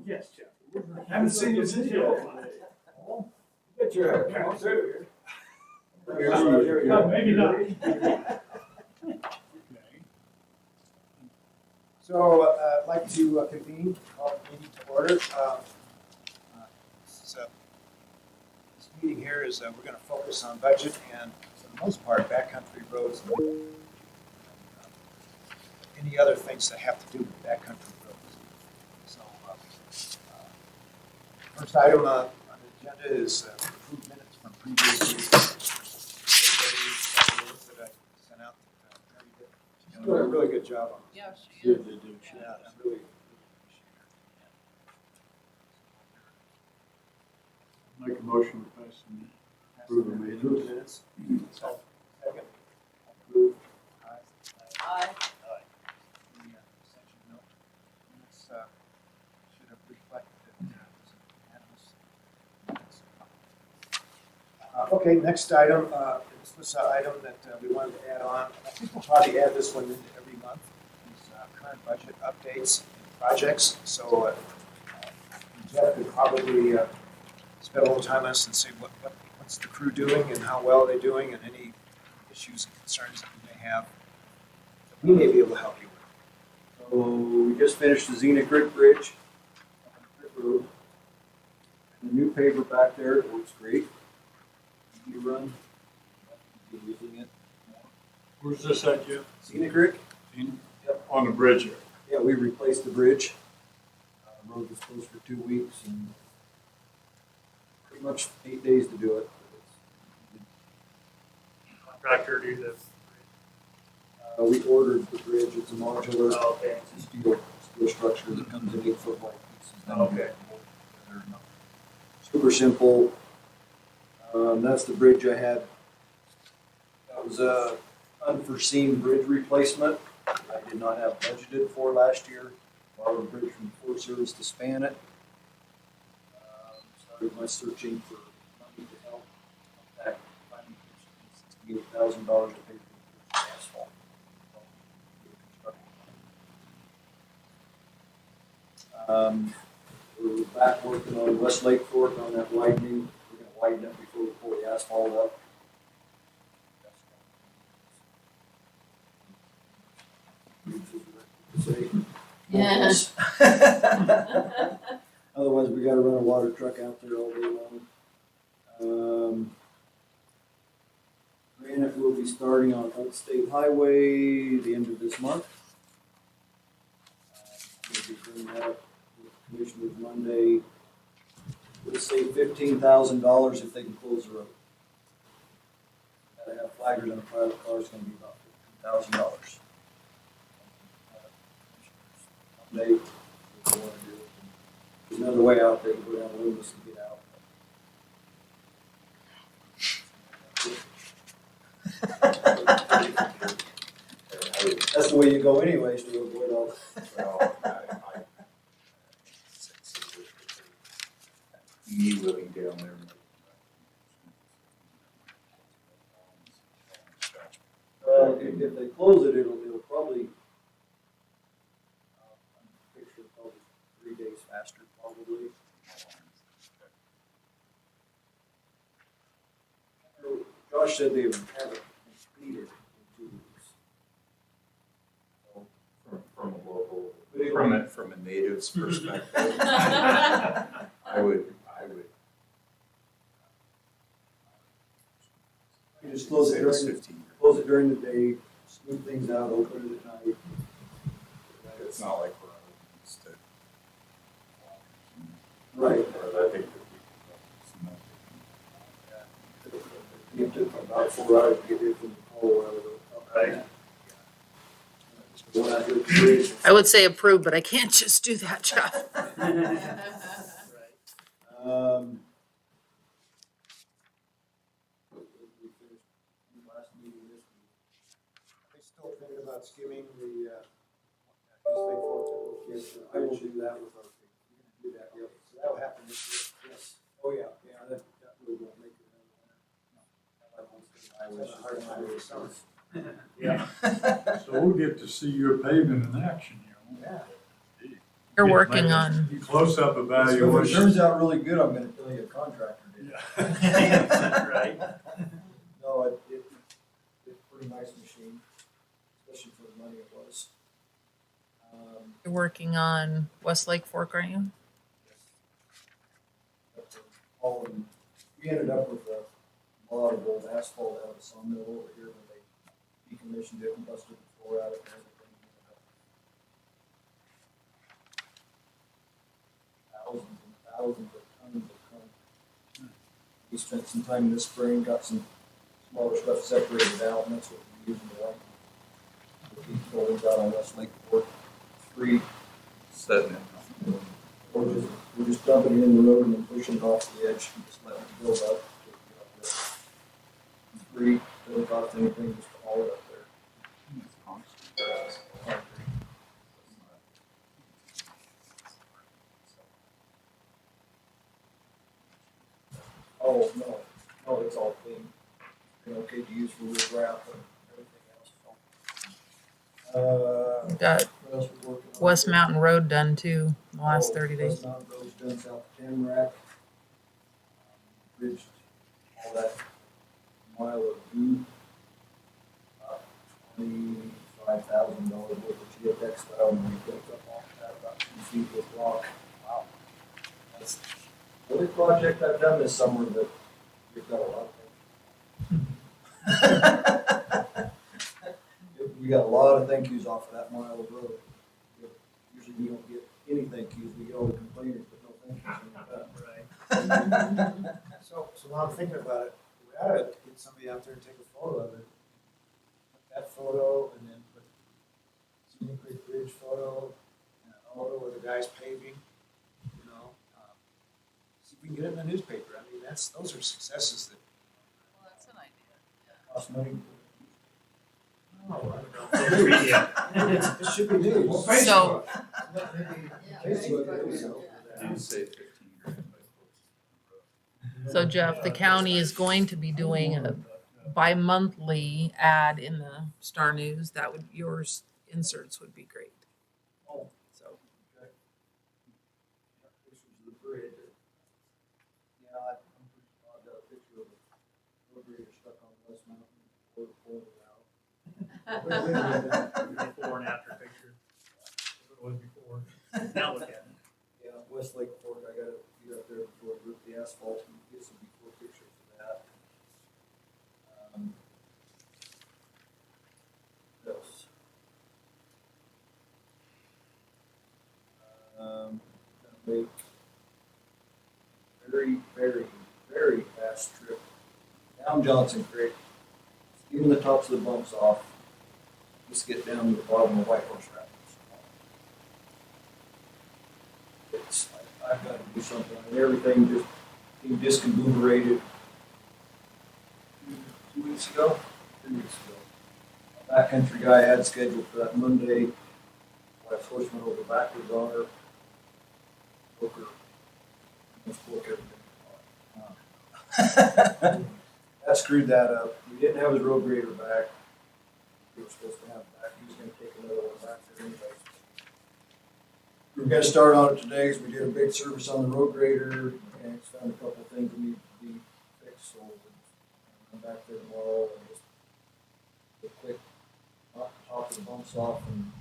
Yes, Jeff. Haven't seen you since you. Get your account too. Maybe not. So I'd like to convene our meeting to order. This meeting here is, we're going to focus on budget and, for the most part, backcountry roads. Any other things that have to do with backcountry roads. So, first item on the agenda is approved minutes from previous weeks. That I sent out. Mary did. She's doing a really good job on it. Yeah, she is. Yeah, I'm really. Make a motion to pass the approve the minutes. Approve the minutes. Second. Approve. Aye. The section note. Minutes should have reflected that it was unanimous. Okay, next item, this was an item that we wanted to add on. I think we'll probably add this one into every month. Is current budget updates and projects. So Jeff could probably spend a little time on us and say what's the crew doing and how well they're doing and any issues and concerns that we may have that we may be able to help you with. So we just finished the Xena Creek Bridge on Creek Road. And the new paver back there, it works great. Easy to run. Been using it more. Where's this at, Jeff? Xena Creek? On the bridge here. Yeah, we replaced the bridge. Road was closed for 2 weeks and pretty much 8 days to do it. Contractor do this. We ordered the bridge. It's a modular Okay. steel structure that comes in 8-foot wide pieces. Then Okay. they're super simple. That's the bridge I had. That was a unforeseen bridge replacement. I did not have budgeted for last year. Borrowed a bridge from Forest Service to span it. Started my searching for money to help. That finally $68,000 to pay for the asphalt. We're back working on West Lake Fork on that widening. We're going to widen it before we pull the asphalt up. Yes. Otherwise, we got to run a water truck out there all day long. Granite will be starting on Old State Highway the end of this month. We'll be bringing that up with Commissioners Monday. We'll save $15,000 if they can close the road. Gotta have flaggers on a private car is going to be about $15,000. Monday, if they want to do it. There's another way out there to go down Loomis and get out. That's the way you go anyways to avoid all. Me living down there. If they close it, it'll probably picture probably 3 days faster probably. Josh said they would have it completed in 2 weeks. From a native's perspective, I would. You just close it during the day, smooth things out, open it at night. It's not like we're used to. Right. I think It took about 4 hours to get here from the pole out of the. Right. One out here at the bridge. I would say approve, but I can't just do that, Jeff. Last meeting this week. I still thinking about skimming the East Lake Fork. Yes, I will do that with our. Do that, yeah. So that'll happen this year. Yes. Oh, yeah, yeah. That really won't make it another winter. That's a hard time with summer. Yeah. So we'll get to see your paving in action here. Yeah. You're working on, Close-up If it evaluation. turns out really good, I'm gonna tell you a contractor did. Right. No, it's a pretty nice machine, especially for the money it was. you're working on Westlake Fork, aren't you? All of them. We ended up with a lot of old asphalt out of the sawmill over here when they decommissioned it and busted the floor out of it and everything. Thousands and thousands of tons of concrete. We spent some time this spring, got some smaller stuff separated out, and that's what we're using to like. The people we got on Westlake Fork, free. Setting it. We're just dumping it in the road and then pushing it off the edge and just letting it build up. It's free, doesn't cost anything, just haul it up there. Oh, no, it's all clean. And okay to use for roof wrap and everything else. We've got What else we working on? West Mountain Road done too, in the last 30 days. West Mountain Road's done south of Tamarack. Bridged all that mile of dune. $25,000 worth of geotech style, and we built up off that about 2 feet with rock. Wow. That's the only project I've done this summer that we've got a lot of things. We got a lot of thank yous off of that mile of road. Usually we don't get any thank yous, we get all the complainers, but no thank yous. Right. So while I'm thinking about it, we ought to get somebody out there and take a photo of it. Put that photo and then put Scenic Creek Bridge photo and a photo of the guys paving, you know. See if we can get it in the newspaper. I mean, those are successes that. Well, that's an idea. Cost money. It should be news. So- You say 15 grand. So Jeff, the county is going to be doing a bi-monthly ad in the Star News. That would, yours inserts would be great. Oh. So, Pictures of the bridge. Yeah, I've got a picture of a road grader stuck on West Mountain, or pulling it out. Before and after picture. That's what it was before. Now look at it. Yeah, Westlake Fork, I gotta get up there before I rip the asphalt and get some before pictures of that. What else? Gonna make very fast trip down Johnson Creek, even the tops of the bumps off, just get down to the bottom of White Horse Rapids. I've got to do something, and everything just being discombobulated 2 weeks ago, 3 weeks ago. A backcountry guy had scheduled for that Monday, wife's horse went over backwards on her, broke her, almost broke everything. That screwed that up. We didn't have his road grader back. We were supposed to have it back. He was gonna take another one back there anyway. We were gonna start on it today because we did a big service on the road grader and it's found a couple of things that need to be fixed, so I'm back there tomorrow and just do a quick knock the top of the bumps off and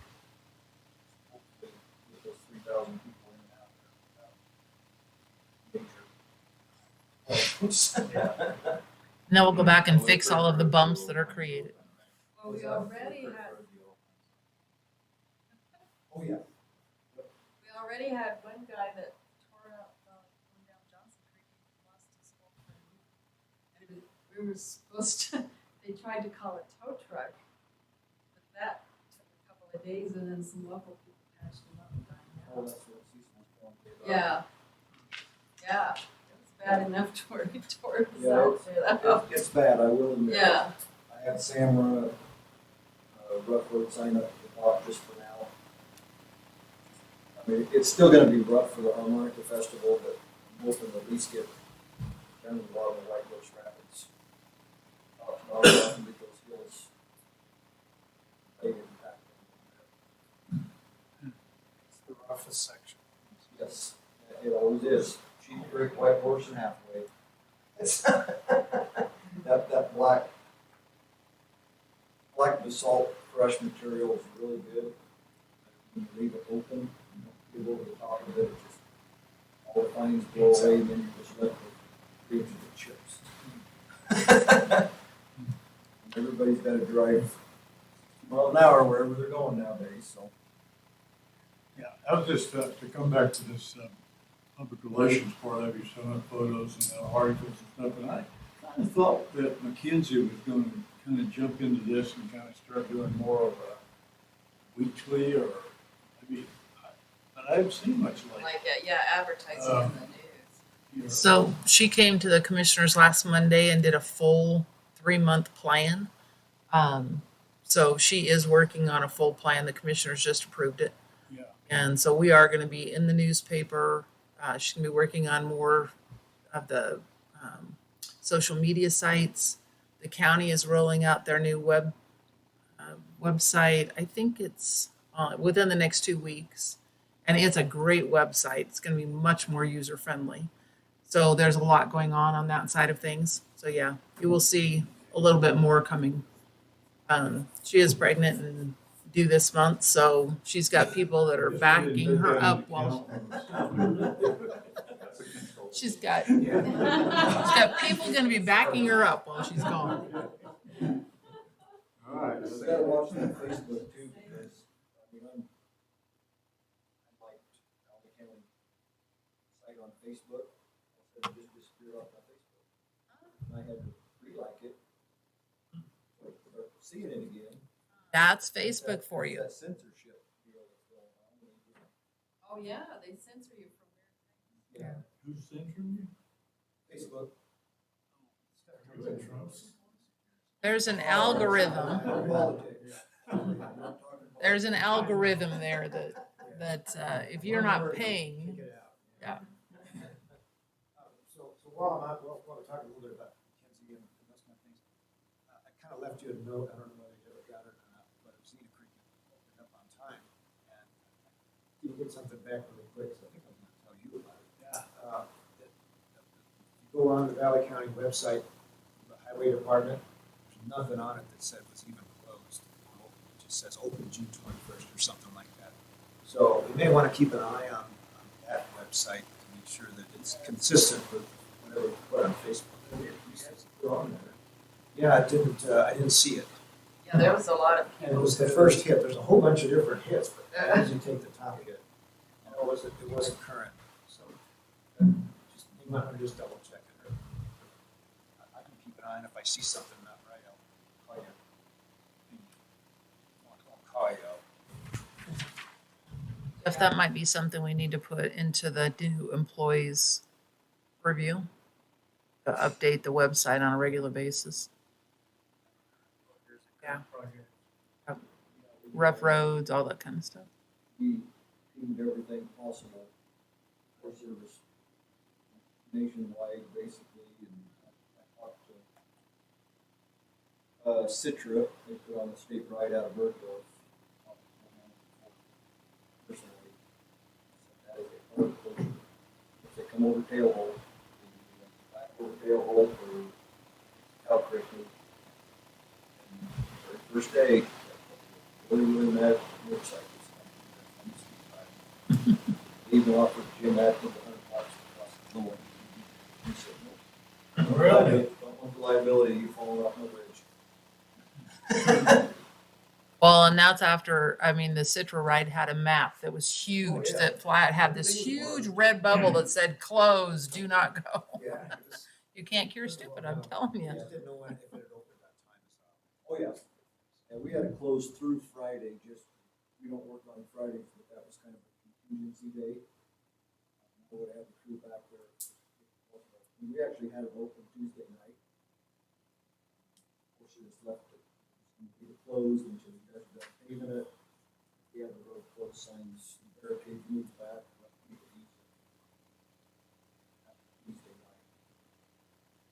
hopefully get those 3,000 people in and out. Major. and then we'll go back and fix all of the bumps that are created. Well, we already had, Oh, yeah. we already had one guy that tore up, going down Johnson Creek, and lost his whole front. And we were supposed to, they tried to call a tow truck, but that took a couple of days, and then some local people patched him up and got Oh, him that's out. what Cecil's telling me about. Yeah, it was bad enough to where he tore his Yeah, outfit up. It's bad, I will admit. Yeah, I had Sam run a rough road sign up to the top just for now. I mean, it's still gonna be rough for the Harmonica Festival, but I'm hoping to at least get down to the bottom of White Horse Rapids. Not to get those hills. They get packed. It's the roughest section. halfway. That black basalt fresh material is really good. When you leave it open, you don't get over the top of it, it just, all the fines blow away, and then you just let the leaves and the chips. Everybody's gotta drive 2 miles an hour wherever they're going nowadays, so. Yeah, I was just, to come back to this, public relations part of you, showing photos and articles and stuff, and I kind of thought that McKinsey was gonna kind of jump into this and kind of start doing more of a weekly or maybe, but I haven't seen much lately. Like, yeah, advertising in the news. You know. So she came to the commissioners last Monday and did a full 3-month plan. So she is working on a full plan. The commissioners just approved it. Yeah. And so we are going to be in the newspaper. She's going to be working on more of the social media sites. The county is rolling out their new website. I think it's within the next 2 weeks. And it's a great website. It's going to be much more user friendly. So there's a lot going on that side of things. So yeah, you will see a little bit more coming. She is pregnant and due this month, so she's got people that are backing her up while she's got people going to be backing her up while she's gone. All right. You gotta watch that Facebook too, because, I mean, I liked Alva County site on Facebook. I said it just disappeared off my Facebook. And I had to re-like it. But seeing it again. That's Facebook for you. That censorship deal that's going on. Oh, yeah, they censor you from weird things. Yeah, Who's censoring you? Facebook. Trump's. There's an algorithm. Politics. There's an algorithm there that if you're not paying, Kick it out. yeah. So while I'm out, while we're talking a little bit about Mackenzie and those kind of things, I kind of left you a note, I don't know whether you ever got it or not, but Cedar Creek opened up on time. And I didn't get something back really quick, so I think I'm gonna tell you about it. If you go on the Valley County website, the highway department, there's nothing on it that said it was even closed. It just says open June 21st or something like that. So you may want to keep an eye on that website to make sure that it's consistent with whatever you put on Facebook. Yeah, I didn't see it. Yeah, there was a lot of And it was the first hit. There's a whole bunch of different hits, but as you take the top hit, and it wasn't current. So just you might want to just double check it. I can keep an eye on if I see something not right, I'll call you. I'll call you. If that might be something we need to put into the new employees review, to update the website on a regular basis. Yeah. Rough roads, all that kind of stuff. We teamed everything possible for service nationwide, basically, and I talked to Citra, they put on the state ride out of Berkeley. Personally, that is a hard closure. If they come over Tailhole, back over Tailhole for Cow Creek. First day, really mad motorcycles. Even offered Jim Atkins $100 across the door. He said, no. Really? Don't want the liability, you falling off my bridge. Well, and that's after, I mean, the Citra ride had a map that was huge, Oh, yeah. that flat had this huge red bubble that said close, do not go. Yeah. You can't cure stupid, I'm telling you. I just didn't know if it had opened that time. Oh, yeah. And we had it closed through Friday, just, we don't work on Fridays, but that was kind of a contingency day. I would have the crew back there. We actually had it open Tuesday night. Of course, we just left it. We were closed until you guys got paving it. We had the road closed signs, barricades moved back, let people use it. Tuesday night.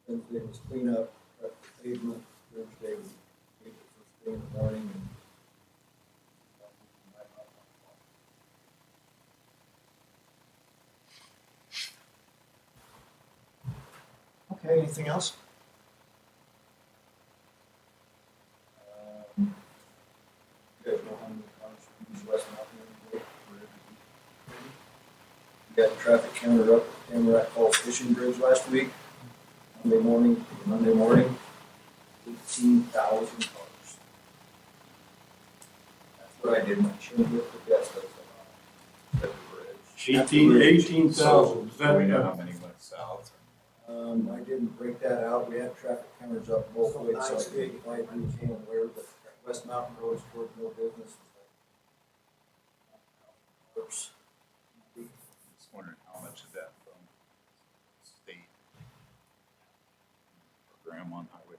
Wednesday was cleanup, prep the pavement, Thursday was paved the first day in the morning and. Okay, anything else? You guys know how many cars use West Mountain Road for every week? We got the traffic counter up at Tamarack Falls Fishing Bridge last week. Monday morning, 18,000 cars. That's what I did my chin with the guest of the bridge. 18,000, is that? We know how many went south. I didn't break that out. We had traffic counters up both ways, so I did why we became aware that West Mountain Road is towards no business. Just wondering how much of that from state program on highway.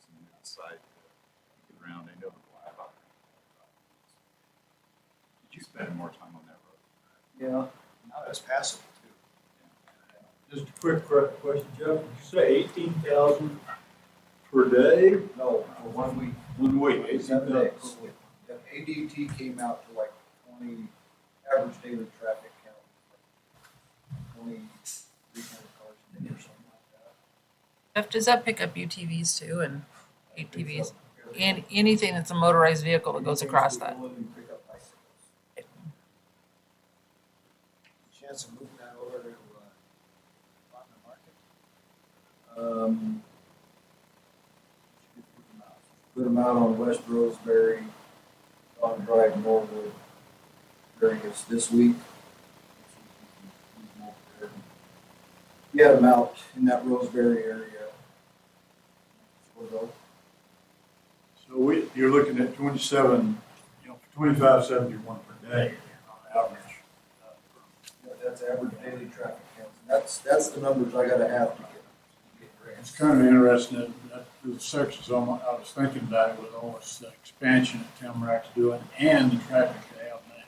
Some outside to get around. I know the Blackhawk. Did you spend more time on that road? Yeah, Now that's passable too. Just a quick question, Jeff, did you say 18,000 per day? no, for 1 week. 1 week, 7 18,000 days. per week. The ADT came out to like 20, average daily traffic count, like 2,300 cars a day or something like Jeff, does that pick up UTVs too and that. ATVs? And anything that's a motorized vehicle that goes across that? Pick up bicycles. Chance of moving that over to, on the market? Put them out on West Roseberry, on Drive, Norwood, areas this week. We had them out in that Roseberry area. So you're looking at 27, 2571 per day on average. Yeah, that's average daily traffic counts. That's the numbers I gotta have to get It's grants. kind of interesting that the sections I was thinking about it with all this expansion that Tamarac's doing and the traffic they have now.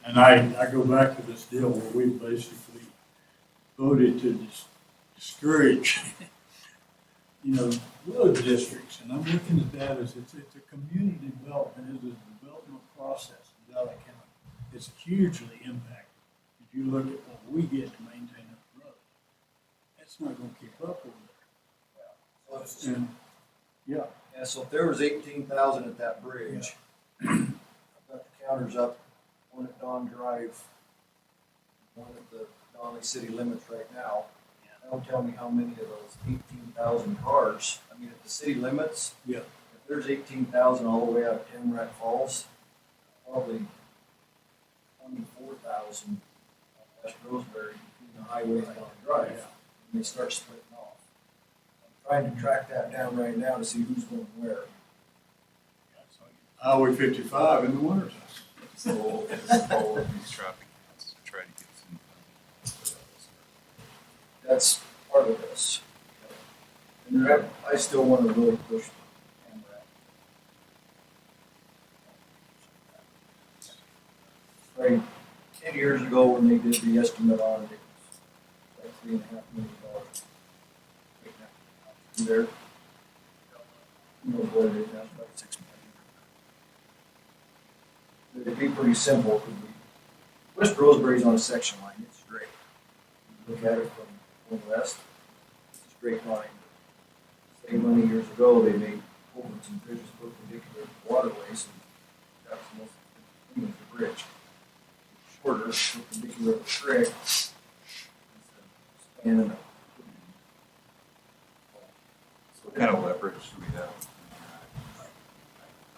And I go back to this deal where we basically voted to discourage, road districts. And I'm looking at that as it's a community development, it's a development process in Valley County. It's hugely impacted. If you look at what we get to maintain that road, it's not gonna keep up over there. And, yeah, Yeah, so if there was 18,000 at that bridge, I've got the counters up, one at Don Drive, one at the Donley city limits right now. Don't tell me how many of those 18,000 cars, I mean, at the city limits. Yeah. If there's 18,000 all the way out of Tamarack Falls, probably 24,000 on West Roseberry between the highway and Don Drive, and they start splitting off. I'm trying to track that down right now to see who's going where. Highway 55 in the wintertime. So, just follow up these traffic counts to try to get some. That's part of this. And I still want to really push Tamarack. Right, 10 years ago when they did the estimate on it, it was like $3.5 million. There. Who knows what it is now, it's about $6 million. It'd be pretty simple, because West Roseberry's on a section line, it's straight. You look at it from west, it's a straight line. Same money years ago, they made culverts and bridges perpendicular to waterways, and that's the most expensive thing is the bridge. Shorter, perpendicular to the creek, spanning it. So what kind of leverage do we have?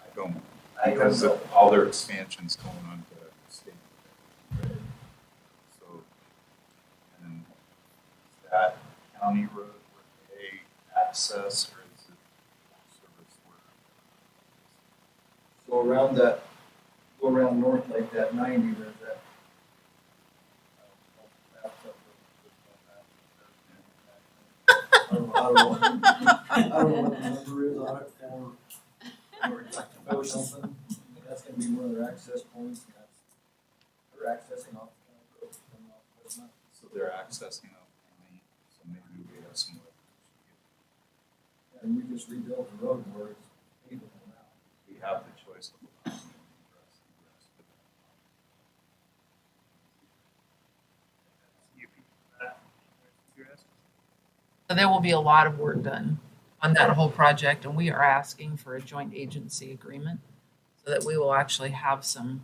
I don't, I don't because know. of all their expansions going on to state. Right? So, and is that county road where they access or is it service where? So around that, go around north like that 90, there's that. I don't know what the number is on it or something. That's gonna be one of their access points. And they're accessing off the county road. Coming off West Mountain. So they're accessing out county, so maybe we have some leverage. And we just rebuilt the road where it's pavable now. We have the choice of allowing them to address the rest of it. So there will be a lot of work done on that whole project, and we are asking for a joint agency agreement so that we will actually have some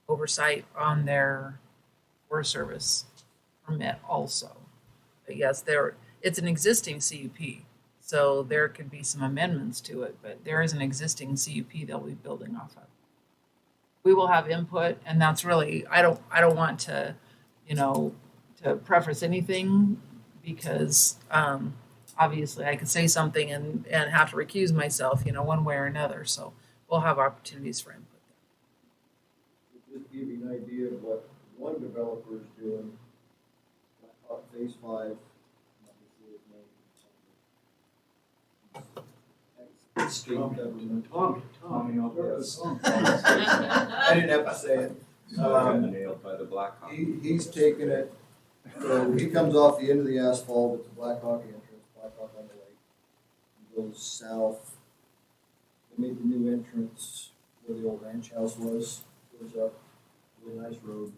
oversight on their Forest Service permit also. But yes, it's an existing CUP, so there could be some amendments to it, but there is an existing CUP they'll be building off of. We will have input, and that's really, I don't want to, to preface anything because obviously I could say something and have to recuse myself, one way or another. So we'll have opportunities for input. Just to give you an idea of what one developer is doing, Blackhawk Phase 5, I'm not gonna say his name. State government. Tommy, Yes. Tommy. I didn't have to say it. Nailed by the Blackhawk. He's taken it, so he comes off the end of the asphalt at the Blackhawk entrance, Blackhawk on the lake. He goes south. They made the new entrance where the old ranch house was, goes up, really nice road.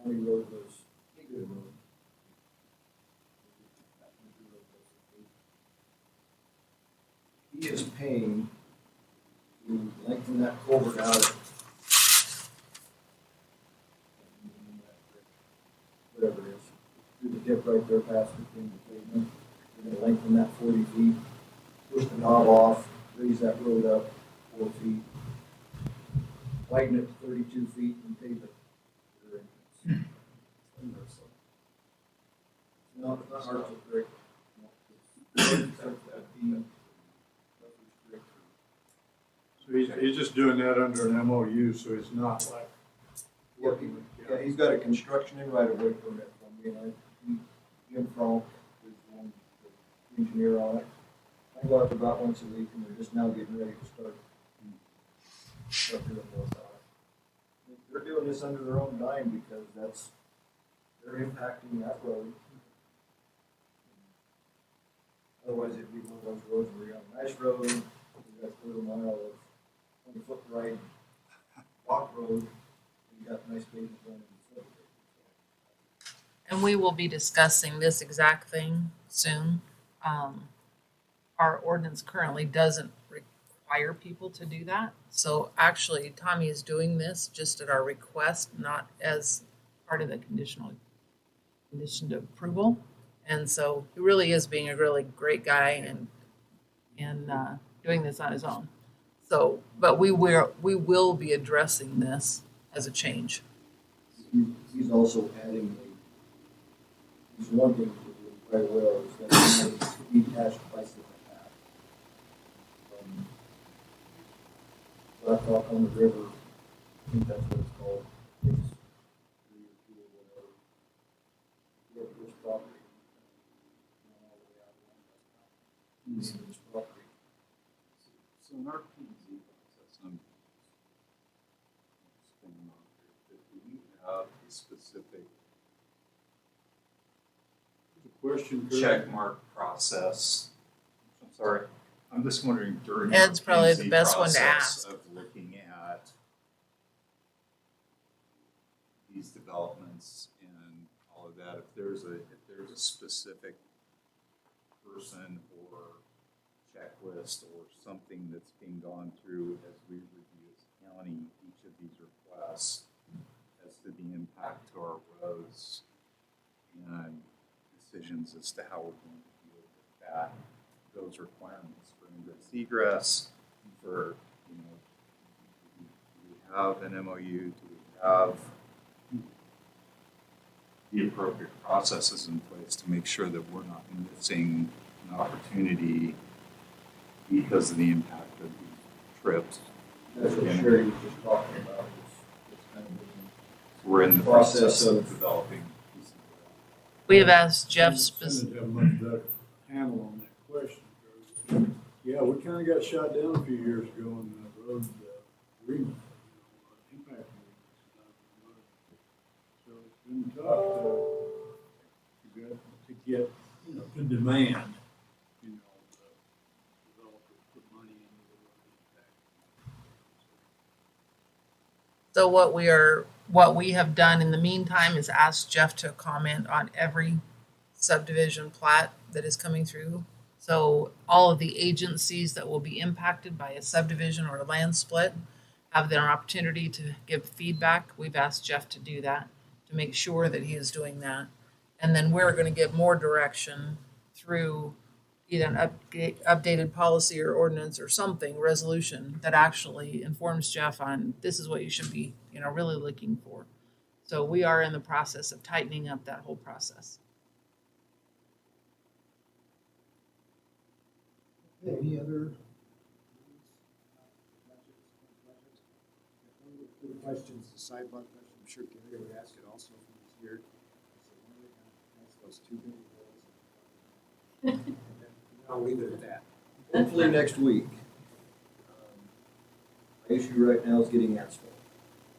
County road goes, a good road. He is paying to lengthen that culvert out. Whatever it is, through the dip right there past the pavement. We're gonna lengthen that 40 feet, push the knob off, raise that road up 4 feet, widen it to 32 feet and pave it. No, it's not hard to break. So he's just doing that under an MOU, so it's not like. Yeah, he's got a construction and right of way permit from me, and Jim Frank is one, the engineer on it. I go out about once a week, and they're just now getting ready to start doing those. They're doing this under their own dime because they're impacting that road. Otherwise, it'd be one of those roads where you have a nice road, you got a quarter mile of 20-foot right walk road. You got nice pavement going in the subdivision. And we will be discussing this exact thing soon. Our ordinance currently doesn't require people to do that. So actually, Tommy is doing this just at our request, not as part of the conditioned approval. And so he really is being a really great guy and doing this on his own. So, but we will be addressing this as a change. He's also adding he's wanting to do very well, is that he detached bicycle path. Blackhawk on the river, I think that's what it's called. Takes 3 or 2 or whatever. You have this property. All the way out around this property. So in our P and Z process, I'm spinning on here, do we have a specific Question. Kurt? check mark process? I'm sorry, I'm just wondering during. our Ed's probably the P&Z best one to process ask. Of looking at these developments and all of that, if there's a specific person or checklist or something that's being gone through as we review as a county each of these requests as to the impact to our roads and decisions as to how we're going to deal with that, those requirements for ingress egress, for, do we have an MOU, do we have the appropriate processes in place to make sure that we're not missing an opportunity because of the impact of these trips. That's what Sherry was just talking about. It's kind of We're in the Process process of of- developing. We have asked Jeff Senate have a much better handle on that question. Yeah, we kind of got shot down a few years ago on the road agreement, impact agreement. So it's been tough to get, to demand, the developers put money into the road impact. So what we have done in the meantime is ask Jeff to comment on every subdivision plat that is coming through. So all of the agencies that will be impacted by a subdivision or a land split have their opportunity to give feedback. We've asked Jeff to do that, to make sure that he is doing that. And then we're gonna give more direction through either an updated policy or ordinance or something, resolution that actually informs Jeff on this is what you should be, really looking for. So we are in the process of tightening up that whole process. Any other questions, the sidebar question? I'm sure Gary would ask it also if he was here. So when are we gonna pass those 2 billion bills? And then I'll leave it at that. Hopefully next week. My issue right now is getting asphalt.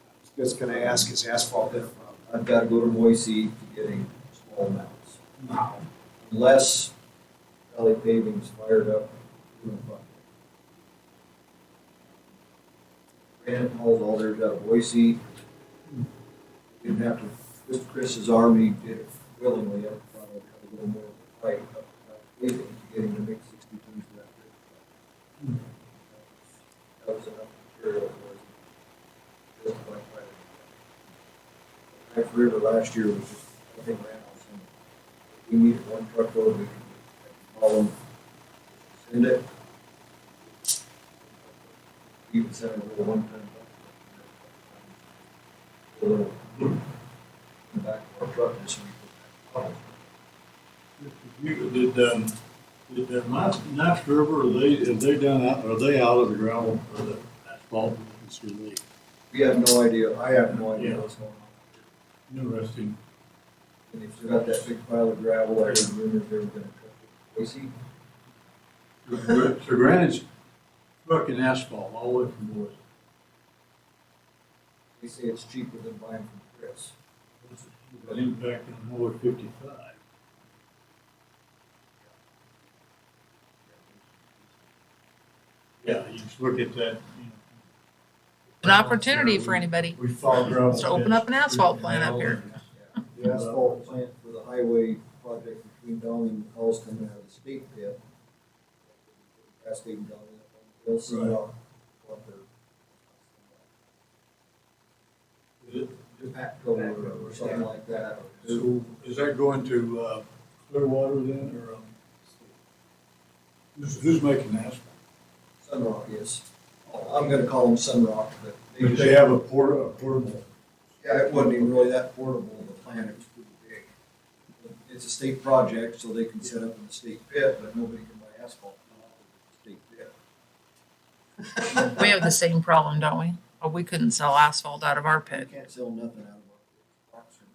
I was just gonna ask, is asphalt in? I've got to go to Moise to getting small amounts. Wow. Unless Valley Paving's fired up doing a project. Brandon hauls all theirs out of Boise. Didn't have to, just Chris's army did it willingly. I thought I'd have a little more fight up paving to get him to make 60 tons of that bridge. That was enough material for us. Just like Knife River last year was just, I think, ran out of some. We needed one truckload, we could call them, send it. We even sent a little one-ton. A little in the back of our truck, just so we Did Knife River, are they out of the gravel or the asphalt? we have no idea, I have no idea Yeah. what's going on. Interesting. And they've still got that big pile of gravel, I heard rumors they were gonna truck it. Boise, So Granite's trucking asphalt all the way from Boise. they say it's cheaper than buying from Chris. That impact on Highway 55. Yeah, you just look at that, An opportunity for anybody. We follow gravel. Let's open up an asphalt plant up here. The asphalt plant for the highway project between Downey and McCall's coming out of the state pit. Cascading down that, they'll see what Is it- their Patco or something like that. So is that going to Clearwater then, or who's making the asphalt? Sunrock is. I'm gonna call them Sunrock, but they But just, they have a portable. yeah, it wasn't even really that portable, the plant, it was pretty big. It's a state project, so they can set up in the state pit, but nobody can buy asphalt in the state pit. We have the same problem, don't we? But we couldn't sell asphalt out of our You pit. can't sell nothing out of our box or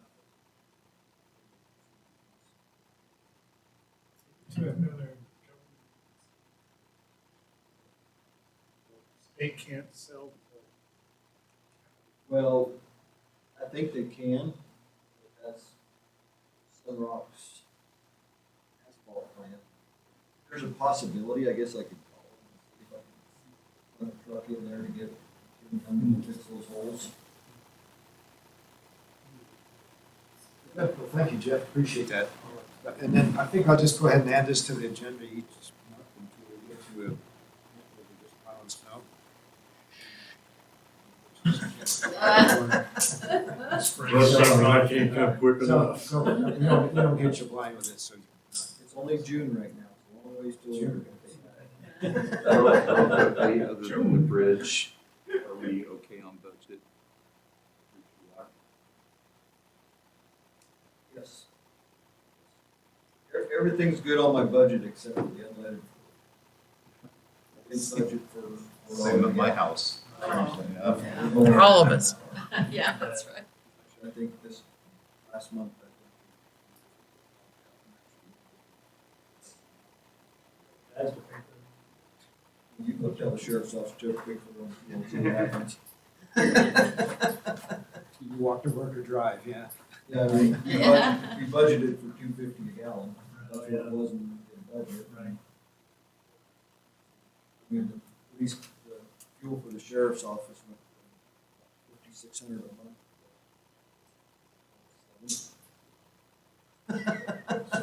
State can't sell. Well, I think they can, but that's Sunrock's asphalt plant. There's a possibility, I guess I could call them, see if I can run a truck in there to get him come in and fix those holes. Good. Well, thank you, Jeff, appreciate that. And then I think I'll just go ahead and add this to the agenda each month until we get to this pile of snow. I can't come quick So, enough. so you don't get your blind with it, so. It's only June right now, it's a long ways till winter. Other than the bridge, are we okay on budget? Yes. Everything's good on my budget except for the unleaded. I didn't budget for. Same at my house. For all of us. Yeah, that's right. I think this last month. You go tell the sheriff's office, Joe Quickford, we'll see what happens. You walk to work or drive, yeah. Yeah, I mean, we budgeted for $2.50 a gallon, that's what it was in the budget. Right. I mean, the police, the fuel for the sheriff's office went $5,600 a month.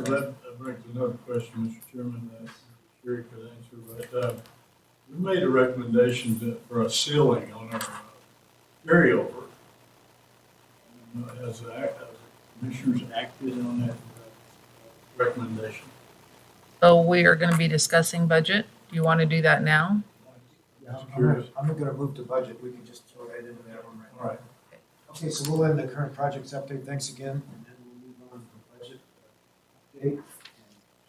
that brings another question, Mr. Chairman, that Sherry could answer, but, we made a recommendation for a ceiling on our carryover. Has the commissioners acted on that recommendation? So we are gonna be discussing budget. Do you wanna do that now? Yeah, Just curious. I'm not gonna move to budget, we can just throw right into that one right now. All right. Okay, so we'll end the current projects update, thanks again, and then we'll move on to budget update.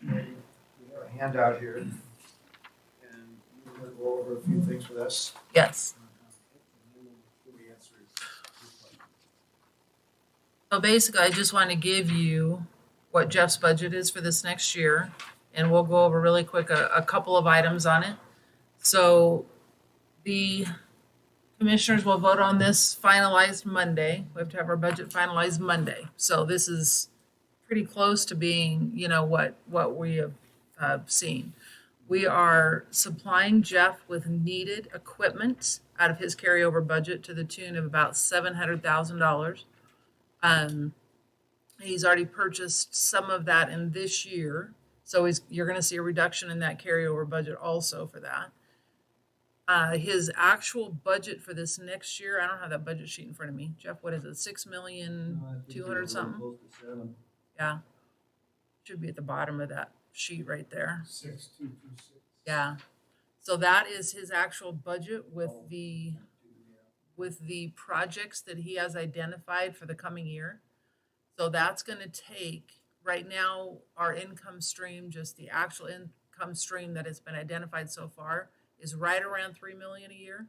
And we have a handout here, and you're gonna go over a few things with us. Yes. And then we'll answer your questions. So basically, I just want to give you what Jeff's budget is for this next year, and we'll go over really quick a couple of items on it. So the commissioners will vote on this finalized Monday. We have to have our budget finalized Monday. So this is pretty close to being, what we have seen. We are supplying Jeff with needed equipment out of his carryover budget to the tune of about $700,000. He's already purchased some of that in this year, so you're going to see a reduction in that carryover budget also for that. His actual budget for this next year, I don't have that budget sheet in front of me. Jeff, what is it? 6,200,000 something? Close to 7. Yeah, should be at the bottom of that sheet right there. 6226. Yeah, so that is his actual budget with the projects that he has identified for the coming year. So that's gonna take, right now, our income stream, just the actual income stream that has been identified so far is right around 3 million a year.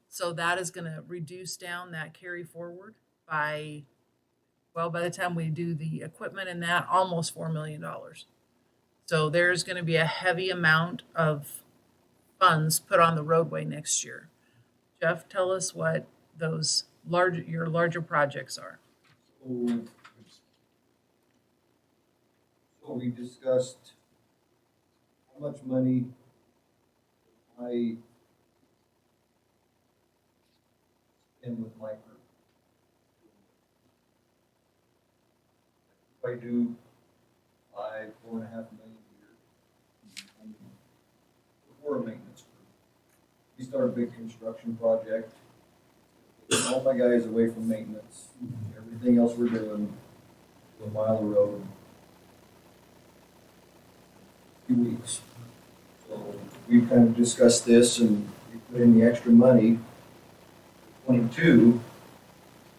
So that is gonna reduce down that carry forward by the time we do the equipment and that, almost $4 million. So there's gonna be a heavy amount of funds put on the roadway next year. Jeff, tell us what your larger projects are. So we discussed how much money I spend with my group. If I do 4.5 million a year, we're a maintenance group. We start a big construction project. Get all my guys away from maintenance. Everything else we're doing, a mile of road. 2 weeks. So we kind of discussed this and we put in the extra money, 22, to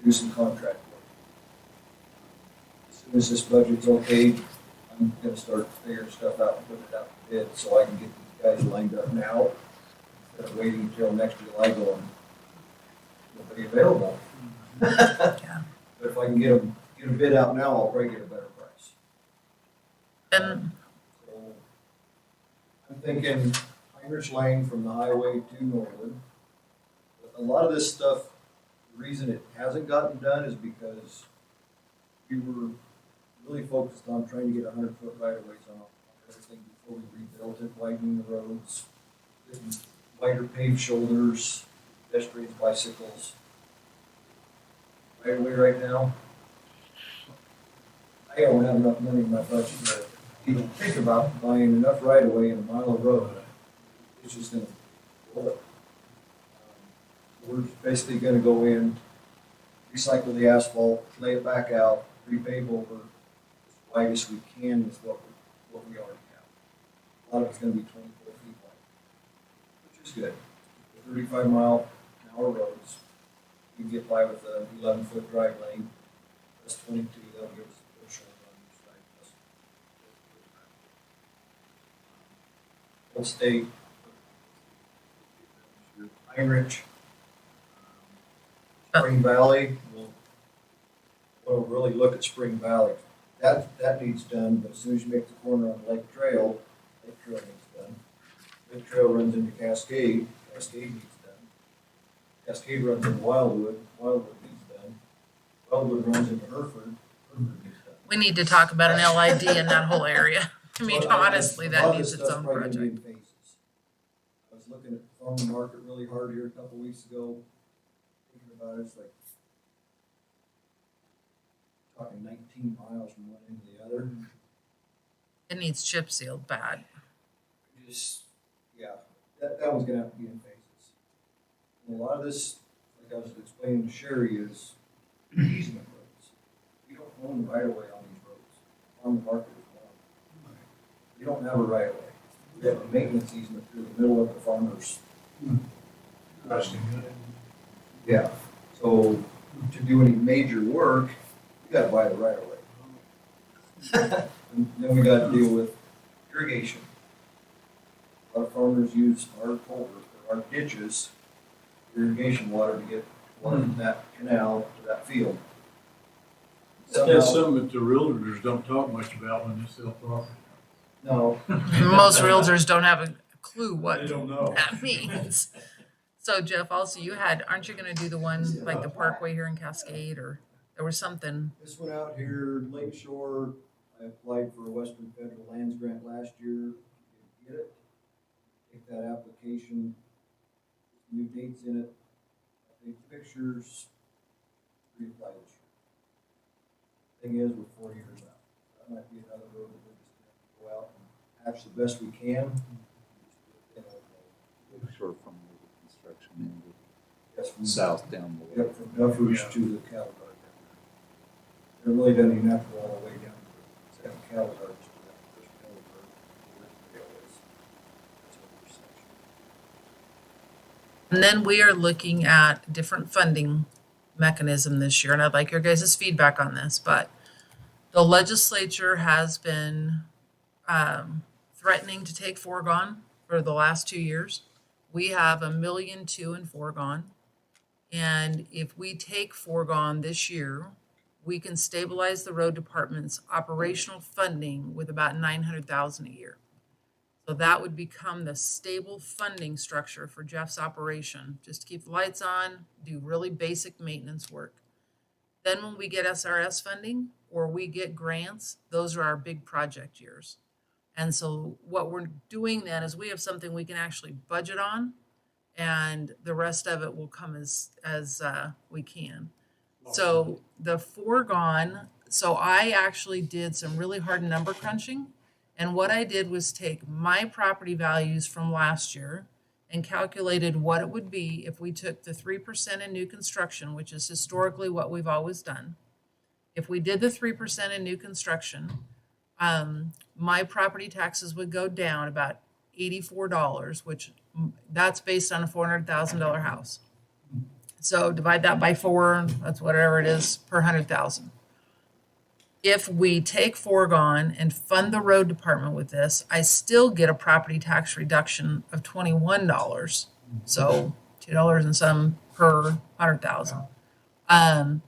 do some contract work. As soon as this budget's okay, I'm gonna start figuring stuff out and putting it out to bid so I can get these guys lined up now instead of waiting until next July going, nobody available. But if I can get a bid out now, I'll probably get a better price. And So I'm thinking Heinrich Lane from the highway to Norwood. A lot of this stuff, the reason it hasn't gotten done is because we were really focused on trying to get 100-foot right-of-ways on everything before we rebuilt it, widening the roads, getting wider paved shoulders, pedestrians, bicycles. Right-of-way right now, I don't have enough money in my budget to even think about buying enough right-of-way in a mile of road. It's just gonna blow it. We're basically gonna go in, recycle the asphalt, lay it back out, repave over as wide as we can with what we already have. A lot of it's gonna be 24 feet wide, which is good. 35-mile-an-hour roads, we can get by with a 11-foot drive lane. That's 22, that'll give us a good shoulder on each side. Old State, Heinrich, Spring Valley, we'll really look at Spring Valley. That needs done, but as soon as you make the corner on Lake Trail needs done. Lake Trail runs into Cascade needs done. Cascade runs into Wildwood needs done. Wildwood runs into Hereford needs done. we need to talk about an LID in that whole area. I mean, Well, honestly, a lot that of needs this its stuff's own probably gonna be project. in phases. I was looking at the farm market really hard here a couple weeks ago, thinking about it, it's like talking 19 miles from one end to the other. It needs chip sealed bad. Just, yeah, that one's gonna have to be in phases. And a lot of this, like I was explaining to Sherry, is easement roads. We don't own right of way on these roads. On the market is one. We don't have a right of way. We have a maintenance easement through the middle of the farmer's. Interesting. Yeah, so to do any major work, you gotta buy the right of way. And then we gotta deal with irrigation. A lot of farmers use our culvert, or our ditches, irrigation water to get water from that canal to that field. That's something that the realtors don't talk much about when they sell property. No, Most realtors don't have a clue what They don't know. that means. So Jeff, also aren't you gonna do the one like the Parkway here in Cascade, or there was something? this one out here, Lake Shore, I applied for a Western Federal Lands Grant last year, didn't get it. Take that application, new dates in it, take pictures, reapply this year. Thing is, we're 4 years out. That might be another road that we're just gonna have to go out and patch the best we can. Short from where the construction ended, Yes, from south down below. Yep, from Duffers to the cattle guard down there. It really doesn't even have to go all the way down to the cattle guard, just to that first cattle guard, where the trail is. That's what we're section. And then we are looking at a different funding mechanism this year, and I'd like your guys' feedback on this, but the legislature has been threatening to take foregone for the last 2 years. We have $1.2 million in foregone. And if we take foregone this year, we can stabilize the road department's operational funding with about $900,000 a year. So that would become the stable funding structure for Jeff's operation, just to keep the lights on, do really basic maintenance work. Then when we get SRS funding or we get grants, those are our big project years. And so what we're doing then is we have something we can actually budget on, and the rest of it will come as we can. So the foregone, so I actually did some really hard number crunching. And what I did was take my property values from last year and calculated what it would be if we took the 3% in new construction, which is historically what we've always done. If we did the 3% in new construction, my property taxes would go down about $84, which that's based on a $400,000 house. So divide that by 4, that's whatever it is per 100,000. If we take foregone and fund the road department with this, I still get a property tax reduction of $21. So $2 and some per 100,000.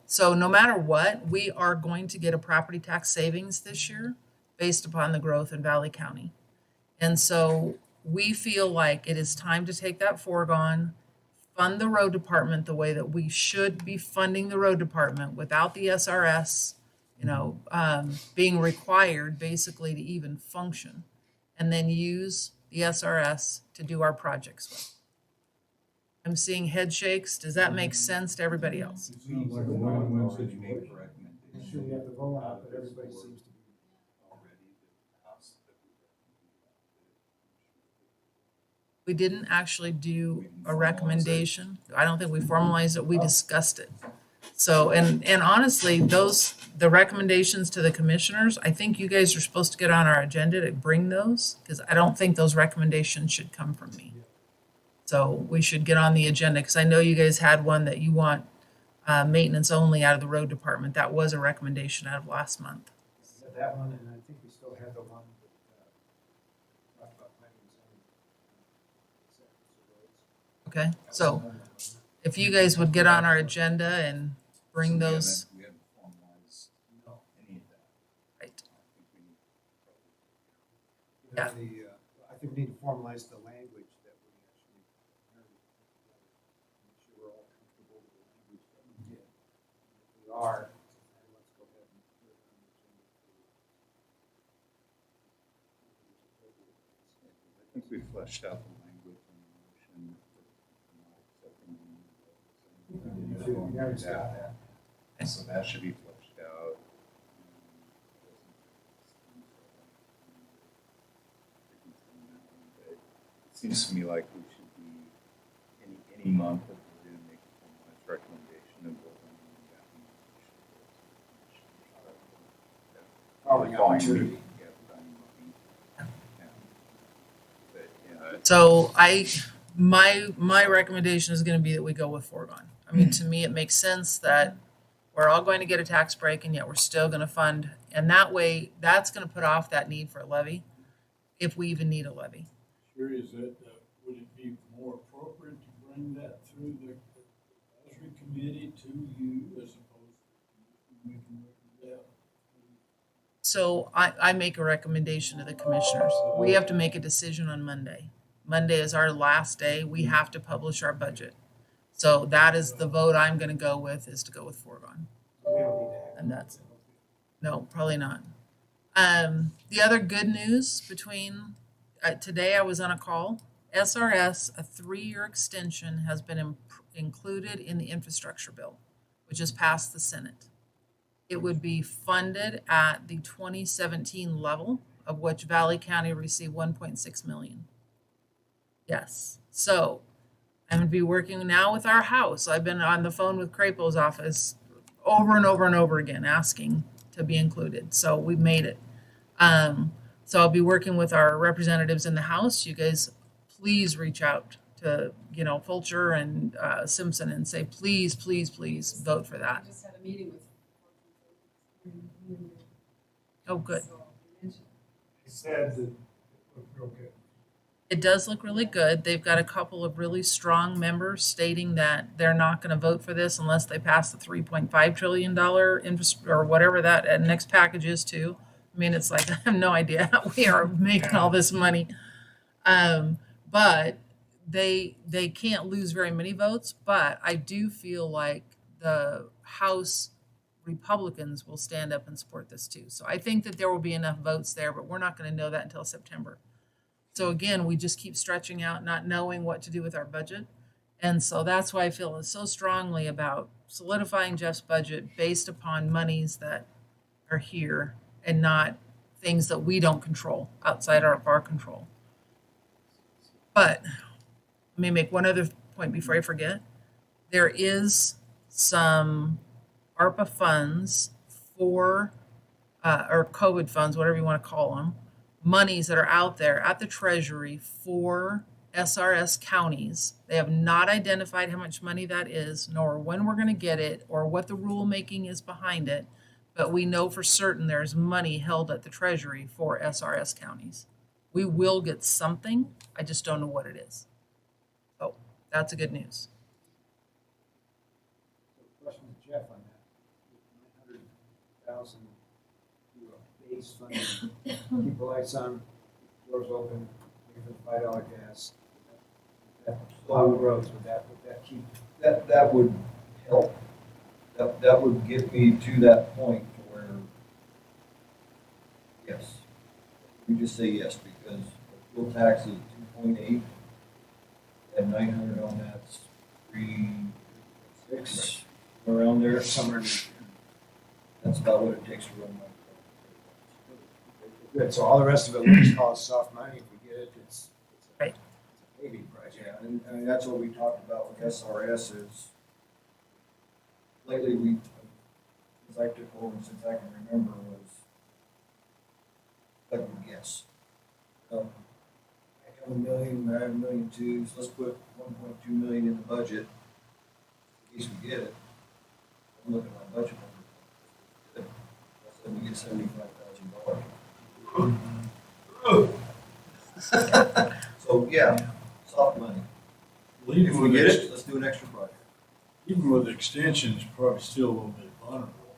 So no matter what, we are going to get a property tax savings this year based upon the growth in Valley County. And so we feel like it is time to take that foregone, fund the road department the way that we should be funding the road department without the SRS, being required basically to even function, and then use the SRS to do our projects with. I'm seeing head shakes. Does that make sense to everybody else? It sounds like a win-win situation. I'm sure you have to vote on it, but everybody seems to be. We didn't actually do a recommendation. I don't think we formalized it. We discussed it. So, and honestly, the recommendations to the commissioners, I think you guys are supposed to get on our agenda to bring those, because I don't think those recommendations should come from me. So we should get on the agenda, because I know you guys had one that you want maintenance only out of the road department. That was a recommendation out of last month. That one, and I think we still have the one that talked about planning and zoning. Okay, so if you guys would get on our agenda and bring those, We haven't formalized any of that. right? I think we need to formalize the language that we actually inherited together. Make sure we're all comfortable with the language that we did. If we are, then let's go ahead and put it on the agenda for. I think we fleshed out the language in the motion for not accepting any of those. We already got that. So that should be fleshed out. seems to me like we should be, any month that we're going to make a formalized recommendation and vote on that. Following opportunity. Yeah, finding money. Yeah. But, yeah, So my recommendation is gonna be that we go with foregone. I mean, to me, it makes sense that we're all going to get a tax break and yet we're still gonna fund, and that way, that's gonna put off that need for a levy, if we even need a levy. Sure, is that, would it be more appropriate to bring that through the advisory committee to you as opposed to making that? So I make a recommendation to the commissioners. We have to make a decision on Monday. Monday is our last day. We have to publish our budget. So that is the vote I'm gonna go with, is to go with foregone. We don't need to have. And that's, no, probably not. The other good news between, today I was on a call. SRS, a 3-year extension has been included in the infrastructure bill, which has passed the Senate. It would be funded at the 2017 level, of which Valley County received 1.6 million. Yes, so I'm gonna be working now with our house. I've been on the phone with Crapo's office over and over and over again, asking to be included. So we've made it. So I'll be working with our representatives in the House. You guys, please reach out to, Fulcher and Simpson and say, please, please, please vote for that. I just had a meeting with. Oh, good. So they mentioned He said that it looked real good. It does look really good. They've got a couple of really strong members stating that they're not going to vote for this unless they pass the $3.5 trillion or whatever that next package is too. I mean, it's like, I have no idea how we are making all this money. But they can't lose very many votes, but I do feel like the House Republicans will stand up and support this too. So I think that there will be enough votes there, but we're not going to know that until September. So again, we just keep stretching out, not knowing what to do with our budget. And so that's why I feel so strongly about solidifying Jeff's budget based upon monies that are here and not things that we don't control outside of our control. But let me make one other point before I forget. There is some ARPA funds for, or COVID funds, whatever you want to call them, monies that are out there at the Treasury for SRS counties. They have not identified how much money that is, nor when we're going to get it, or what the rulemaking is behind it. But we know for certain there's money held at the Treasury for SRS counties. We will get something. I just don't know what it is. So that's a good news. Question to Jeff on that. 900,000 to a base funding, keep the lights on, doors open, pay for the $5 gas. Plow the roads, would that keep? That would help. That would get me to that point where, yes, we just say yes, because the fuel tax is 2.8, and 900 on that's 3.6, around there, somewhere. That's about what it takes to run my. Good, so all the rest of it, we just call it soft money, if we get it, it's Right. It's a paving project. Yeah, and that's what we talked about with SRS is, lately we, since I took over, since I can remember, was, like, a guess. I have $1 million, I have $1.2 million, so let's put 1.2 million in the budget, in case we get it. I'm looking at my budget number. So we get $75,000. So, yeah, soft money. Well, If we get it, let's do an extra project. Even with extensions, probably still a little bit vulnerable.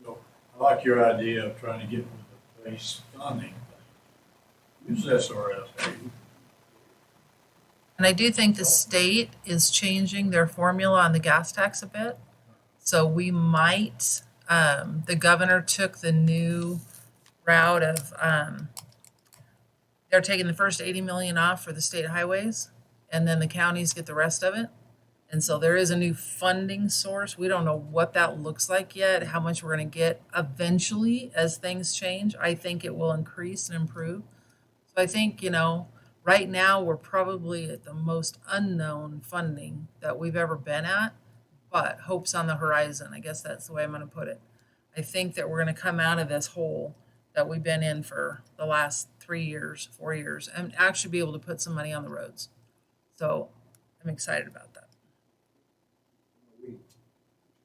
So I like your idea of trying to get with the base funding. Use SRS. And I do think the state is changing their formula on the gas tax a bit. So we might, the governor took the new route of, they're taking the first 80 million off for the state highways, and then the counties get the rest of it. And so there is a new funding source. We don't know what that looks like yet, how much we're going to get eventually as things change. I think it will increase and improve. So I think, Right now, we're probably at the most unknown funding that we've ever been at, but hope's on the horizon. I guess that's the way I'm going to put it. I think that we're going to come out of this hole that we've been in for the last 3 years, 4 years, and actually be able to put some money on the roads. So I'm excited about that.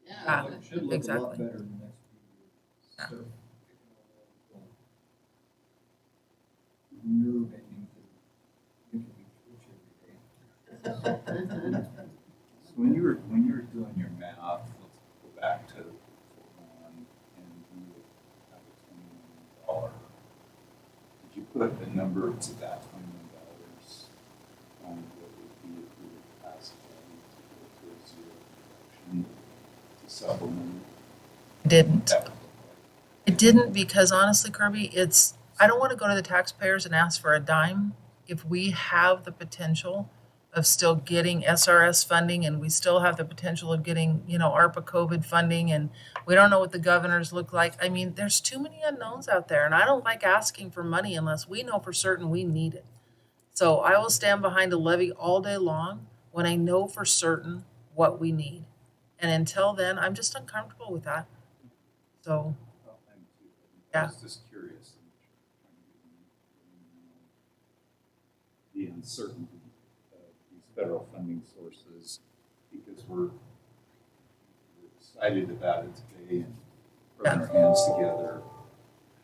Yeah. It should look a lot exactly. better in the next few years. So, nerve ending to look at each every day. So when you were doing your math, let's go back to one and you have a $20 million. Did you put a number to that $20 million on what would be if we were classified to go to a zero reduction to supplement I didn't. that would look I didn't because honestly, Kirby, I don't want to go to the taxpayers and ask for a dime if we have the potential of still getting SRS funding and we still have the potential of getting, ARPA COVID funding and we don't know what the governors look like. I mean, there's too many unknowns out there and I don't like asking for money unless we know for certain we need it. So I will stand behind a levy all day long when I know for certain what we need. And until then, I'm just uncomfortable with that. So, Well, I'm too. I Yeah. was just curious. The uncertainty of these federal funding sources, because we're excited about it today and rubbing our hands together.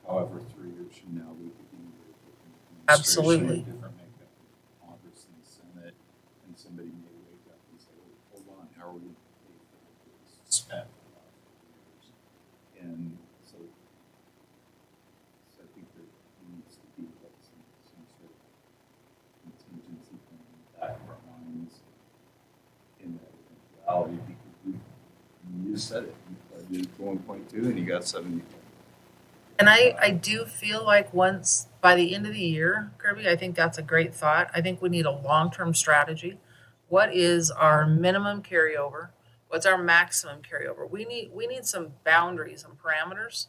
However, 3 years from now, we could be in a different administration, Absolutely. different makeup of Congress and the Senate, and somebody may wake up and say, "Wait, hold on, how are we going to pay for what was spent for the last 4 years?" And so I think there needs to be like some sort of contingency plan in the back of our minds in that eventuality, because you said it, you pledged for 1.2 and you got 70. and I do feel like once by the end of the year, Kirby, I think that's a great thought. I think we need a long-term strategy. What is our minimum carryover? What's our maximum carryover? We need some boundaries and parameters,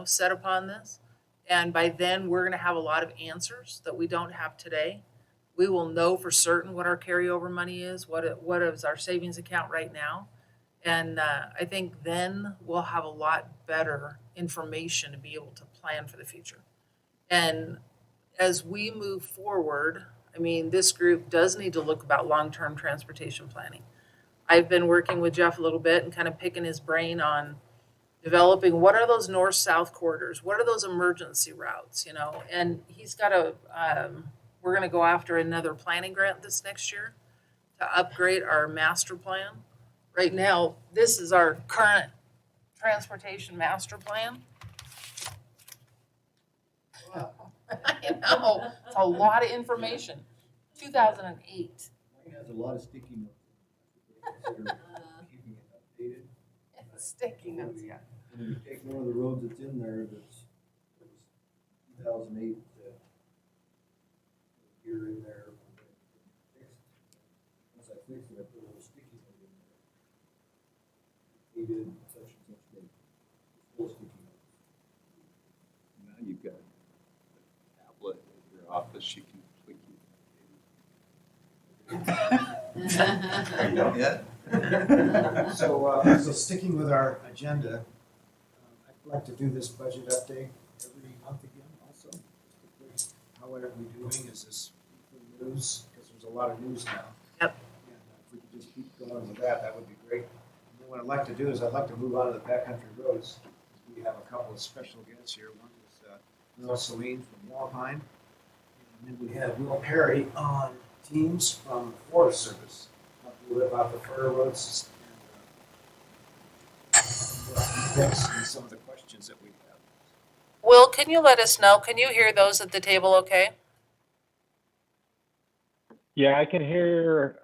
set upon this. And by then, we're going to have a lot of answers that we don't have today. We will know for certain what our carryover money is, what is our savings account right now. And I think then we'll have a lot better information to be able to plan for the future. And as we move forward, I mean, this group does need to look about long-term transportation planning. I've been working with Jeff a little bit and kind of picking his brain on developing what are those north-south corridors? What are those emergency routes, And he's got we're going to go after another planning grant this next year to upgrade our master plan. Right now, this is our current transportation master plan. I know, it's a lot of information. 2008. Mine has a lot of sticky notes. Consider keeping it updated. Sticky notes, yeah. When you take one of the roads that's in there that's 2008, year in there. Once I fixed it, I put a little sticky note in there. He did such and such date. Full sticky notes. Now you've got a tablet at your office, you can click it. Are you done yet? So sticking with our agenda, I'd like to do this budget update every month again also. How are we doing? Is this news? Because there's a lot of news now. Yep. And if we could just keep going with that, that would be great. And then what I'd like to do is I'd like to move on to the backcountry roads. We have a couple of special guests here. One is Will Celine from Walpine. And then we have Will Perry on Teams from the Forest Service. Talk a little bit about the fur roads and some of the questions that we have. Will, can you let us know? Can you hear those at the table okay? Yeah, I can hear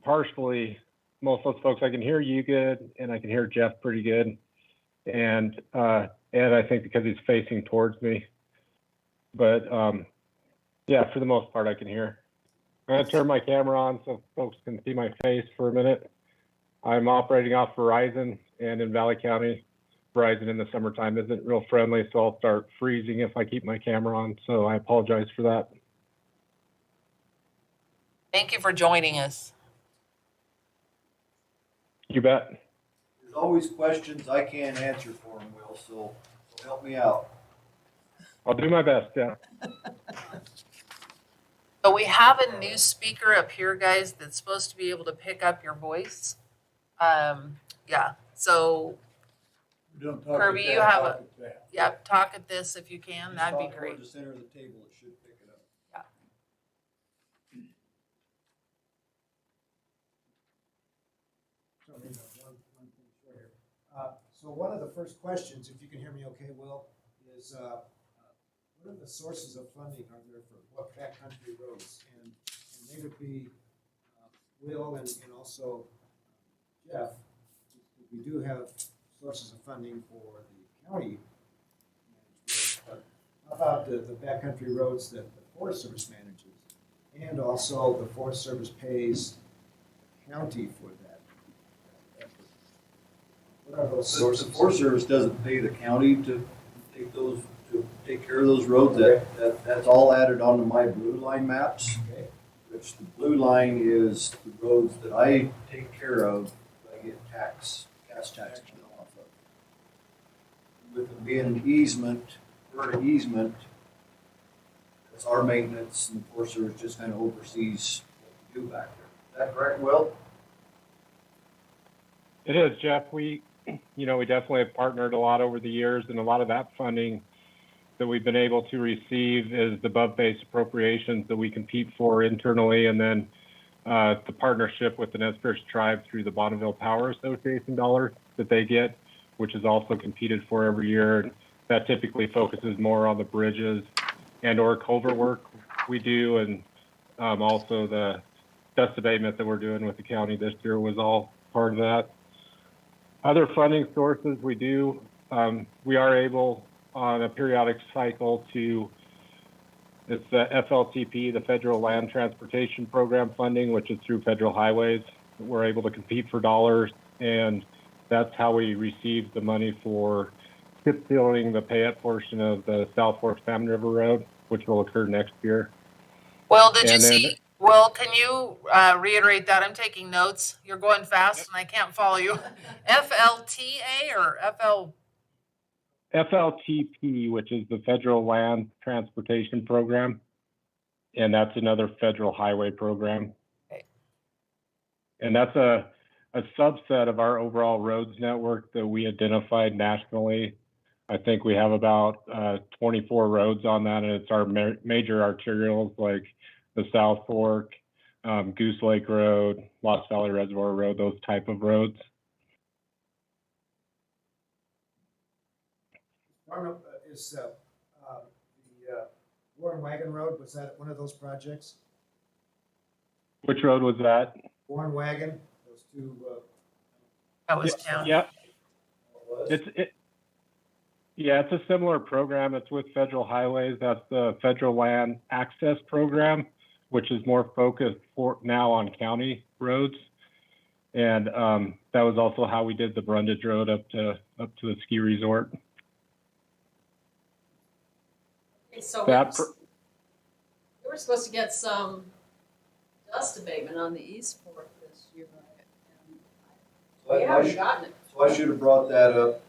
partially most of those folks. I can hear you good, and I can hear Jeff pretty good. And Ed, I think because he's facing towards me. But yeah, for the most part, I can hear. I'm going to turn my camera on so folks can see my face for a minute. I'm operating off Verizon, and in Valley County, Verizon in the summertime isn't real friendly, so I'll start freezing if I keep my camera on. So I apologize for that. Thank you for joining us. You bet. There's always questions I can't answer for them, Will, so help me out. I'll do my best, yeah. So we have a new speaker up here, guys, that's supposed to be able to pick up your voice. Yeah, so, We don't talk Kirby, at you that, have talk at that. yeah, talk at this if you can, Just that'd be talk great. toward the center of the table, it should pick it up. So maybe one thing short here. So one of the first questions, if you can hear me okay, Will, is what are the sources of funding are there for what backcountry roads? And they would be Will and also Jeff. We do have sources of funding for the county managed roads, but how about the backcountry roads that the Forest Service manages? And also the Forest Service pays the county for that effort. What are those So sources? the Forest Service doesn't pay the county to take care of those roads. Okay. That's all added onto my blue line maps, Okay. which the blue line is the roads that I take care of, I get gas tax off of. With it being an easement, or an easement, it's our maintenance, and the Forest Service just kind of oversees what we do back there. Is that correct, Will? It is, Jeff. We definitely have partnered a lot over the years, and a lot of that funding that we've been able to receive is the above-base appropriations that we compete for internally, and then the partnership with the Nez Perce Tribe through the Bonneville Power Association dollars that they get, which is also competed for every year. That typically focuses more on the bridges and/or culvert work we do, and also the dust abatement that we're doing with the county this year was all part of that. Other funding sources we do, we are able on a periodic cycle it's the FLTP, the Federal Land Transportation Program funding, which is through federal highways. We're able to compete for dollars, and that's how we receive the money for chip sealing the Payette portion of the South Fork Salmon River Road, which will occur next year. Well, did you And then- see, Will, can you reiterate that? I'm taking notes. You're going fast and I can't follow you. FLTA or FL? FLTP, which is the Federal Land Transportation Program, and that's another federal highway program. Okay. And that's a subset of our overall roads network that we identified nationally. I think we have about 24 roads on that, and it's our major arterials like the South Fork, Goose Lake Road, Lost Valley Reservoir Road, those type of roads. Is the Warren Wagon Road, was that one of those projects? Which road was that? Warren Wagon, those two, That was town. Yep. It's a similar program. It's with Federal Highways. That's the Federal Land Access Program, which is more focused for now on county roads. And that was also how we did the Brundage Road up to the ski resort. Okay, so That we were supposed to get some dust abatement on the East Fork this year, and we haven't gotten it. So I should have brought that up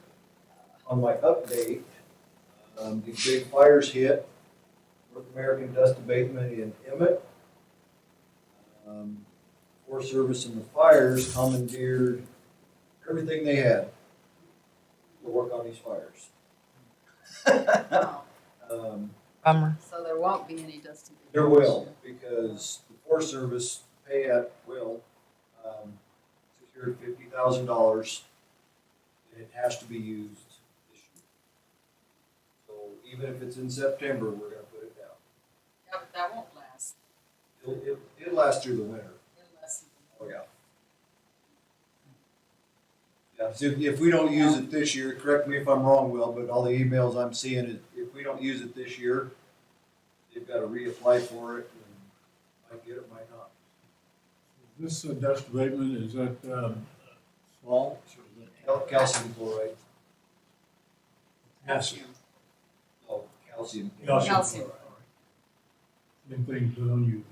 on my update. The big fires hit North American Dust Abatement in Emmett. Forest Service and the fires commandeered everything they had to work on these fires. Bummer. So there won't be any dust abatement. There this will, year. because the Forest Service Payette will secured $50,000, and it has to be used this year. So even if it's in September, we're gonna put it down. Yeah, but that won't last. It'll last through the winter. It'll last. Oh, yeah. Yeah, so if we don't use it this year, correct me if I'm wrong, Will, but all the emails I'm seeing is if we don't use it this year, they've got to reapply for it, and might get it, might not. This dust abatement, is that salt? Or is that Calcium chloride. Calcium. Oh, calcium. Calcium. Same thing as on you.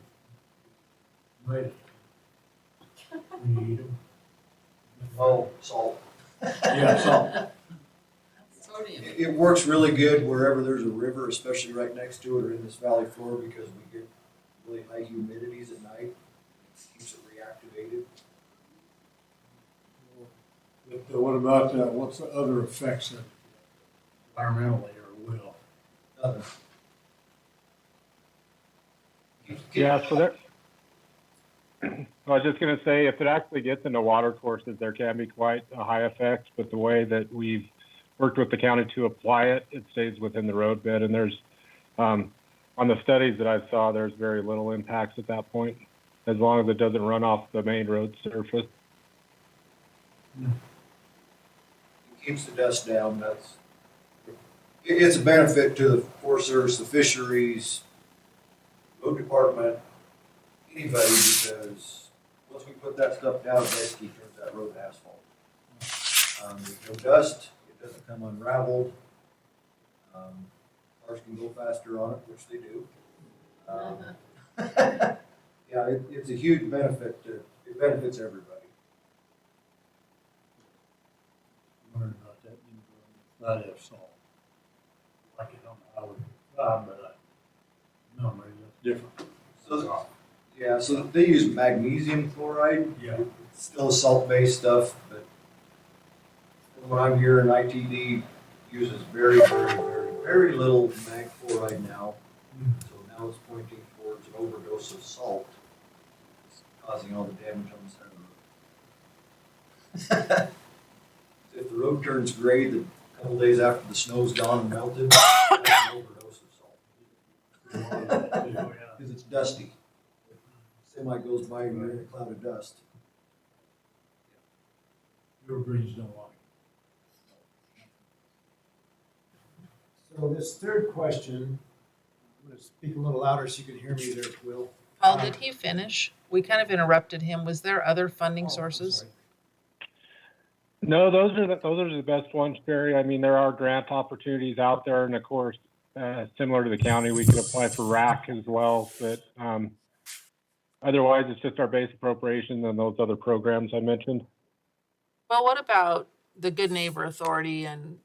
Made it. We eat 'em. Oh, salt. Yeah, so, Sodium. It works really good wherever there's a river, especially right next to it or in this valley floor, because we get really high humidities at night. It keeps it reactivated. but what about, what's the other effects of environmentally or will? Nothing. Yeah, so there, I was just gonna say, if it actually gets into water courses, there can be quite a high effect, but the way that we've worked with the county to apply it, it stays within the road bed, and there's, on the studies that I saw, there's very little impacts at that point, as long as it doesn't run off the main road surface. It keeps the dust down. It's a benefit to the Forest Service, the fisheries, road department, anybody, because once we put that stuff down, it basically turns that road to asphalt. There's no dust, it doesn't come unraveled. Cars can go faster on it, which they do. Yeah, it's a huge benefit it benefits everybody. Learned about that, not have salt. Like it on the highway, but no, maybe that's different. So, yeah, so they use magnesium chloride. Yeah. It's still salt-based stuff, but from what I'm hearing, ITD uses very little mag chloride now. So now it's pointing towards an overdose of salt, it's causing all the damage on the side of the road. If the road turns gray a couple days after the snow's gone and melted, that's an overdose of salt. Because it's dusty. Semi goes by and you're in a cloud of dust. Your breeds don't like So this third question, I'm going to speak a little louder so you can hear me there, Will. Paul, did he finish? We kind of interrupted him. Was there other funding Oh, I'm sources? sorry. No, those are the best ones, Barry. I mean, there are grant opportunities out there, and of course, similar to the county, we could apply for RAC as well, but, otherwise, it's just our base appropriation and those other programs I mentioned. Well, what about the Good Neighbor Authority and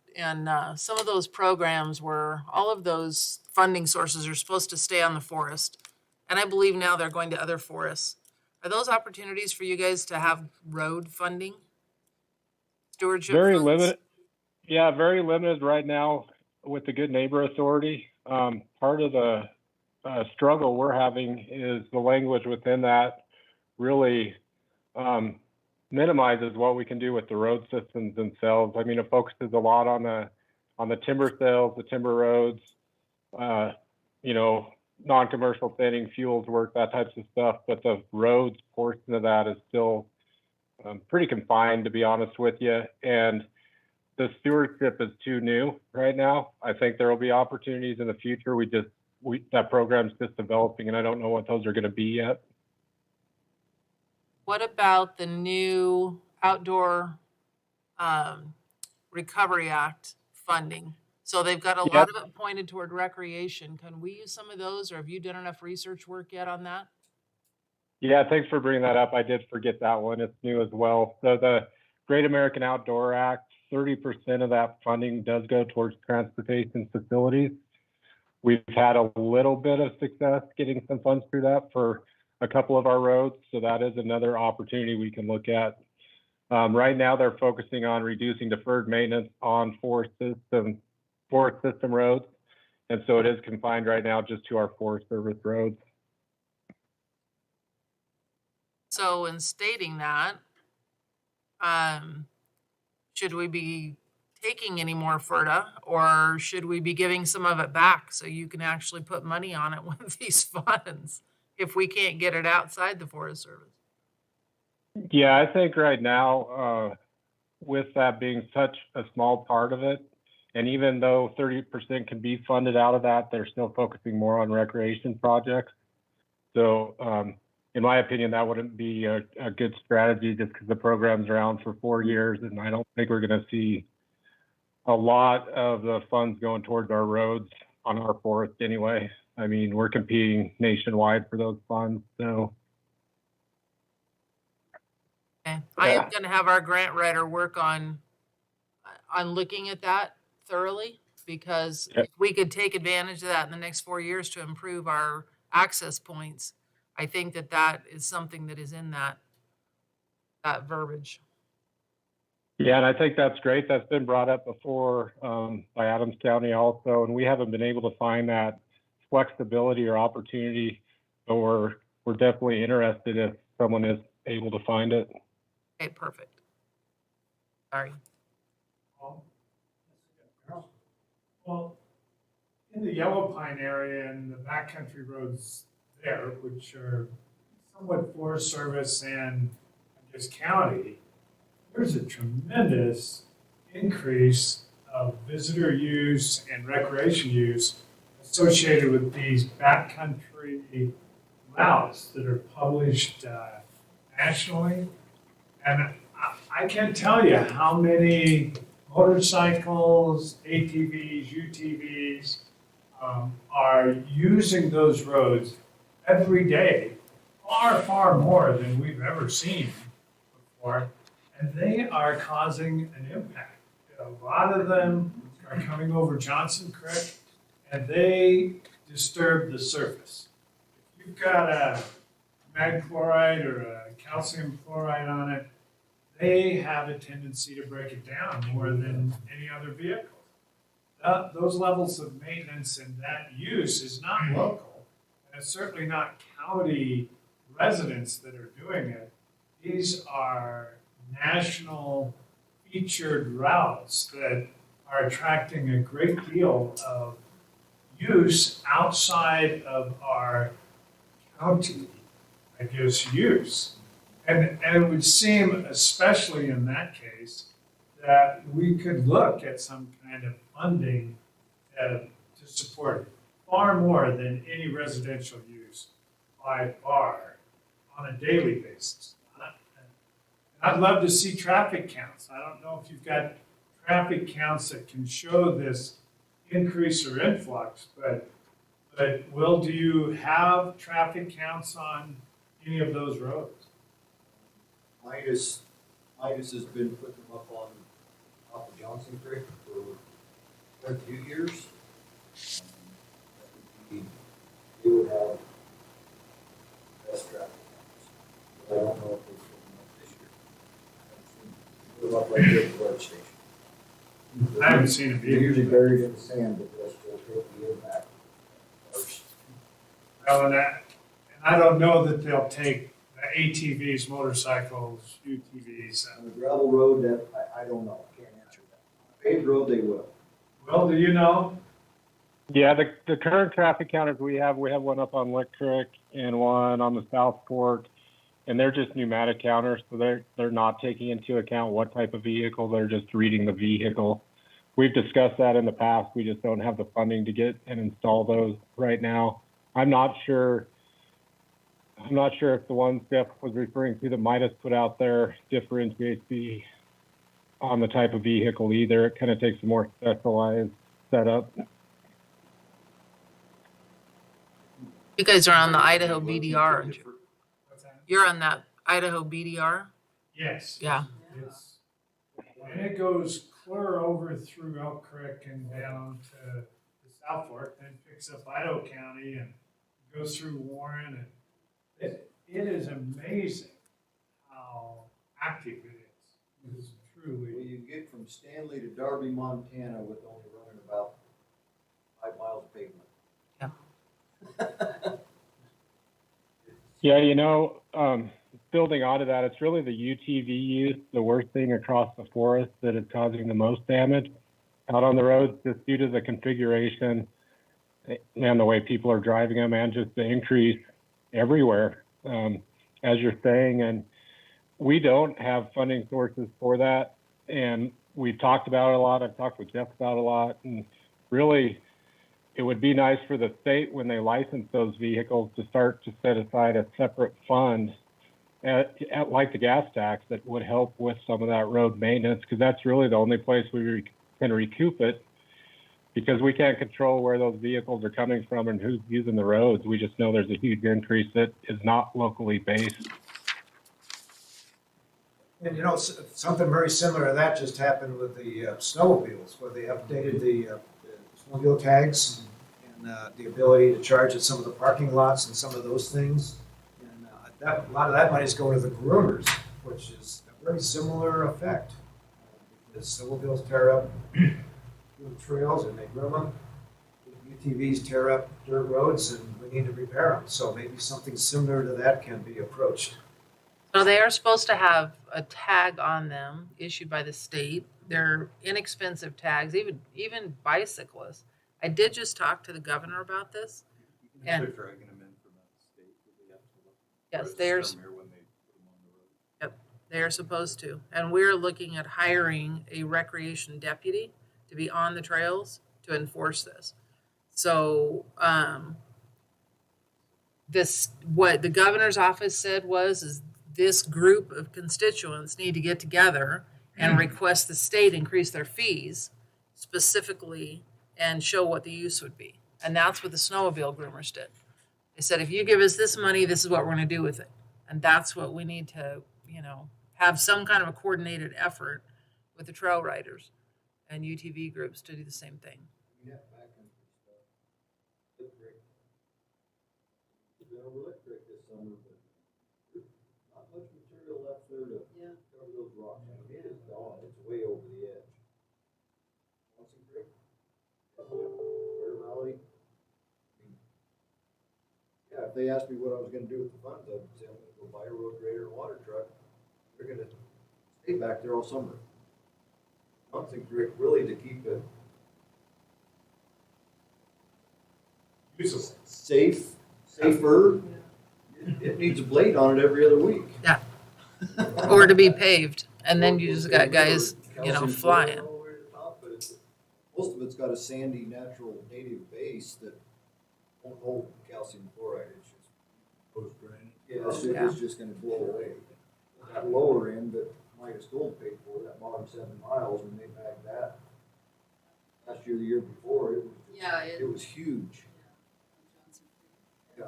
some of those programs where all of those funding sources are supposed to stay on the forest? And I believe now they're going to other forests. Are those opportunities for you guys to have road funding? Stewardship Very funds? limited. Yeah, very limited right now with the Good Neighbor Authority. Part of the struggle we're having is the language within that really minimizes what we can do with the road systems themselves. I mean, it focuses a lot on the timber sales, the timber roads, non-commercial thinning, fuels work, that types of stuff. But the roads portion of that is still pretty confined, to be honest with you. And the stewardship is too new right now. I think there will be opportunities in the future. That program's just developing, and I don't know what those are going to be yet. What about the new outdoor recovery act funding? So they've got a lot of it pointed toward recreation. Can we use some of those, or have you done enough research work yet on that? Yeah, thanks for bringing that up. I did forget that one. It's new as well. So the Great American Outdoor Act, 30% of that funding does go towards transportation facilities. We've had a little bit of success getting some funds through that for a couple of our roads. So that is another opportunity we can look at. Right now, they're focusing on reducing deferred maintenance on forest system roads. And so it is confined right now just to our Forest Service roads. So in stating that, should we be taking any more FERDA, or should we be giving some of it back so you can actually put money on it with these funds if we can't get it outside the Forest Service? Yeah, I think right now, with that being such a small part of it, and even though 30% can be funded out of that, they're still focusing more on recreation projects. So in my opinion, that wouldn't be a good strategy just because the program's around for 4 years, and I don't think we're going to see a lot of the funds going towards our roads on our forest anyway. I mean, we're competing nationwide for those funds, so Okay. I am Yeah. gonna have our grant writer work on looking at that thoroughly, because Yep. if we could take advantage of that in the next 4 years to improve our access points, I think that that is something that is in that verbiage. Yeah, and I think that's great. That's been brought up before by Adams County also, and we haven't been able to find that flexibility or opportunity, but we're definitely interested if someone is able to find it. Okay, perfect. Sorry. Well, in the Yellow Pine area and the backcountry roads there, which are somewhat Forest Service and I guess county, there's a tremendous increase of visitor use and recreation use associated with these backcountry routes that are published nationally. And I can't tell you how many motorcycles, ATVs, UTVs are using those roads every day, far, far more than we've ever seen before. And they are causing an impact. A lot of them are coming over Johnson Creek and they disturb the surface. If you've got a mag chloride or a calcium chloride on it, they have a tendency to break it down more than any other vehicle. Those levels of maintenance and that use is not local, and it's certainly not county residents that are doing it. These are national featured routes that are attracting a great deal of use outside of our county, I guess, use. And it would seem, especially in that case, that we could look at some kind of funding to support it, far more than any residential use by far on a daily basis. I'd love to see traffic counts. I don't know if you've got traffic counts that can show this increase or influx, but Will, do you have traffic counts on any of those roads? Midas has been putting them up on top of Johnson Creek for quite a few years. They would have best traffic counts. But I don't know if they've put them up this year. Put them up right there at the road station. I haven't seen them They're either. usually buried in the sand, but they'll still take the impact. Well, and I don't know that they'll take the ATVs, motorcycles, UTVs. On a gravel road, that, I don't know, I can't answer that. Paved road, they will. Will, do you know? Yeah, the current traffic counters we have one up on Lick Creek and one on the South Fork, and they're just pneumatic counters, so they're not taking into account what type of vehicle, they're just reading the vehicle. We've discussed that in the past, we just don't have the funding to get and install those right now. I'm not sure if the one Steph was referring to that Midas put out there differentiates on the type of vehicle either. It kind of takes a more specialized setup. You guys are on the Idaho BDR, aren't you? What's that? You're on that Idaho BDR? Yes. Yeah. It's, and it goes clear over through Elk Creek and down to the South Fork, then picks up Idaho County and goes through Warren, and it is amazing how active it is. It is Well, truly. you get from Stanley to Darby, Montana with only running about 5 miles of pavement. Yeah, building onto that, it's really the UTV use, the worst thing across the forest that is causing the most damage out on the roads, just due to the configuration and the way people are driving them, and just the increase everywhere, as you're saying. And we don't have funding sources for that. And we've talked about it a lot. I've talked with Jeff about it a lot. And really, it would be nice for the state, when they license those vehicles, to start to set aside a separate fund, like the gas tax, that would help with some of that road maintenance, because that's really the only place we can recoup it, because we can't control where those vehicles are coming from and who's using the roads. We just know there's a huge increase that is not locally based. And something very similar to that just happened with the snowmobiles, where they updated the snowmobile tags and the ability to charge at some of the parking lots and some of those things. And a lot of that money is going to the groomers, which is a very similar effect. Because snowmobiles tear up the trails and they groom them. UTVs tear up dirt roads and we need to repair them. So maybe something similar to that can be approached. So they are supposed to have a tag on them issued by the state. They're inexpensive tags, even bicyclists. I did just talk to the governor about this. They're And dragging them in from out of state, do they have to look? yes, Or they're, is it when they put them on the road? they're supposed to. And we're looking at hiring a recreation deputy to be on the trails to enforce this. So, what the governor's office said is this group of constituents need to get together and request the state increase their fees specifically and show what the use would be. And that's what the snowmobile groomers did. They said, if you give us this money, this is what we're going to do with it. And that's what we need to, have some kind of a coordinated effort with the trail riders and UTV groups to do the same thing. Yeah, backcountry stuff. Lick Creek. We've been over Lick Creek this summer, but there's not much material left there to cover those rocks. I mean, it is gone, it's way over the edge. Johnson Creek, Bear Valley. I mean, yeah, if they asked me what I was gonna do with the funds, I would say I'm gonna go buy a road grader and water truck. They're gonna stay back there all summer. Johnson Creek, really to keep it Usable. safer. It needs a blade on it every other week. Or to be paved. And then you just got guys, Calcium flying. chloride all the way to the top, but most of it's got a sandy, natural, native base that won't hold calcium chloride. It's just, Post drainage. it's just gonna blow away. That lower end that Midas Gold paid for, that bottom 7 miles, when they bagged that last year, the year before, it was just, Yeah, it was huge. Yeah.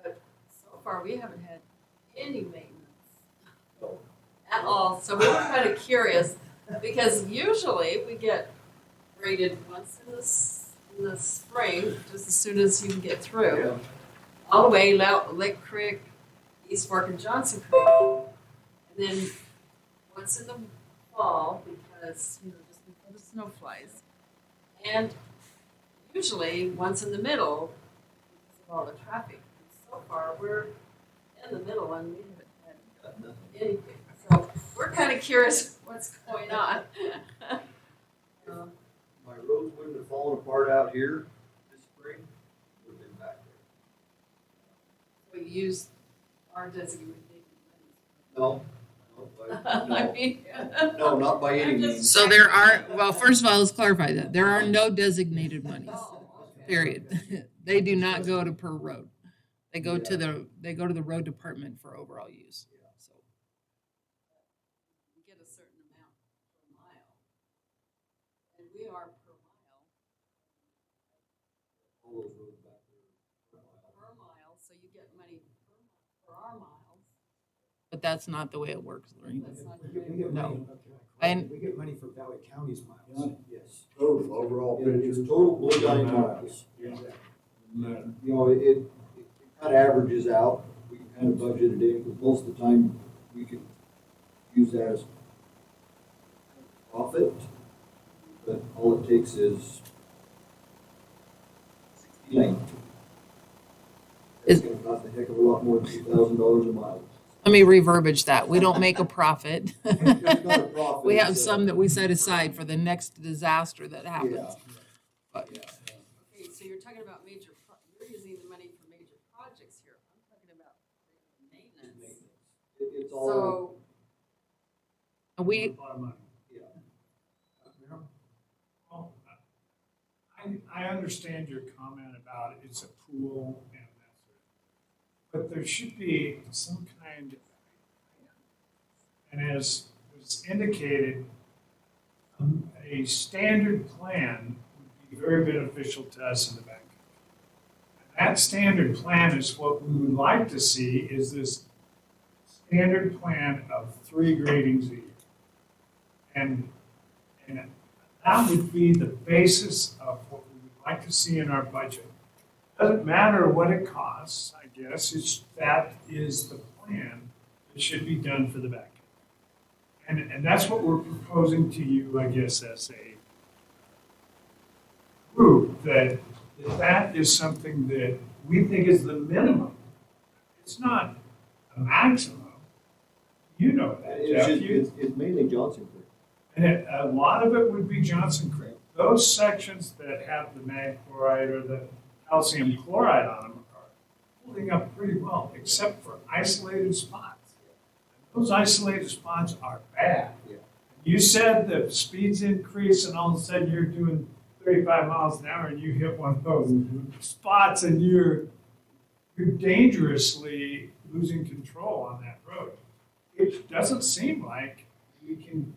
But so far, we haven't had any maintenance So, at all. So we were kind of curious because usually we get graded once in the spring, just as soon as you can get through, yeah. all the way out Lick Creek, East Fork, and Johnson Creek, and then once in the fall because just before the snow flies, and usually once in the middle because of all the traffic. So far, we're in the middle and we haven't Got nothing. had anything. So we're kind of curious what's going on. My roads wouldn't have fallen apart out here this spring, would have been back there. We use our designated No, I no, mean, no, not by any I'm just- means. So there are, well, first of all, let's clarify that. There are no designated monies, Oh, okay. period. They do not go to per road. They go to the road department for overall use. So, We get a certain amount per mile. And we are per mile. All those roads back there. Per mile, so you get money for our miles. but that's not the way it works, Lorraine. That's not We the get, way. we get money, And- we get money for Valley County's miles. Yes. Total overall It's picture. total blue line miles. No. You know, it kind of averages out. We can kind of budget it in, because most of the time we could use that as profit. But all it takes is 69. It's gonna cost a heck of a lot more than $2,000 a mile. Let me reverbiage that. We don't make a profit. It's not a profit, We have it's a- some that we set aside for the next disaster that happens. Yeah. But Okay, so you're talking about you're using the money for major projects here. I'm talking about maintenance. It's all, So, we, A lot of money. yeah. Well, I understand your comment about it's a pool and that sort of, but there should be some kind, and as was indicated, a standard plan would be very beneficial to us in the back. And that standard plan is what we would like to see is this standard plan of 3 gradings a year. And that would be the basis of what we would like to see in our budget. Doesn't matter what it costs, I guess, that is the plan that should be done for the back. And that's what we're proposing to you, I guess, as a group, that is something that we think is the minimum. It's not a maximum. You know that, Jeff. It's mainly Johnson Creek. And a lot of it would be Johnson Creek. Those sections that have the mag chloride or the calcium chloride on them are holding up pretty well, except for isolated spots. Those isolated spots are bad. Yeah. You said the speeds increase and all of a sudden you're doing 35 miles an hour and you hit one of those spots and you're dangerously losing control on that road. It doesn't seem like we can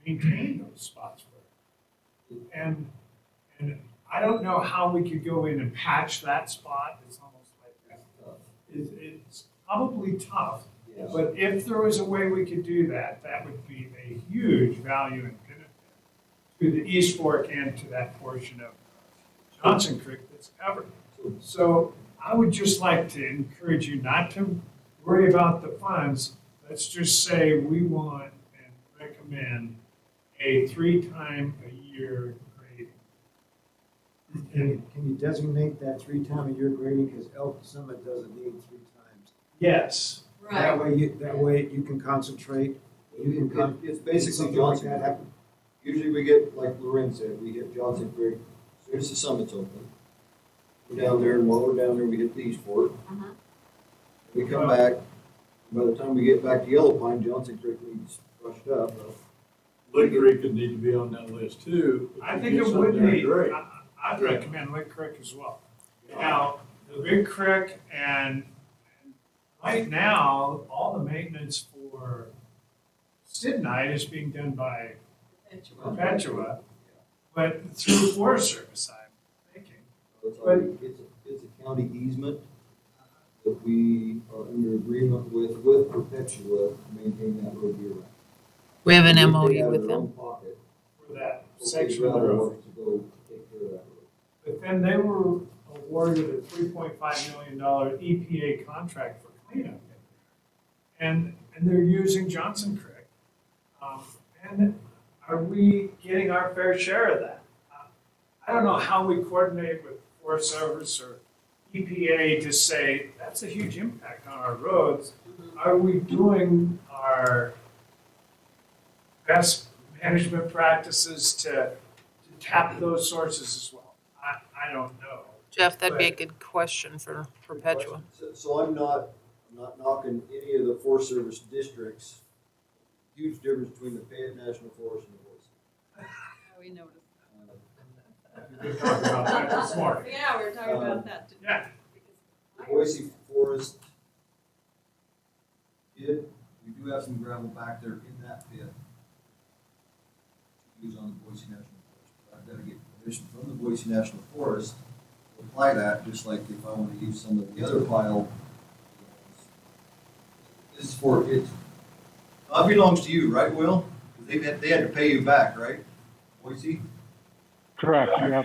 maintain those spots for it. And I don't know how we could go in and patch that spot. It's almost like it's probably tough. Yeah. But if there was a way we could do that, that would be a huge value and benefit to the East Fork and to that portion of Johnson Creek that's covered. So I would just like to encourage you not to worry about the funds. Let's just say we want and recommend a 3-time-a-year grading. Can you designate that 3-time-a-year grading, because Elk Summit doesn't need 3 times? Yes. That way you can concentrate, It's basically something like Johnson that Creek. happen. Usually we get, like Loren said, we hit Johnson Creek, as soon as the summit's open. We're down there, and while we're down there, we hit the East Fork. We come back, by the time we get back to Yellow Pine, Johnson Creek needs brushed up. Lick Creek would need to be on that list too. I If think you it get would something be. great. I'd recommend Lick Creek as well. Now, the Big Creek and right now, all the maintenance for Stibnite is being done by Perpetua, but through Forest Service, I'm thinking. It's a county easement that we are under agreement with Perpetua to maintain that road year round. We have an They have MOU their with own them. pocket. For that Okay, section of the gravel road. wants to go take care of that road. But then they were awarded a $3.5 million EPA contract for cleanup. And they're using Johnson Creek. And are we getting our fair share of that? I don't know how we coordinate with Forest Service or EPA to say, that's a huge impact on our roads. Are we doing our best management practices to tap those sources as well? I don't know. Jeff, that'd be a good question for Perpetua. So I'm not knocking any of the Forest Service districts. Huge difference between the Fayette National Forest and the Boise. We noticed. We were talking about that this morning. Yeah, we were talking about that today. Yeah. The Boise Forest we do have some gravel back there in that pit. Use on the Boise National Forest. But I've got to get permission from the Boise National Forest to apply that, just like if I want to use some of the other pile. This is for, it belongs to you, right, Will? They had to pay you back, right? Boise? Correct, yeah.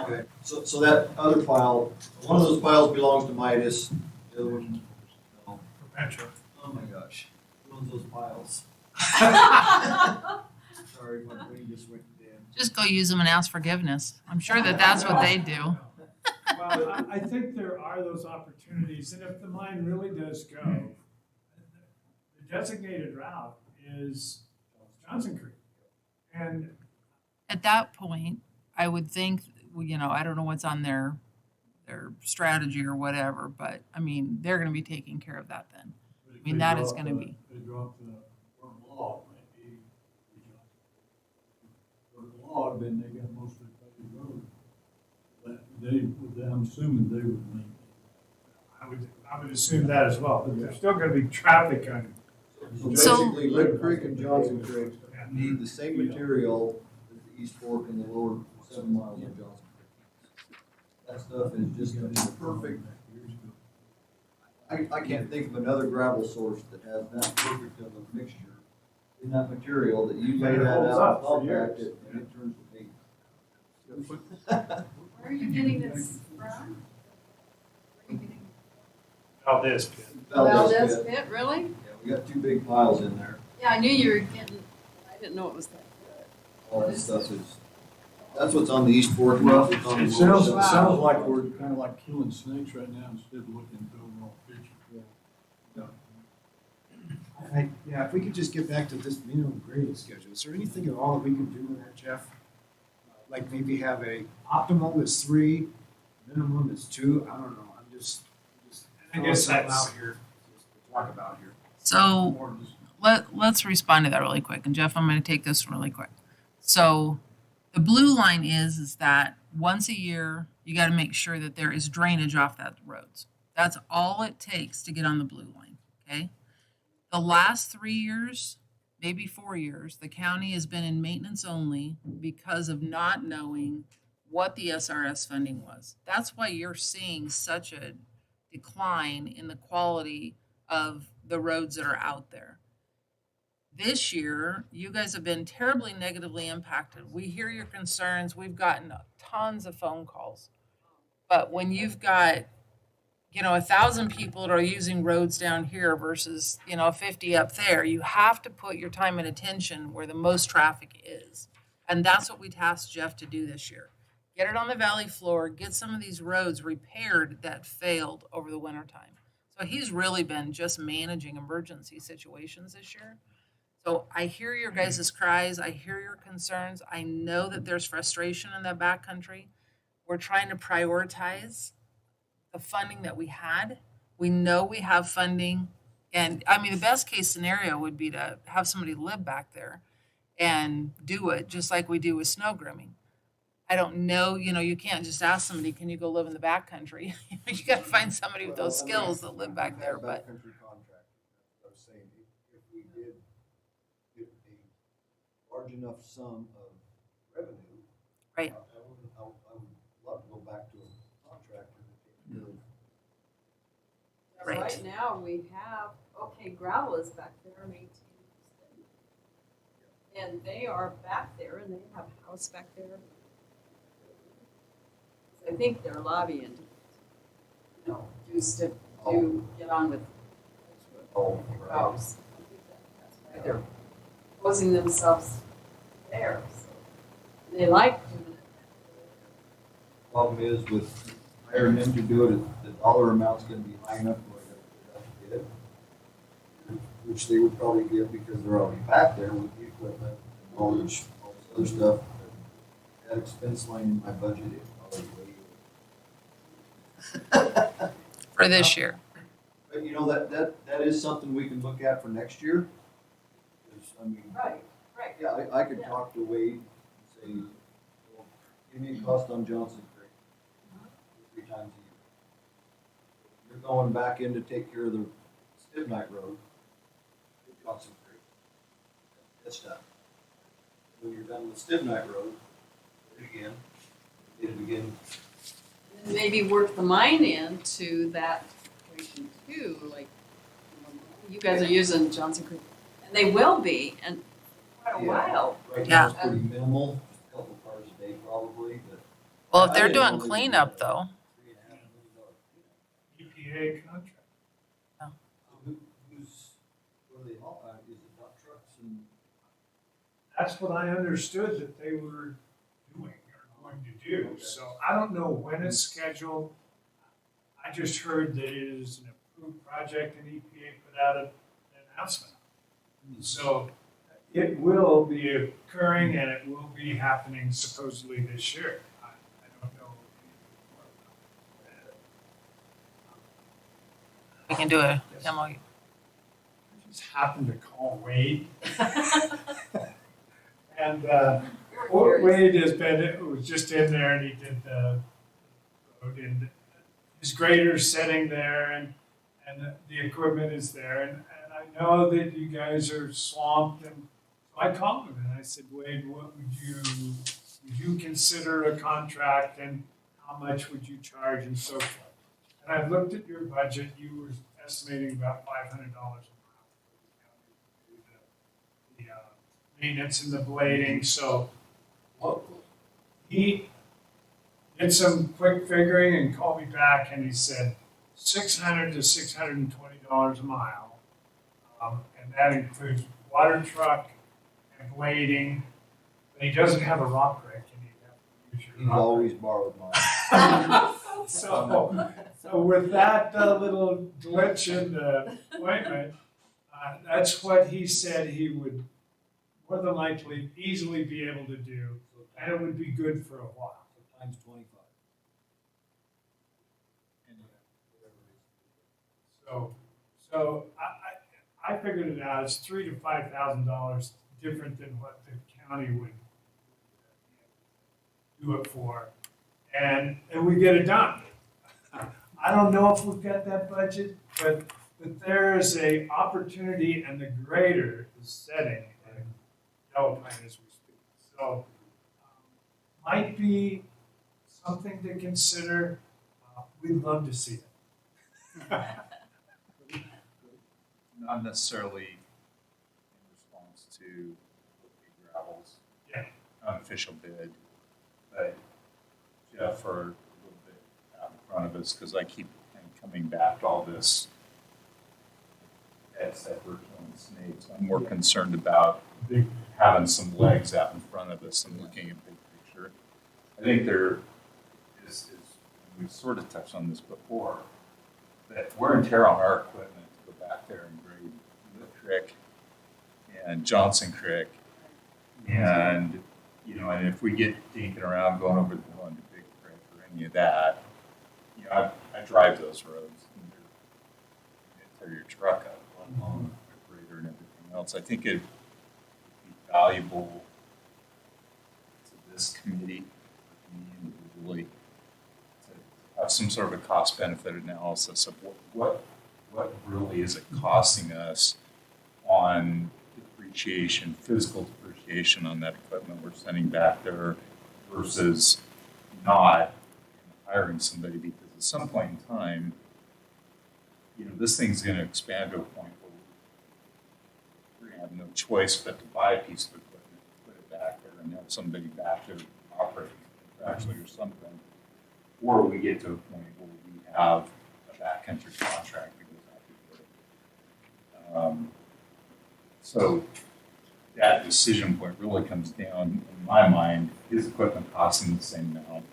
Okay, so that other pile, one of those piles belongs to Midas, the other one, no. Perpetua. Oh my gosh, one of those piles. Sorry, my brain just went dead. Just go use them and ask forgiveness. I'm sure that that's what they do. Well, I think there are those opportunities, and if the mine really does go, the designated route is Johnson Creek. And At that point, I would think, I don't know what's on their strategy or whatever, but I mean, they're gonna be taking care of that then. But if mean, they that is drop gonna be- They drop the burnt log, maybe. Burnt log, then they got most of the paved road. I'm assuming they would make. I would assume that as well, but there's still gonna be traffic on. So So- basically, Lick Creek and Johnson Creek need the same material as the East Fork and the lower 7 miles of Johnson Creek. That stuff is just gonna be perfect. I can't think of another gravel source that has that perfect of a mixture in that material that you lay And it that holds out, up for compact years. it, and it turns to paint. Where are you getting this from? Where are you getting? Valdez pit. Valdez pit. Pit, really? Yeah, we got 2 big piles in there. Yeah, I knew you were getting, I didn't know it was that good. All that stuff is, that's what's on the East Fork, that's what's on the It north sounds, side. it sounds like we're kind of like killing snakes right now instead of looking at the overall picture. Yeah, if we could just get back to this minimum grading schedule, is there anything at all that we can do with that, Jeff? Like maybe have a optimal is 3, minimum is 2, I don't know, I'm just I guess throwing something that's- out here, just to talk about here. So More just- let's respond to that really quick. And Jeff, I'm going to take this really quick. So the blue line is that once a year, you got to make sure that there is drainage off that roads. That's all it takes to get on the blue line, okay? The last 3 years, maybe 4 years, the county has been in maintenance only because of not knowing what the SRS funding was. That's why you're seeing such a decline in the quality of the roads that are out there. This year, you guys have been terribly negatively impacted. We hear your concerns. We've gotten tons of phone calls. But when you've got, 1,000 people that are using roads down here versus, 50 up there, you have to put your time and attention where the most traffic is. And that's what we tasked Jeff to do this year. Get it on the valley floor, get some of these roads repaired that failed over the wintertime. So he's really been just managing emergency situations this year. So I hear your guys' cries. I hear your concerns. I know that there's frustration in that backcountry. We're trying to prioritize the funding that we had. We know we have funding. And I mean, the best case scenario would be to have somebody live back there and do it just like we do with snow grooming. I don't know, you can't just ask somebody, can you go live in the backcountry? You got to find somebody with those skills that live back there. But Backcountry contract, that's what I was saying, if we did get a large enough sum of revenue. Right. I would love to go back to a contractor to take care of. Right. Right now, we have, gravel is back there maintained. And they are back there and they have a house back there. I think they're lobbying to, get on with Oh, routes. That's why they're posing themselves there. So they like doing it. Problem is with hiring them to do it, the dollar amount's gonna be high enough for them to get it. Which they would probably get because they're already back there with the equipment, knowledge, all this other stuff. That expense line in my budget is probably way. for this year. But that is something we can look at for next year. 'Cause, I mean, Right. yeah, I could Yeah. talk to Wade and say, well, give me a cost on Johnson Creek 3 times a year. You're going back in to take care of the Stibnite Road, Johnson Creek. That's done. When you're done with Stibnite Road, do it again, get it again. And maybe work the mine into that situation too, like, you guys are using Johnson Creek, and they will be, and quite a Yeah. while. Right Yeah. now it's pretty minimal, just a couple cars a day probably, but. Well, if I they're didn't know doing they cleanup did though, $3.5 million cleanup. EPA contract. What are they all, is it not trucks and? That's what I understood that they were doing or going to do. So I don't know when it's scheduled. I just heard that it is an approved project and EPA put out an announcement. So it will be occurring and it will be happening supposedly this year. I don't know anything more about we can do a demo. that. I just happened to call Wade. And Wade was just in there and he did the road and his grader's sitting there and the equipment is there and I know that you guys are swamped and so I called him and I said, Wade, what would you consider a contract and how much would you charge and so forth? And I looked at your budget, you were estimating about $500 a mile for the maintenance and the blading. So he did some quick figuring and called me back, and he said $600 to $620 a mile, and that includes water truck and blading. But he doesn't have a rock rake, and he'd have to use your He's rock always rake. borrowed mine. So with that little glitch in the appointment, that's what he said he would more than likely easily be able to do, and it would be good for a while. Times 25. So I figured it out. It's $3,000 to $5,000 different than what the county would do it for, and we get it done. I don't know if we've got that budget, but there is a opportunity, and the grader is setting in Yellow Pine as we speak. So might be something to consider. We'd love to see it. Not necessarily in response to Gravel's Yeah. unofficial bid, but Jeff, for a little bit out in front of us, because I keep kind of coming back to all this. Ed said we're killing snakes. I'm more concerned about having some legs out in front of us and looking at big picture. I think there is we've sort of touched on this before, that wear and tear on our equipment to go back there and grade the creek and Johnson Creek. And, and if we get dinking around going over the hill into Big Creek or any of that, I drive those roads and you tear your truck up, let alone the grader and everything else. I think it'd be valuable to this committee, or me individually, to have some sort of a cost benefit analysis of what really is it costing us on depreciation, physical depreciation on that equipment we're sending back there versus not hiring somebody, because at some point in time, this thing's going to expand to a point where we're going to have no choice but to buy a piece of equipment, put it back there, and have somebody back there operating contractually or something. Or we get to a point where we have a backcountry contract that goes out the door. So that decision point really comes down, in my mind, is equipment costing the same amount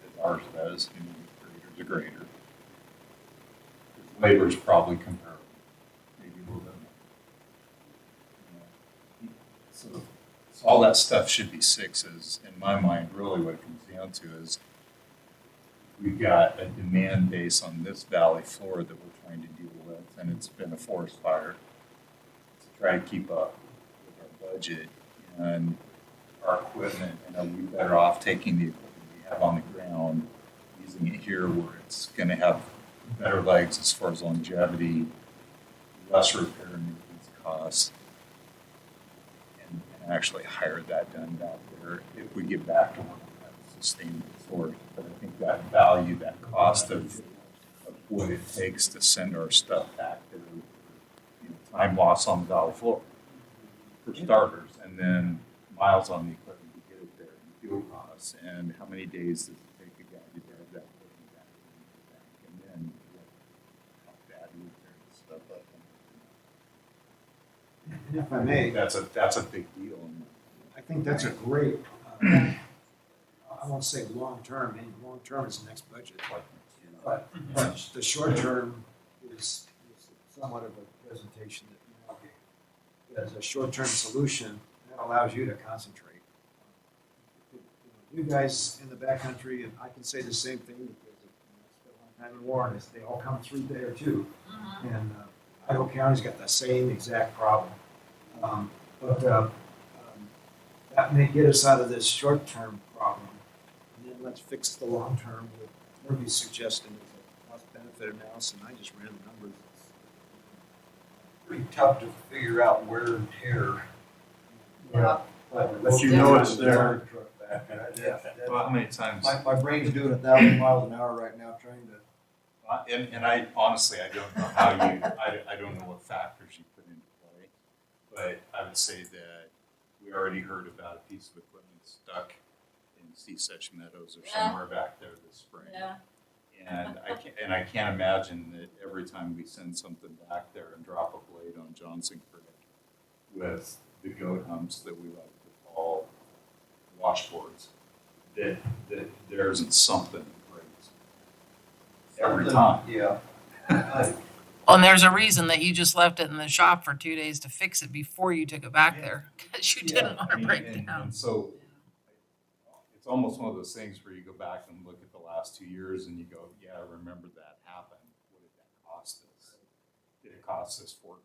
as ours does? The grader. Labor is probably comparable, maybe a little bit more. So all that stuff should be sixes. In my mind, really what it comes down to is we've got a demand base on this valley floor that we're trying to deal with, and it's been a forest fire to try to keep up with our budget and our equipment. And are we better off taking the equipment we have on the ground, using it here where it's going to have better legs as far as longevity, less repair and maintenance costs, and actually hire that done out there if we get back to work at a sustainable source. But I think that value, that cost of what it takes to send our stuff back there, time loss on the valley floor, for starters, and then miles on the equipment to get it there, and fuel costs, and how many days does it take a guy to drive that equipment back, and then how bad we tear the stuff up. And if I may, That's a big deal. I think that's a great, I won't say long-term, and long-term is the next budget. But the short term is somewhat of a presentation that, as a short-term solution, that allows you to concentrate. You guys in the backcountry, and I can say the same thing because I spent a long time in Warren, is they all come through there too. And Idaho County's got the same exact problem. But that may get us out of this short-term problem. And then let's fix the long-term with Murphy's suggestion is a cost-benefit analysis, and I just ran the numbers. It's Pretty tough to figure out wear and tear. Yeah. But you know it's there. Yeah. Well, how many times? My brain's doing 1,000 miles an hour right now trying to And I honestly, I don't know how you, I don't know what factors you put into play, but I would say that we already heard about a piece of equipment stuck in Seasesh Meadows or Yeah. somewhere back there this spring. Yeah. And I can't imagine that every time we send something back there and drop a blade on Johnson Creek with the goat humps that we like to call washboards, that there isn't something that breaks every time. Yeah. Well, and there's a reason that you just left it in the shop for 2 days to fix it before you took it back there, because you didn't want I to mean, break and down. so it's almost one of those things where you go back and look at the last 2 years and you go, yeah, I remember that happened. What did that cost us? Did it cost us $4,000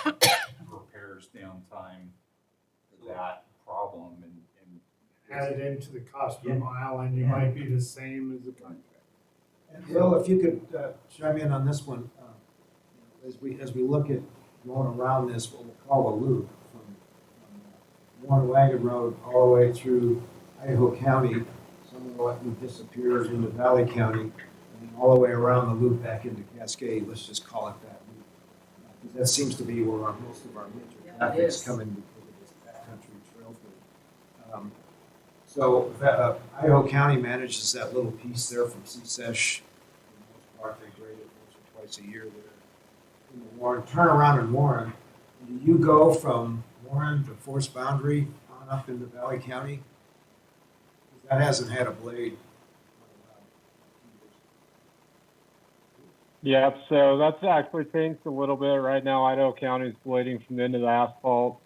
to get repairs downtime for that problem and Add it into the cost per mile and you might be the same as the contract. And Will, if you could chime in on this one, as we look at going around this, what we'll call a loop from Warren Wagon Road all the way through Idaho County, somewhere like we disappear into Valley County, and then all the way around the loop back into Cascade, let's just call it that loop. Because that seems to be where most of our major Yeah, it traffic's is. coming because of this backcountry trail thing. So Idaho County manages that little piece there from Seasesh. For the most part, they grade it once or twice a year there. In the Warren, turn around in Warren. Do you go from Warren to Forest Boundary on up into Valley County? 'Cause that hasn't had a blade. Yep, so that's actually changed a little bit. Right now, Idaho County is blading from the end of the asphalt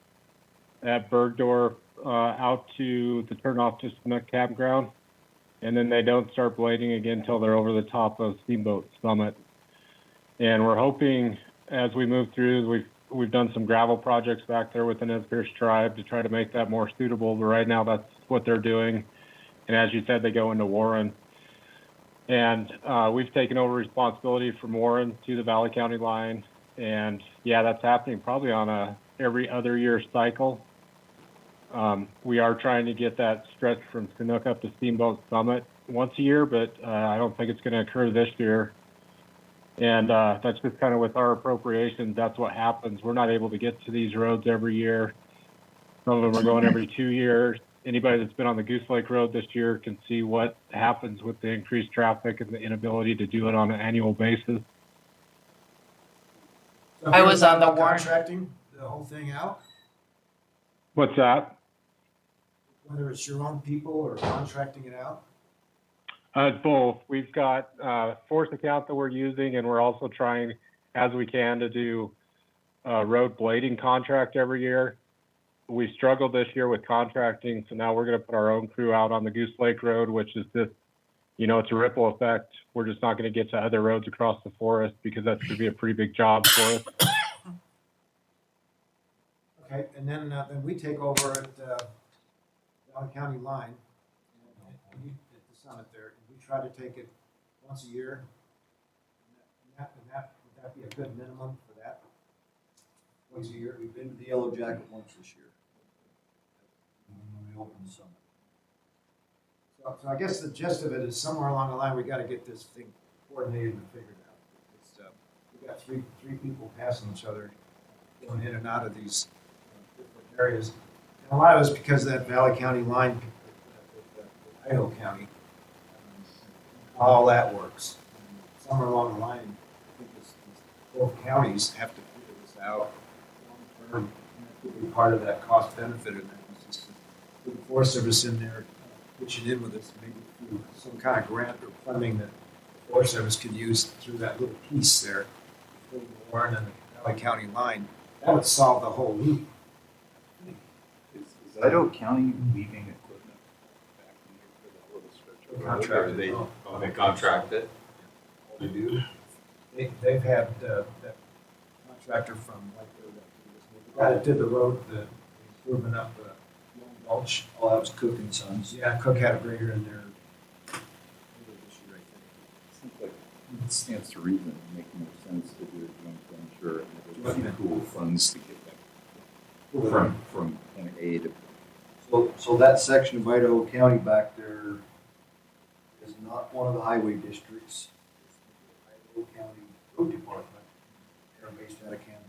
at Bergdorf out to the turnoff to Chinook Campground. And then they don't start blading again until they're over the top of Steamboat Summit. And we're hoping as we move through, we've done some gravel projects back there with the Nez Perce tribe to try to make that more suitable. But right now, that's what they're doing. And as you said, they go into Warren. And we've taken over responsibility from Warren to the Valley County line. And yeah, that's happening probably on a every other year cycle. We are trying to get that stretch from Chinook up to Steamboat Summit once a year, but I don't think it's going to occur this year. And that's just kind of with our appropriations, that's what happens. We're not able to get to these roads every year. Some of them are going every 2 years. Anybody that's been on the Goose Lake Road this year can see what happens with the increased traffic and the inability to do it on an annual basis. So I was on the about Warren. Contracting the whole thing out, What's that? whether it's your own people or contracting it out? Both. We've got force account that we're using, and we're also trying, as we can, to do a road blading contract every year. We struggled this year with contracting, so now we're going to put our own crew out on the Goose Lake Road, which is just, it's a ripple effect. We're just not going to get to other roads across the forest because that's going to be a pretty big job for us. Okay, and then we take over at Valley County line, and we, at the summit there, and we try to take it once a year. And would that be a good minimum for that? Once a year? We've been to the Yellow Jacket once this year. When we opened the summit. So I guess the gist of it is somewhere along the line, we gotta get this thing coordinated and figured out. It's, we got three people passing each other, going in and out of these different areas. And a lot of it's because of that Valley County line with Idaho County, how all that works. And somewhere along the line, I think both counties have to figure this out long term. And that could be part of that cost benefit of that. It's just with the Forest Service in there pitching in with us, maybe through some kind of grant or funding that the Forest Service could use through that little piece there, between the Warren and the Valley County line. That would solve the whole loop. Is Idaho County leaving equipment back in here for that little stretch of road? Contracted. Or they contract it? They do. They've had that contractor from like the guy that did the road, the improvement up the Long Gulch. Oh, that was Cook and Sons. Yeah, Cook had a grader in there earlier this year, I think. Seems like it stands to reason, it makes more sense to do a joint venture and have a pool of funds to get that from point A to. So that section of Idaho County back there is is not one of the highway districts. It's the Idaho County Road Department. They're based out of Canada.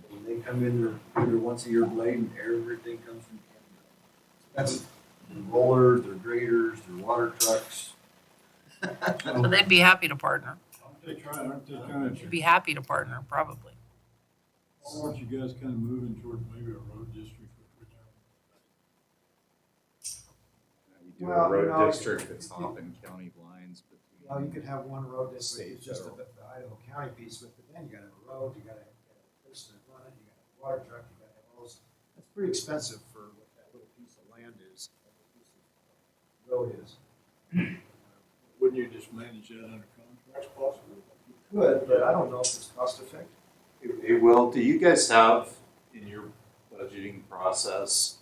So they come in their once a year blade and everything comes from Canada. That's their rollers, their graders, their water trucks. But they'd be happy to partner. Aren't they kind of, They'd be happy to partner, probably. aren't you guys kind of moving towards maybe a road district with You do Well, a road no, district that's not in county lines between. Well, you could have one road district, it's State, just the federal. Idaho County piece with it, then you gotta have a road, you gotta have a person that run it, you gotta have a water truck, you gotta have all those. That's pretty expensive for what that little piece of land is, that little piece of road is. Wouldn't you just manage that under contracts possibly? Good, but I don't know if it's cost effective. Hey, Will, do you guys have in your budgeting process,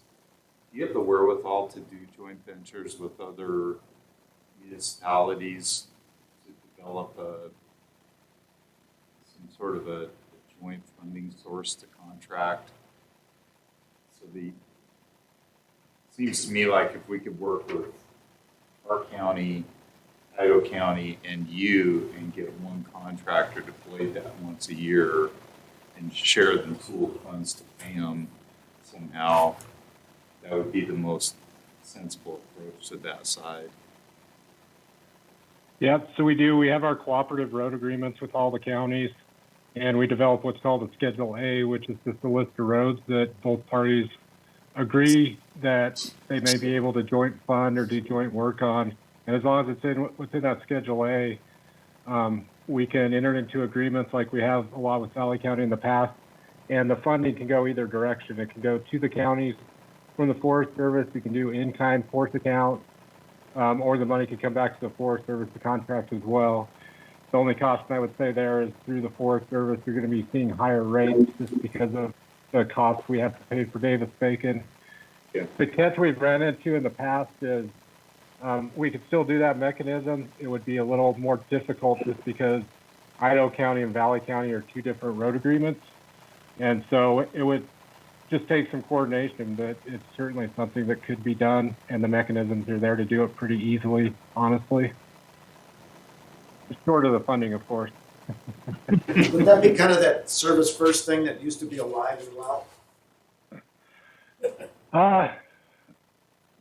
do you have the wherewithal to do joint ventures with other municipalities to develop some sort of a joint funding source to contract? So seems to me like if we could work with our county, Idaho County, and you, and get one contractor to blade that once a year and share the pool of funds to pay them somehow, that would be the most sensible approach to that side. Yep, so we do. We have our cooperative road agreements with all the counties, and we develop what's called a Schedule A, which is just a list of roads that both parties agree that they may be able to joint fund or do joint work on. And as long as it's within that Schedule A, we can enter into agreements like we have a lot with Valley County in the past, and the funding can go either direction. It can go to the counties from the Forest Service. We can do in-kind force account, or the money can come back to the Forest Service to contract as well. The only cost I would say there is through the Forest Service, you're going to be seeing higher rates just because of the costs we have to pay for Davis-Bacon. Yeah. The catch we've ran into in the past is we could still do that mechanism. It would be a little more difficult just because Idaho County and Valley County are two different road agreements. And so it would just take some coordination, but it's certainly something that could be done, and the mechanisms are there to do it pretty easily, honestly. Short of the funding, of course. Would that be kind of that service first thing that used to be alive and well?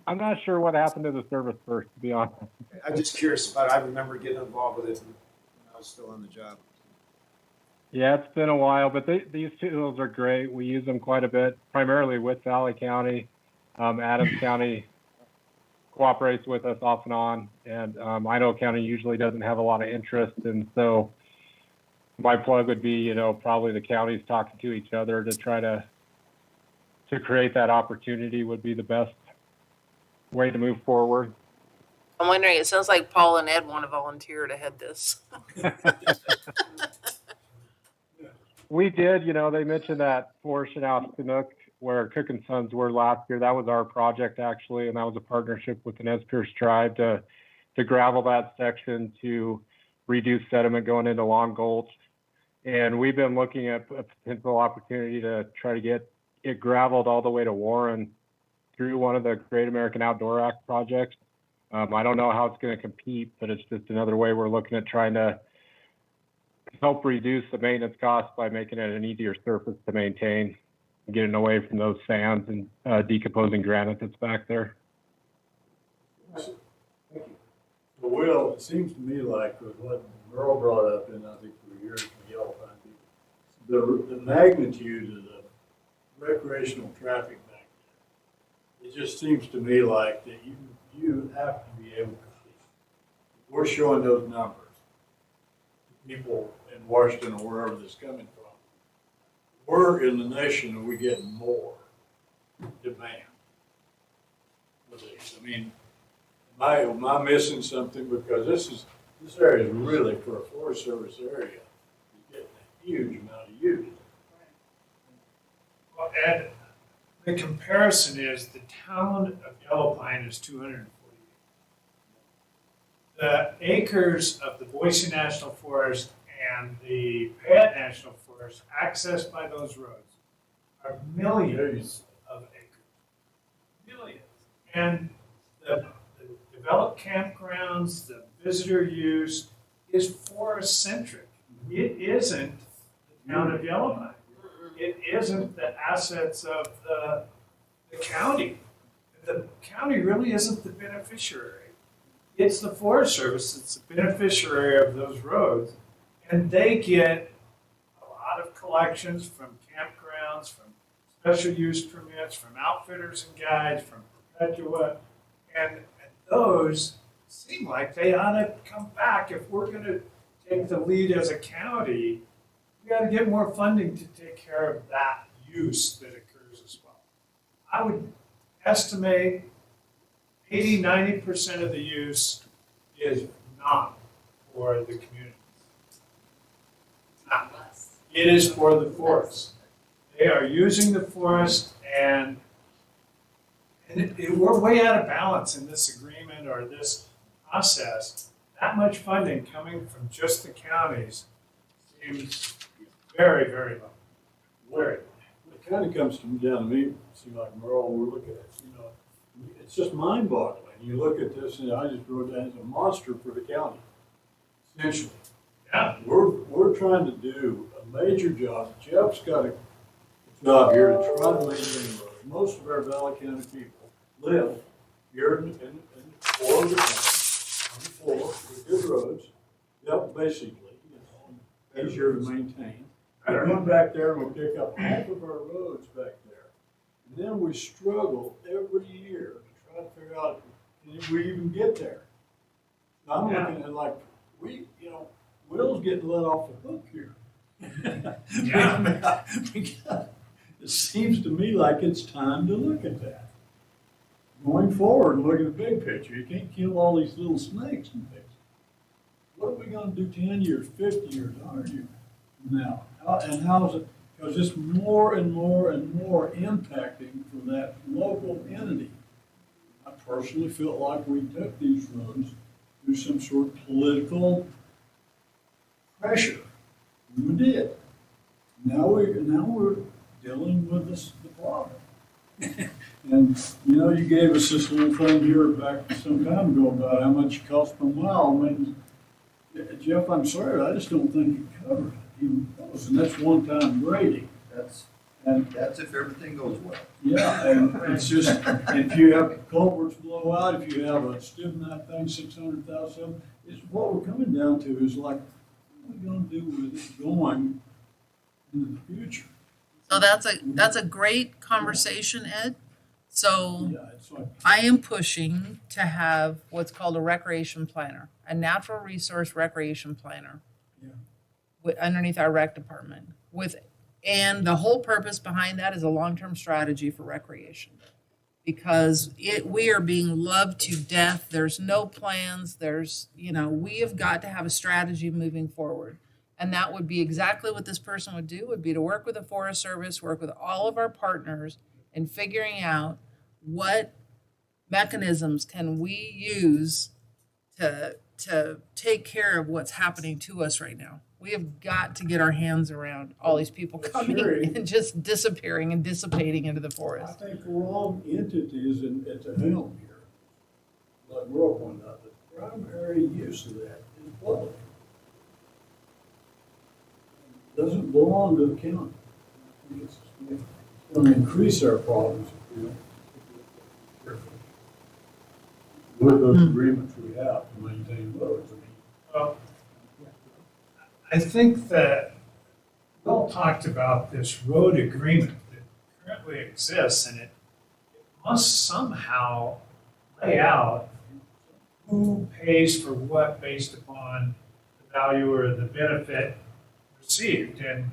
I'm not sure what happened to the service first, to be honest. I'm just curious about it. I remember getting involved with it when I was still on the job. Yeah, it's been a while, but these tools are great. We use them quite a bit, primarily with Valley County. Adams County cooperates with us off and on, and Idaho County usually doesn't have a lot of interest. And so my plug would be, probably the counties talking to each other to try to create that opportunity would be the best way to move forward. I'm wondering, it sounds like Paul and Ed want to volunteer to head this. We did, they mentioned that portion out Chinook where Cook and Sons were last year. That was our project actually, and that was a partnership with the Nez Perce tribe to gravel that section to reduce sediment going into Long Gulch. And we've been looking at a potential opportunity to try to get it graveled all the way to Warren through one of the Great American Outdoor Act projects. I don't know how it's going to compete, but it's just another way we're looking at trying to help reduce the maintenance costs by making it an easier surface to maintain, getting away from those sands and decomposing granite that's back there. Thank you. Well, Will, it seems to me like with what Merle brought up, and I think for years from Yellow Pine people, the magnitude of the recreational traffic back there, it just seems to me like that you have to be able to see. We're showing those numbers to people in Washington or wherever this coming from. We're in the nation, are we getting more demand for these? I mean, am I missing something? Because this area is really, for a Forest Service area, is getting a huge amount of use. Well, Ed, the comparison is the town of Yellow Pine is 240. The acres of the Boise National Forest and the Payette National Forest accessed by those roads are millions of acres. Millions. And the developed campgrounds, the visitor use is forest-centric. It isn't the town of Yellow Pine. It isn't the assets of the county. The county really isn't the beneficiary. It's the Forest Service that's the beneficiary of those roads. And they get a lot of collections from campgrounds, from special use permits, from outfitters and guides, from Perpetua. And those seem like they ought to come back. If we're going to take the lead as a county, we got to get more funding to take care of that use that occurs as well. I would estimate 80–90% of the use is not for the community. Not. It is for the forest. They are using the forest, and we're way out of balance in this agreement or this process. That much funding coming from just the counties seems very, very low. Where it kind of comes down to me, see like Merle, we're looking at, it's just mind-boggling. You look at this, and I just wrote that as a monster for the county, essentially. Yeah. We're trying to do a major job. Jeff's got a job here to try to maintain roads. Most of our Valley County people live here in four of the county, on the floor, with good roads. Yep, basically, easier to maintain. We run back there and we pick up half of our roads back there. And then we struggle every year to try to figure out, can we even get there? I'm looking at like, Will's getting let off the hook here. Yeah. It seems to me like it's time to look at that. Going forward, look at the big picture. You can't kill all these little snakes and things. What are we gonna do 10 years, 50 years, 100 years from now? And how is it, because it's more and more and more impacting for that local entity. I personally felt like we took these roads through some sort of political pressure. We did. Now we're dealing with the problem. And, you gave us this little thing here back some time ago about how much it costs per mile. I mean, Jeff, I'm sorry, I just don't think it covered it even close. And that's one-time grading. That's if everything goes well. Yeah, and it's just, if you have culverts blow out, if you have a stibnite thing, 600,000, it's what we're coming down to is like, what are we gonna do with it going in the future? So that's a great conversation, Ed. So Yeah, it's like, I am pushing to have what's called a recreation planner, a natural resource recreation planner. Yeah. Underneath our rec department and the whole purpose behind that is a long-term strategy for recreation. Because we are being loved to death. There's no plans. We have got to have a strategy moving forward. And that would be exactly what this person would do, would be to work with the Forest Service, work with all of our partners in figuring out what mechanisms can we use to take care of what's happening to us right now. We have got to get our hands around all these people coming and just disappearing and dissipating into the I forest. think the wrong entity is at the helm here. Like Merle pointed out, the primary use of that is public. It doesn't belong to the county. I think it's going to increase our problems if we don't be careful with those agreements we have to maintain roads. Well, I think that Will talked about this road agreement that currently exists, and it must somehow lay out who pays for what based upon the value or the benefit received. And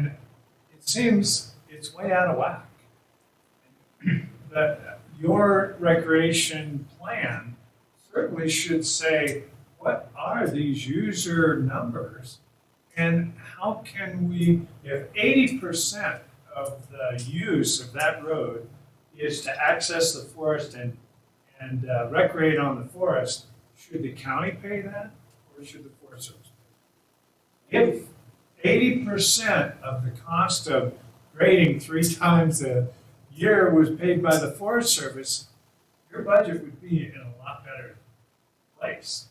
it seems it's way out of whack. That your recreation plan certainly should say, what are these user numbers? And how can we, if 80% of the use of that road is to access the forest and recreate on the forest, should the county pay that or should the Forest Service pay? If 80% of the cost of grading 3 times a year was paid by the Forest Service, your budget would be in a lot better place.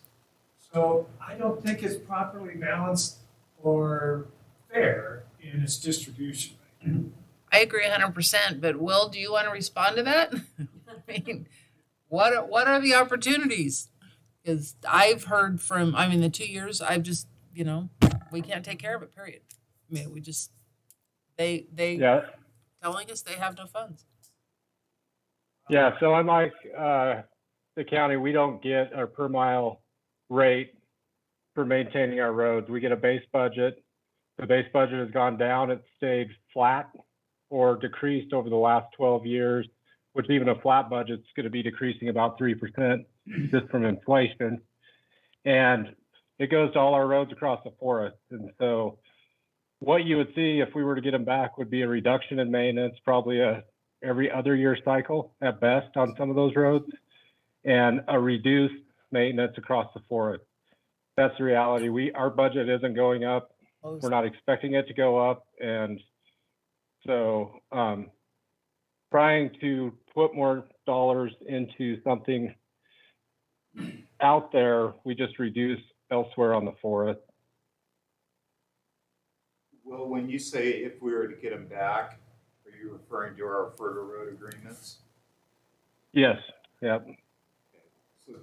So I don't think it's properly balanced or fair in its distribution. I agree 100%, but Will, do you want to respond to that? I mean, what are the opportunities? Because I've heard from, I mean, the 2 years, I've just, we can't take care of it, period. I mean, we just, they Yeah, telling us they have no funds. yeah. So unlike the county, we don't get a per mile rate for maintaining our roads. We get a base budget. The base budget has gone down. It's stayed flat or decreased over the last 12 years, which even a flat budget's going to be decreasing about 3% just from inflation. And it goes to all our roads across the forest. And so what you would see if we were to get them back would be a reduction in maintenance, probably every other year cycle at best on some of those roads, and a reduced maintenance across the forest. That's the reality. Our budget isn't going up. We're not expecting it to go up. And so trying to put more dollars into something out there, we just reduce elsewhere on the forest. Well, when you say if we were to get them back, are you referring to our further road agreements? Yes, yep. So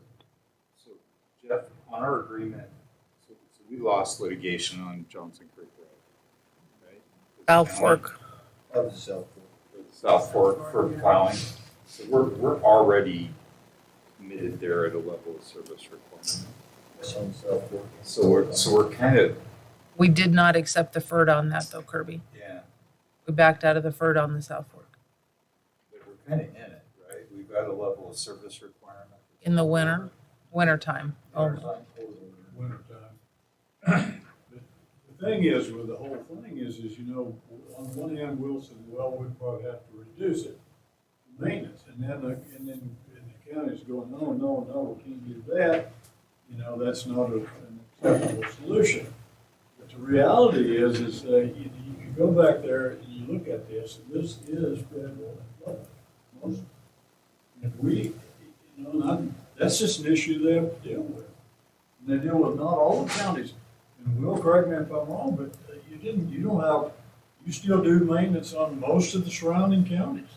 Jeff, on our agreement, so we lost litigation on Johnson Creek Road, right? South Fork. That was South Fork. For the South Fork for plowing. So we're already committed there at a level of service requirement. That's on South Fork. So we're kind of, We did not accept the FERD on that though, Kirby. yeah, We backed out of the FERD on the South Fork. but we're kind of in it, right? We've got a level of service requirement. In the winter time. Oh, Wintertime. The thing is, with the whole thing is, on one hand, Wilson, well, we probably have to reduce it, maintenance, and then the county's going, no, we can't do that. That's not an acceptable solution. But the reality is you go back there and you look at this, and this is federal employment. Most, and that's just an issue they have to deal with. And they deal with not all the counties. And Will, correct me if I'm wrong, but you still do maintenance on most of the surrounding counties.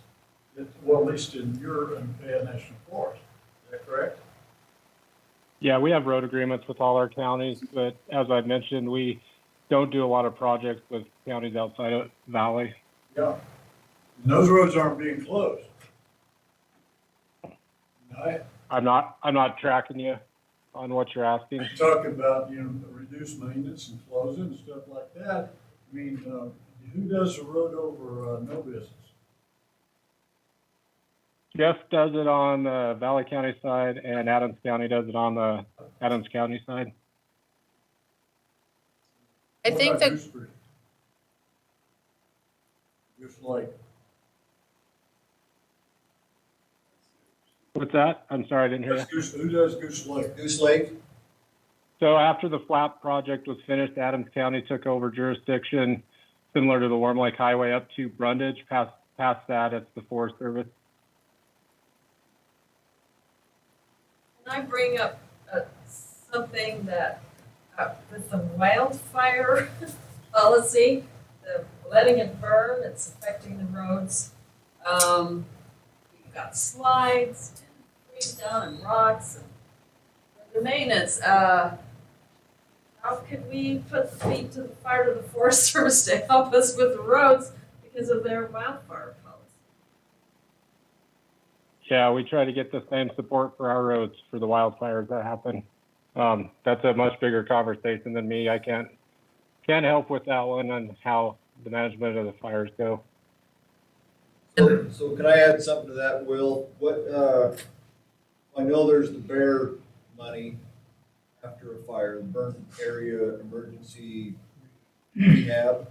Well, at least in your Fayette National Forest. Is that correct? Yeah, we have road agreements with all our counties, but as I mentioned, we don't do a lot of projects with counties outside of Valley. Yeah. And those roads aren't being closed. I'm not tracking you on what you're asking. Talk about, reduced maintenance and closing and stuff like that. I mean, who does the road over, no business? Jeff does it on the Valley County side, and Adams County does it on the Adams County side. I What think about that Goose Creek? Goose Lake. What's that? I'm sorry, I didn't hear you. Who does Goose Lake? Goose Lake? So after the flap project was finished, Adams County took over jurisdiction similar to the Warm Lake Highway up to Brundage. Past that, it's the Forest Service. Can I bring up something that, with the wildfire policy, the letting it burn, it's affecting the roads. We've got slides, trees down and rocks, and the maintenance, how could we put the feet to the fire to the Forest Service to help us with the roads because of their wildfire policy? Yeah, we try to get the same support for our roads for the wildfires that happen. That's a much bigger conversation than me. I can't help with that one on how the management of the fires go. So can I add something to that, Will? I know there's the bear money after a fire, the burn area emergency rehab.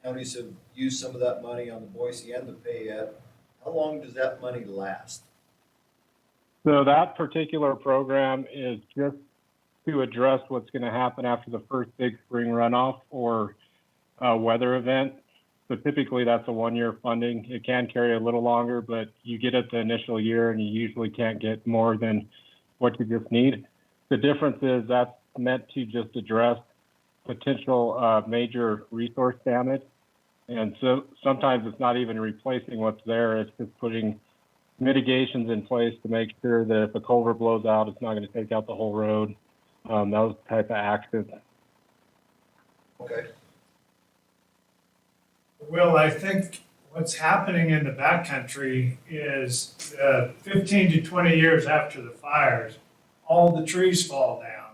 Counties have used some of that money on the Boise and the Fayette. How long does that money last? So that particular program is just to address what's going to happen after the first big spring runoff or weather event. So typically that's a 1-year funding. It can carry a little longer, but you get it the initial year and you usually can't get more than what you just need. The difference is that's meant to just address potential major resource damage. And so sometimes it's not even replacing what's there, it's just putting mitigations in place to make sure that if a culvert blows out, it's not going to take out the whole road. Those type of actions. Okay. Will, I think what's happening in the backcountry is 15 to 20 years after the fires, all the trees fall down.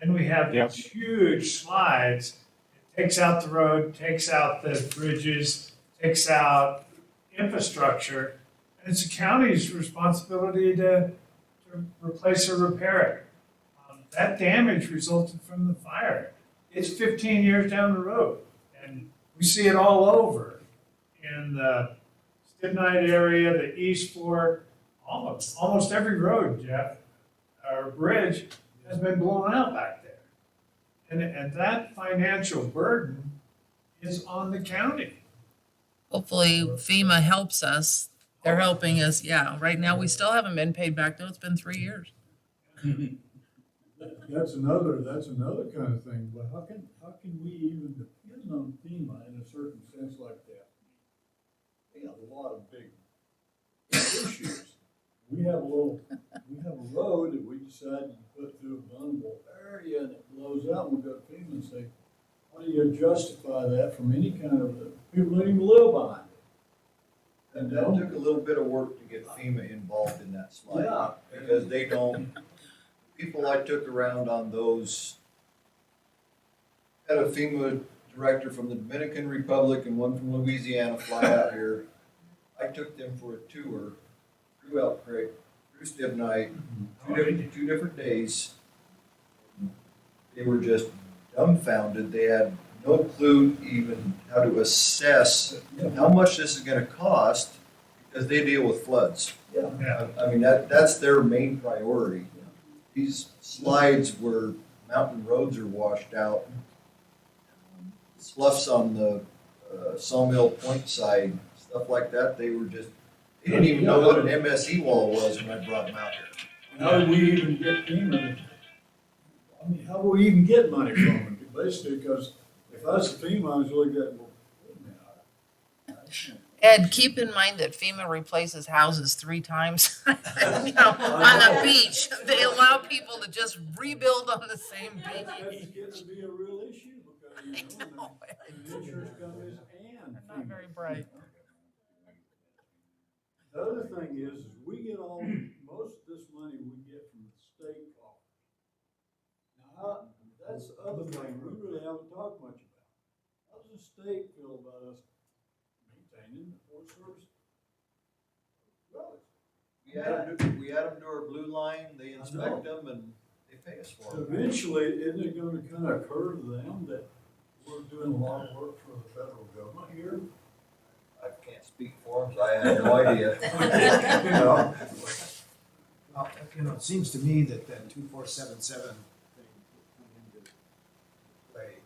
And we have Yep. these huge slides. It takes out the road, takes out the bridges, takes out infrastructure. And it's the county's responsibility to replace or repair it. That damage resulted from the fire. It's 15 years down the road. And we see it all over in the Stibnite area, the East Fork, almost every road, Jeff, or bridge has been blown out back there. And that financial burden is on the county. Hopefully FEMA helps us. They're helping us. Yeah, right now we still haven't been paid back though. It's been 3 years. That's another kind of thing, but how can we even depend on FEMA in a certain sense like that? We have a lot of big issues. We have a road that we decided to put through a vulnerable area and it blows out, and we go to FEMA and say, how do you justify that from any kind of, people don't even live behind it? And that took a little bit of work to get FEMA involved in that slide. Yeah. Because they don't, people I took around on those, had a FEMA director from the Dominican Republic and one from Louisiana fly out here. I took them for a tour through Elk Creek, through Stibnite, two different days. They were just dumbfounded. They had no clue even how to assess how much this is gonna cost because they deal with floods. Yeah. I mean, that's their main priority. These slides where mountain roads are washed out, sloughs on the Sawmill Point side, stuff like that, they didn't even know what an MSE wall was when I brought them out here. How do we even get FEMA? I mean, how do we even get money from them? Basically, because if I was FEMA, I was looking at, well, wait a minute. Ed, keep in mind that FEMA replaces houses 3 times. On the beach, they allow people to just rebuild on the same That's beach. getting to be a real issue because, I know. the insurance companies and They're not FEMA. very bright. The other thing is we get most of this money we get from the state coffers. Now, that's the other thing we really haven't talked much about. How does the state feel about us maintaining the Forest Service? Well, We add them to our blue line, they inspect them and they pay us for them. eventually, isn't it gonna kind of occur to them that we're doing a lot of work for the federal government here? I can't speak for them, so I have no idea. You know? Well, it seems to me that that 2477 thing put into play.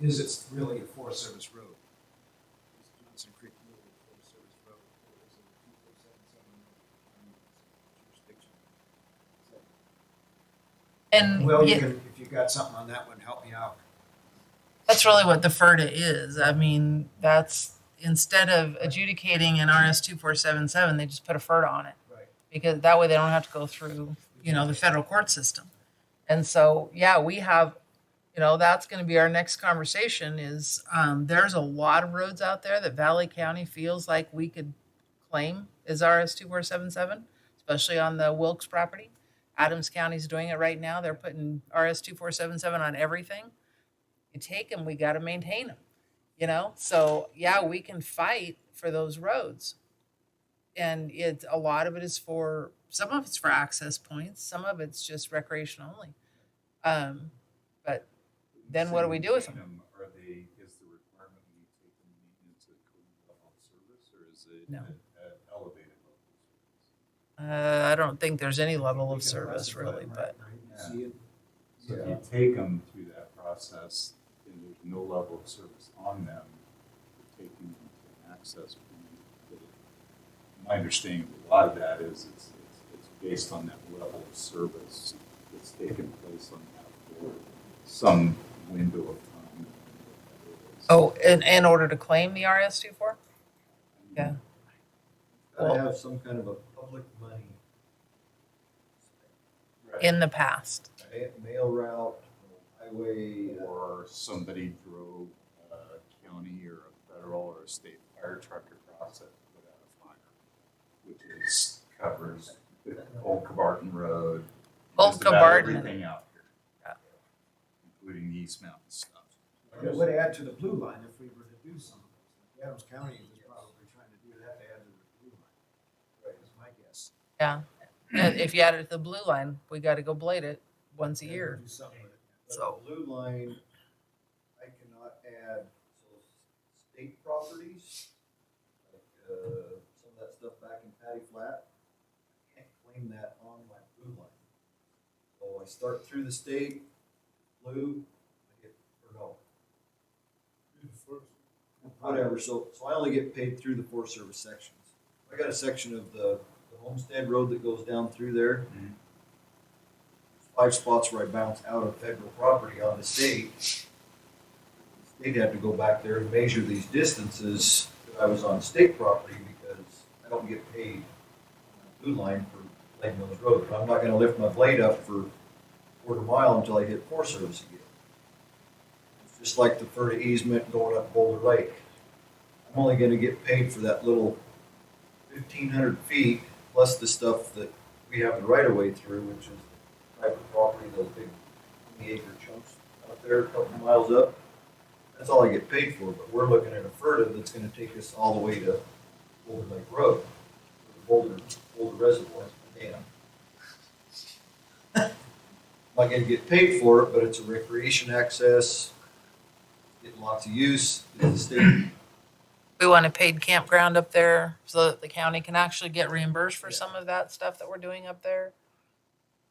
Is it really a Forest Service road? Is Johnson Creek really a Forest Service road? Or is it a 2477 jurisdiction? And Well, you yeah, can, if you got something on that one, help me out. that's really what the FERDA is. I mean, that's instead of adjudicating an RS 2477, they just put a FERDA on it. Right. Because that way they don't have to go through, the federal court system. And so, yeah, we have, that's going to be our next conversation is there's a lot of roads out there that Valley County feels like we could claim as RS 2477, especially on the Wilkes property. Adams County's doing it right now. They're putting RS 2477 on everything. You take them, we got to maintain them, So yeah, we can fight for those roads. And a lot of it is some of it's for access points. Some of it's just recreation only. But then what do we do with them? Is the requirement when you take them maintenance at code level of service, or is it No. at elevated level of service? I don't think there's any level of service really, but See it? So if you take them through that process, and there's no level of service on them, taking them to an access point. My understanding of a lot of that is it's based on that level of service that's taken place on that for some window of time. Oh, in order to claim the RS-24? Yeah. Gotta have some kind of a public money. Right. In the past. Mail route, highway, Or somebody drove a county or a federal or a state fire truck across it to put out a fire, which covers Old Cabarton Road. Old just about Cabarton. Everything out here. Yeah. Including the East Mountain stuff. It would add to the blue line if we were to do some of those. Like Adams County is probably trying to do that to add to the blue line. Right, is my guess. Yeah. And if you add it to the blue line, we got to go blade it once a year. Do something with it. but So- the blue line, I cannot add, so state properties, like, some of that stuff back in Patty Flat, I can't claim that on my blue line. So I start through the state, blue, I get, or no, whatever, so I only get paid through the Forest Service sections. I got a section of the Homestead Road that goes down through there. Mhm. 5 spots where I bounce out of federal property on the state. The state had to go back there and measure these distances that I was on state property because I don't get paid on the blue line for Lake Mills Road. I'm not gonna lift my blade up for a quarter mile until I hit Forest Service again. It's just like the Ferta easement going up Boulder Lake. I'm only gonna get paid for that little 1,500 feet plus the stuff that we have the right of way through, which is private property, those big 20-acre chunks out there, a couple miles up. That's all I get paid for, but we're looking at a FERTA that's gonna take us all the way to Boulder Lake Road, Boulder Reservoir Dam. I'm not gonna get paid for it, but it's a recreation access, getting lots of use, the state. We want a paid campground up there so that the county can actually get reimbursed for some of that stuff that we're doing up there.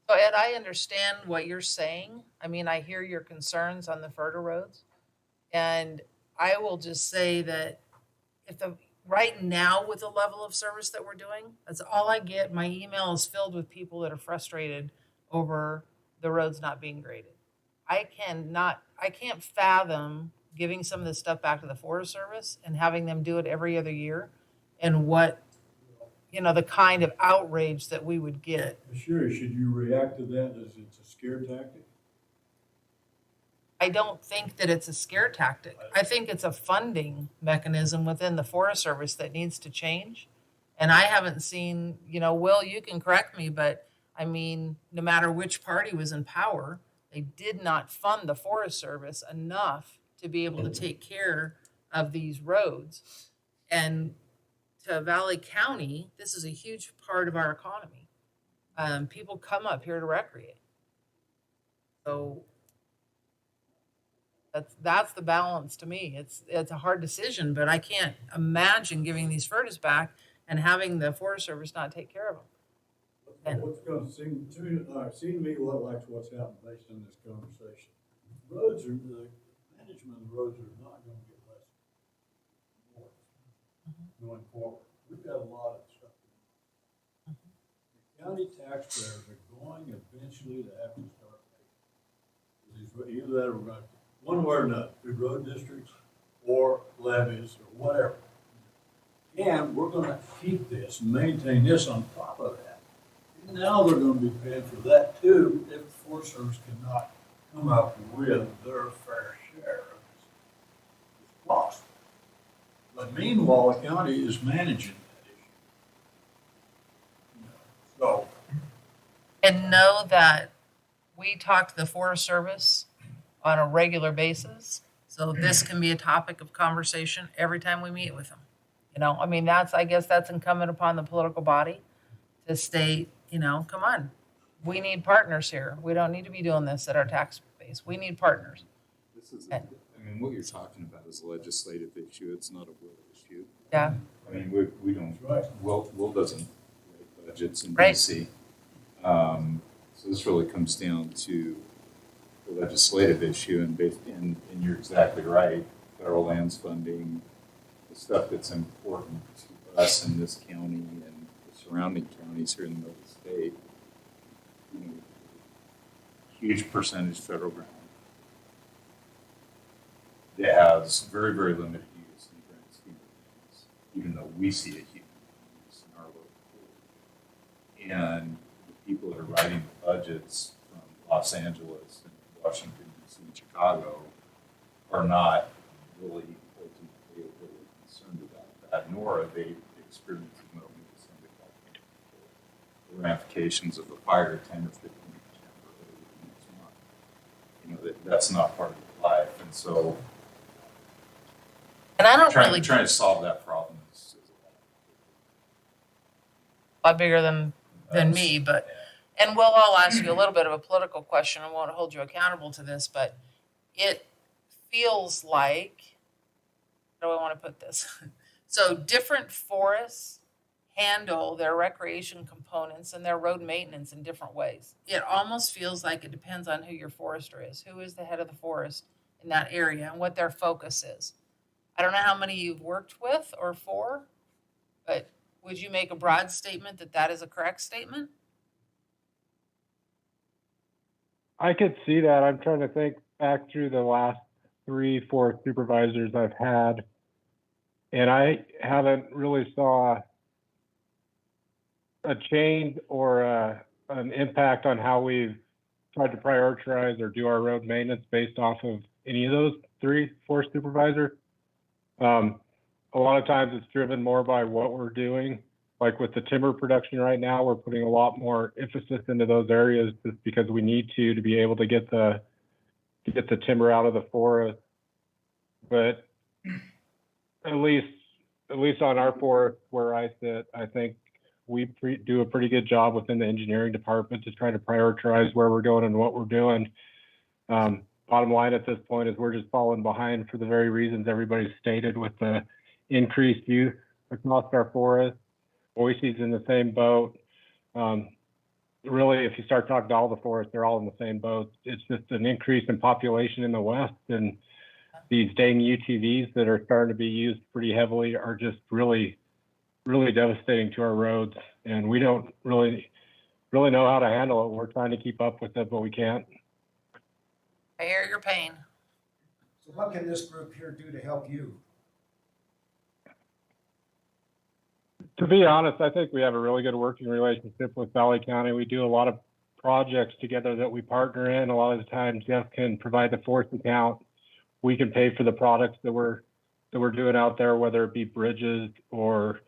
So Ed, I understand what you're saying. I mean, I hear your concerns on the FERTA roads. And I will just say that right now with the level of service that we're doing, that's all I get. My email is filled with people that are frustrated over the roads not being graded. I can't fathom giving some of this stuff back to the Forest Service and having them do it every other year and what, the kind of outrage that we would get. Sure, should you react to that as it's a scare tactic? I don't think that it's a scare tactic. I think it's a funding mechanism within the Forest Service that needs to change. And I haven't seen, Will, you can correct me, but I mean, no matter which party was in power, they did not fund the Forest Service enough to be able to take care of these roads. And to Valley County, this is a huge part of our economy. People come up here to recreate. So that's the balance to me. It's a hard decision, but I can't imagine giving these FERTAs back and having the Forest Service not take care of them. What's going to seem to me like what's happened based on this conversation. The management of the roads are not going to get less going forward. We've got a lot of stuff. The county taxpayers are going eventually to have to start paying. Either that or we're going to, one way or another, through road districts or levies or whatever. And we're going to keep this, maintain this on top of that. And now they're going to be paying for that too if the Forest Service cannot come up with their fair share of this cost. But meanwhile, the county is managing that issue. So, And know that we talk to the Forest Service on a regular basis. So this can be a topic of conversation every time we meet with them. I guess that's incumbent upon the political body to state, come on, we need partners here. We don't need to be doing this at our tax base. We need partners. This is, what you're talking about is a legislative issue. It's not a will issue. Yeah. I mean, we don't, right. Will doesn't write budgets in Right. DC. So this really comes down to legislative issue, and you're exactly right. Federal lands funding, the stuff that's important to us in this county and the surrounding counties here in the middle of the state. You know, huge percentage federal ground that has very, very limited use in the grand scheme of things, even though we see a huge use in our local pool. And the people that are writing the budgets from Los Angeles and Washington, D.C. and Chicago are not really ultimately overly concerned about that, nor are they experiencing what we the ramifications of the fire 10 or 15% early next month. You know, that's not part of their life. And so And I don't trying really, to solve that problem is a lot bigger than me, but, and Will, I'll ask you a little bit of a political question. I won't hold you accountable to this, but it feels like, how do I want to put this? So different forests handle their recreation components and their road maintenance in different ways. It almost feels like it depends on who your forester is, who is the head of the forest in that area and what their focus is. I don't know how many you've worked with or for, but would you make a broad statement that that is a correct statement? I could see that. I'm trying to think back through the last 3-4 supervisors I've had, and I haven't really saw a change or an impact on how we've tried to prioritize or do our road maintenance based off of any of those 3-4 supervisors. A lot of times it's driven more by what we're doing. Like with the timber production right now, we're putting a lot more emphasis into those areas just because we need to be able to get the timber out of the forest. But at least on our forest where I sit, I think we do a pretty good job within the engineering department to try to prioritize where we're going and what we're doing. Bottom line at this point is we're just falling behind for the very reasons everybody's stated with the increased use across our forest. Boise's in the same boat. Really, if you start talking to all the forests, they're all in the same boat. It's just an increase in population in the West, and these dang UTVs that are starting to be used pretty heavily are just really, really devastating to our roads. And we don't really know how to handle it. We're trying to keep up with it, but we can't. I hear your pain. So what can this group here do to help you? To be honest, I think we have a really good working relationship with Valley County. We do a lot of projects together that we partner in. A lot of the times Jeff can provide the forest account. We can pay for the products that we're doing out there, whether it be bridges or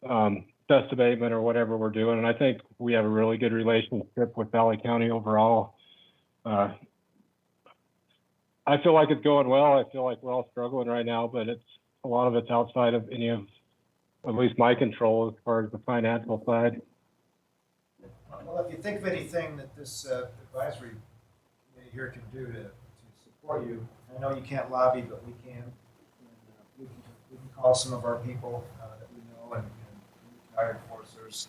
dust abatement or whatever we're doing. And I think we have a really good relationship with Valley County overall. I feel like it's going well. I feel like we're all struggling right now, but a lot of it's outside of any of at least my control as far as the financial side. Well, if you think of anything that this advisory committee here can do to support you, I know you can't lobby, but we can. And, we can call some of our people that we know and retired foresters.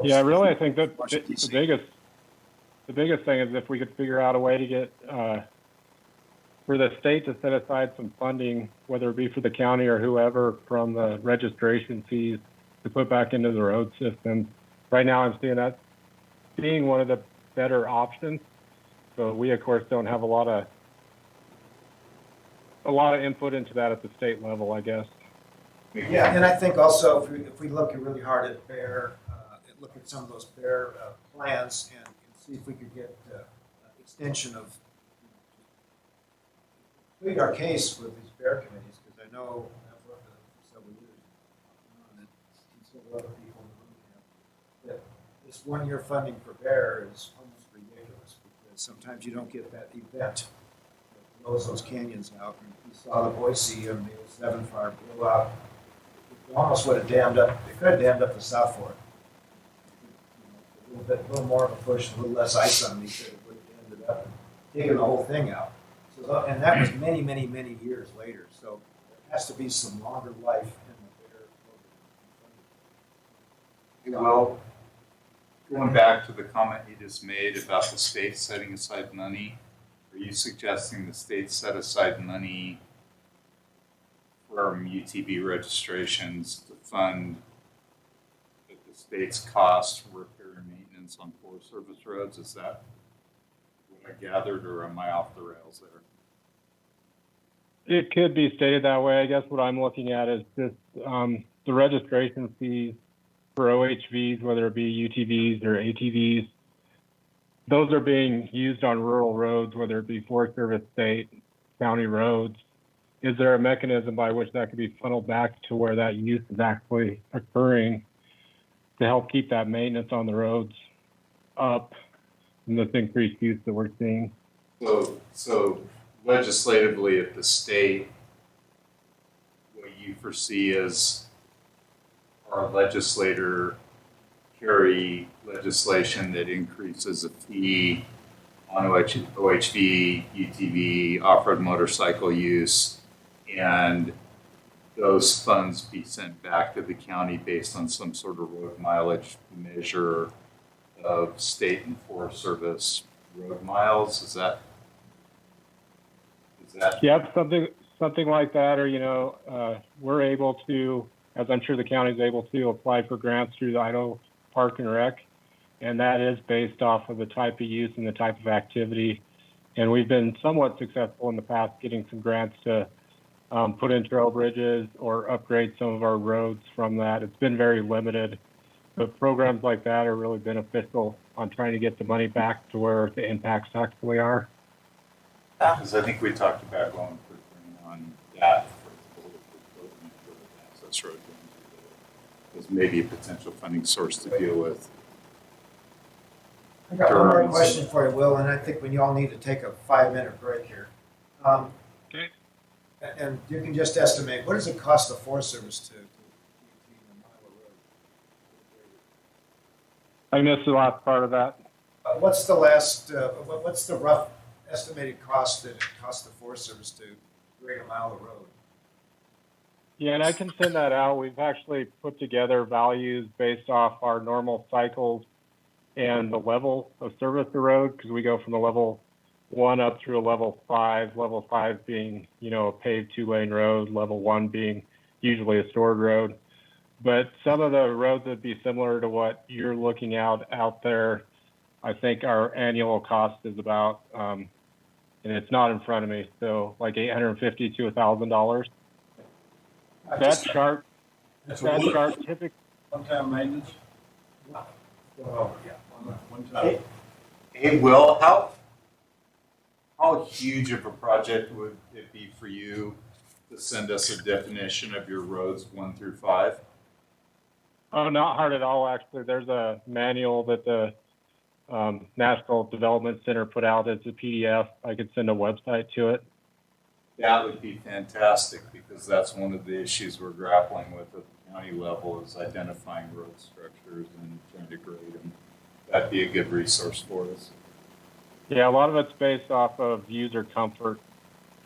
Yeah, really, I think that Washington, the biggest thing is if we could figure out a way to get for the state to set aside some funding, whether it be for the county or whoever, from the registration fees to put back into the road system. Right now, I'm seeing that being one of the better options. So we, of course, don't have a lot of input into that at the state level, I guess. Yeah, and I think also if we look really hard at Bear, look at some of those Bear plans and see if we could get extension of plead our case with these Bear committees, because I know I've worked with them for several years and several other people in the room have, that this 1 year funding for Bear is almost ridiculous, because sometimes you don't get that event that blows those canyons out. And we saw the Boise and the 07 fire blow out. It almost would have dammed up, it could have dammed up the South Fork. A little more of a push, a little less ice on me, so it would have ended up taking the whole thing out. So, and that was many, many, many years later. So there has to be some longer life in the Bear program. Well, Going back to the comment you just made about the state setting aside money, are you suggesting the state set aside money from UTV registrations to fund the state's cost for repair and maintenance on Forest Service roads? Is that what I gathered, or am I off the rails there? It could be stated that way. I guess what I'm looking at is just the registration fees for OHVs, whether it be UTVs or ATVs. Those are being used on rural roads, whether it be Forest Service, state, county roads. Is there a mechanism by which that could be funneled back to where that use is actually occurring to help keep that maintenance on the roads up and this increased use that we're seeing? So legislatively at the state, what you foresee as our legislator carry legislation that increases a fee on OHV, UTV, off-road motorcycle use, and those funds be sent back to the county based on some sort of road mileage measure of state and Forest Service road miles. Is that? Yep, something like that, or we're able to, as I'm sure the county is able to, apply for grants through the Idaho Park and Rec, and that is based off of the type of use and the type of activity. And we've been somewhat successful in the past getting some grants to put in trail bridges or upgrade some of our roads from that. It's been very limited, but programs like that are really beneficial on trying to get the money back to where the impacts actually are. Because I think we talked about going on that for access road as maybe a potential funding source to deal with. I got one more question for you, Will, and I think we all need to take a 5-minute break here. Okay. And you can just estimate, what does it cost the Forest Service to maintain a mile of road? I missed the last part of that. What's the rough estimated cost that it costs the Forest Service to grade a mile of road? Yeah, and I can send that out. We've actually put together values based off our normal cycles and the level of service of the road, because we go from a level 1 up through a level 5, level 5 being, a paved 2-lane road, level 1 being usually a stored road. But some of the roads would be similar to what you're looking out there. I think our annual cost is about, and it's not in front of me, so like $850 to $1,000. That chart typically. One-time maintenance? Oh, yeah, one time. Hey, Will, how huge of a project would it be for you to send us a definition of your roads 1 through 5? Oh, not hard at all, actually. There's a manual that the National Development Center put out as a PDF. I could send a website to it. That would be fantastic, because that's one of the issues we're grappling with at the county level, is identifying road structures and trying to grade them. That'd be a good resource for us. Yeah, a lot of it's based off of user comfort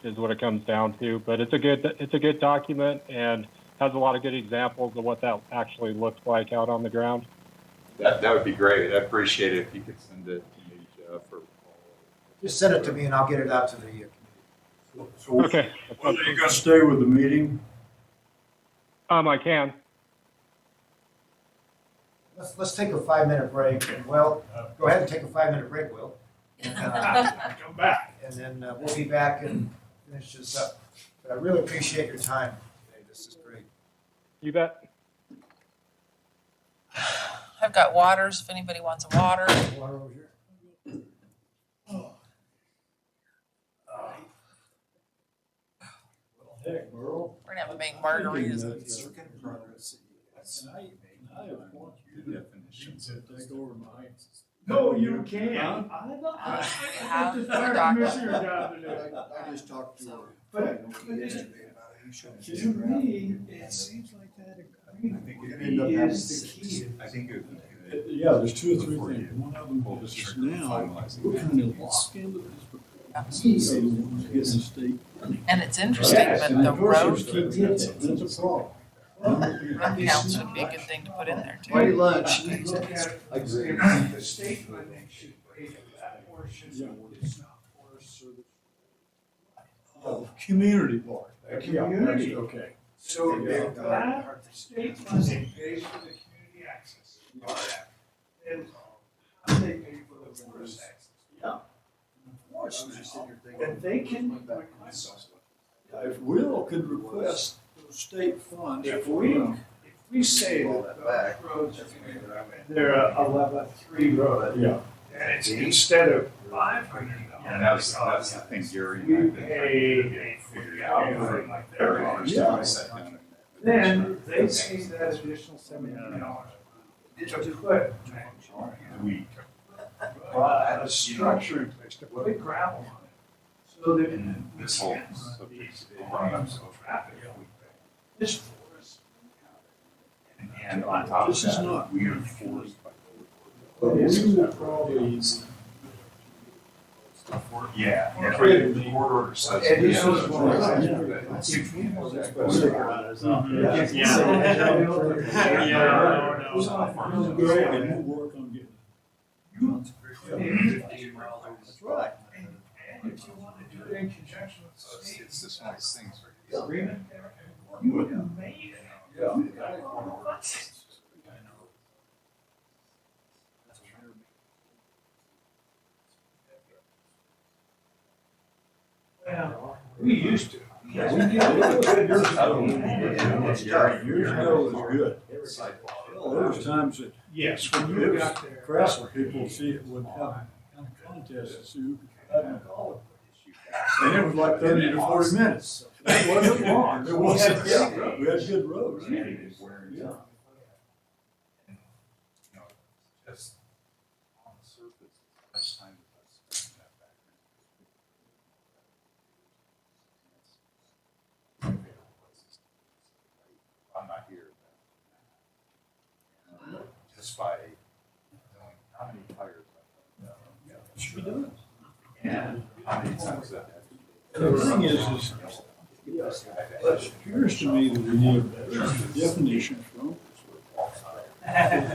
is what it comes down to, but it's a good document and has a lot of good examples of what that actually looks like out on the ground. That would be great. I appreciate it if you could send it to me, Jeff, or Paul. Just send it to me and I'll get it out to the committee. So, Okay. are you gonna stay with the meeting? I can. Let's take a 5-minute break, and Will, go ahead and take a 5-minute break, Will. And, Come back. and then we'll be back and finish this up. But I really appreciate your time today. This is great. You bet. I've got waters if anybody wants a water. Water over here. Heck, Merle. We're gonna have a big margaritas. I want you to take over my. No, you can't. have It's the the fire document. commissioner job to do. I just talked to her. But yesterday about it. He showed me to some ground. me, it seems like that agreement We're gonna end up having is the key. I think it would be good. Yeah, there's 2 or 3 Before things. you One of them pull the is trigger now, finalizing we're that. kind of locked into this because he's the one who's getting the state. And it's interesting, but And the of course, road, there's kids in it. That's a problem. Run counts would be a good thing to put in there Why too. you lunch? They look at I agree. the state funding should pay for that portion, so it's not Forest Service. Oh, community part. A community. Yeah, okay. So if that state funding pays for the community access, then how do they pay for the forest access? Yeah. And they can request, If Will could request those state funds. if we say that those roads are gonna, they're a level 3 road, Yeah. and it's instead of $500. And that's the thing, Gary. We and I pay figured $40 out. like their roads. Yeah. Sat down and- Then they pay that additional $79 to put We, a structure in place to put gravel on it. So that and then this whole subject brought up so traffic. This forest. And on top of This is that, not- we are forced by. But we will probably. Yeah. Okay. The court order says. And this yeah, was one of that's- those. that's- If we know that- Greg, and we'll work on getting. That's right. And if you want to do it in conjunction with So the state. it's just one of those things where. Agreement, you would have made it. Yeah. Well, we used to. Yeah, we did. Years ago was good. Well, there was times that Yes, when you got there. Craftsman people see it would have kind of contests to see who could have them call it. And it was like 30 to 40 minutes. It wasn't long. It wasn't, yeah, we had good roads. And it is where it's- Yeah. and, you know, just on the surface, less time that I spent in that background. My favorite places. I'm not here. And just by knowing how many tires I've Should be doing it. and how many times that. The thing is, it appears to me that we need a better definition from.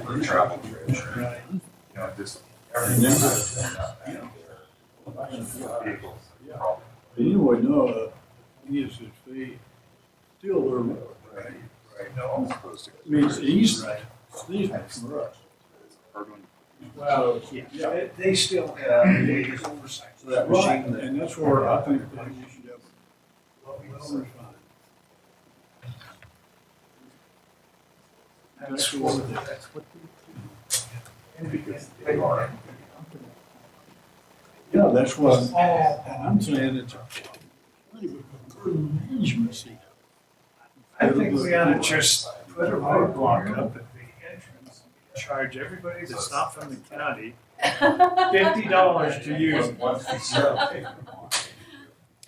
For travel trails, Right. you know, just And then- everything. Vehicles, problem. But anyway, no, thing is, if they still are, Right. No, as opposed to. I mean, it's easy, it's easy for us. Urban. Well, yeah, they still have the oversight. So that Right, machine that. and that's where I think that we should have. Well, That's what they are. Yeah, that's what, and I'm saying it's a management seat. I think we ought to just put a roadblock up at the entrance, charge everybody that's not from the county $50 to use it.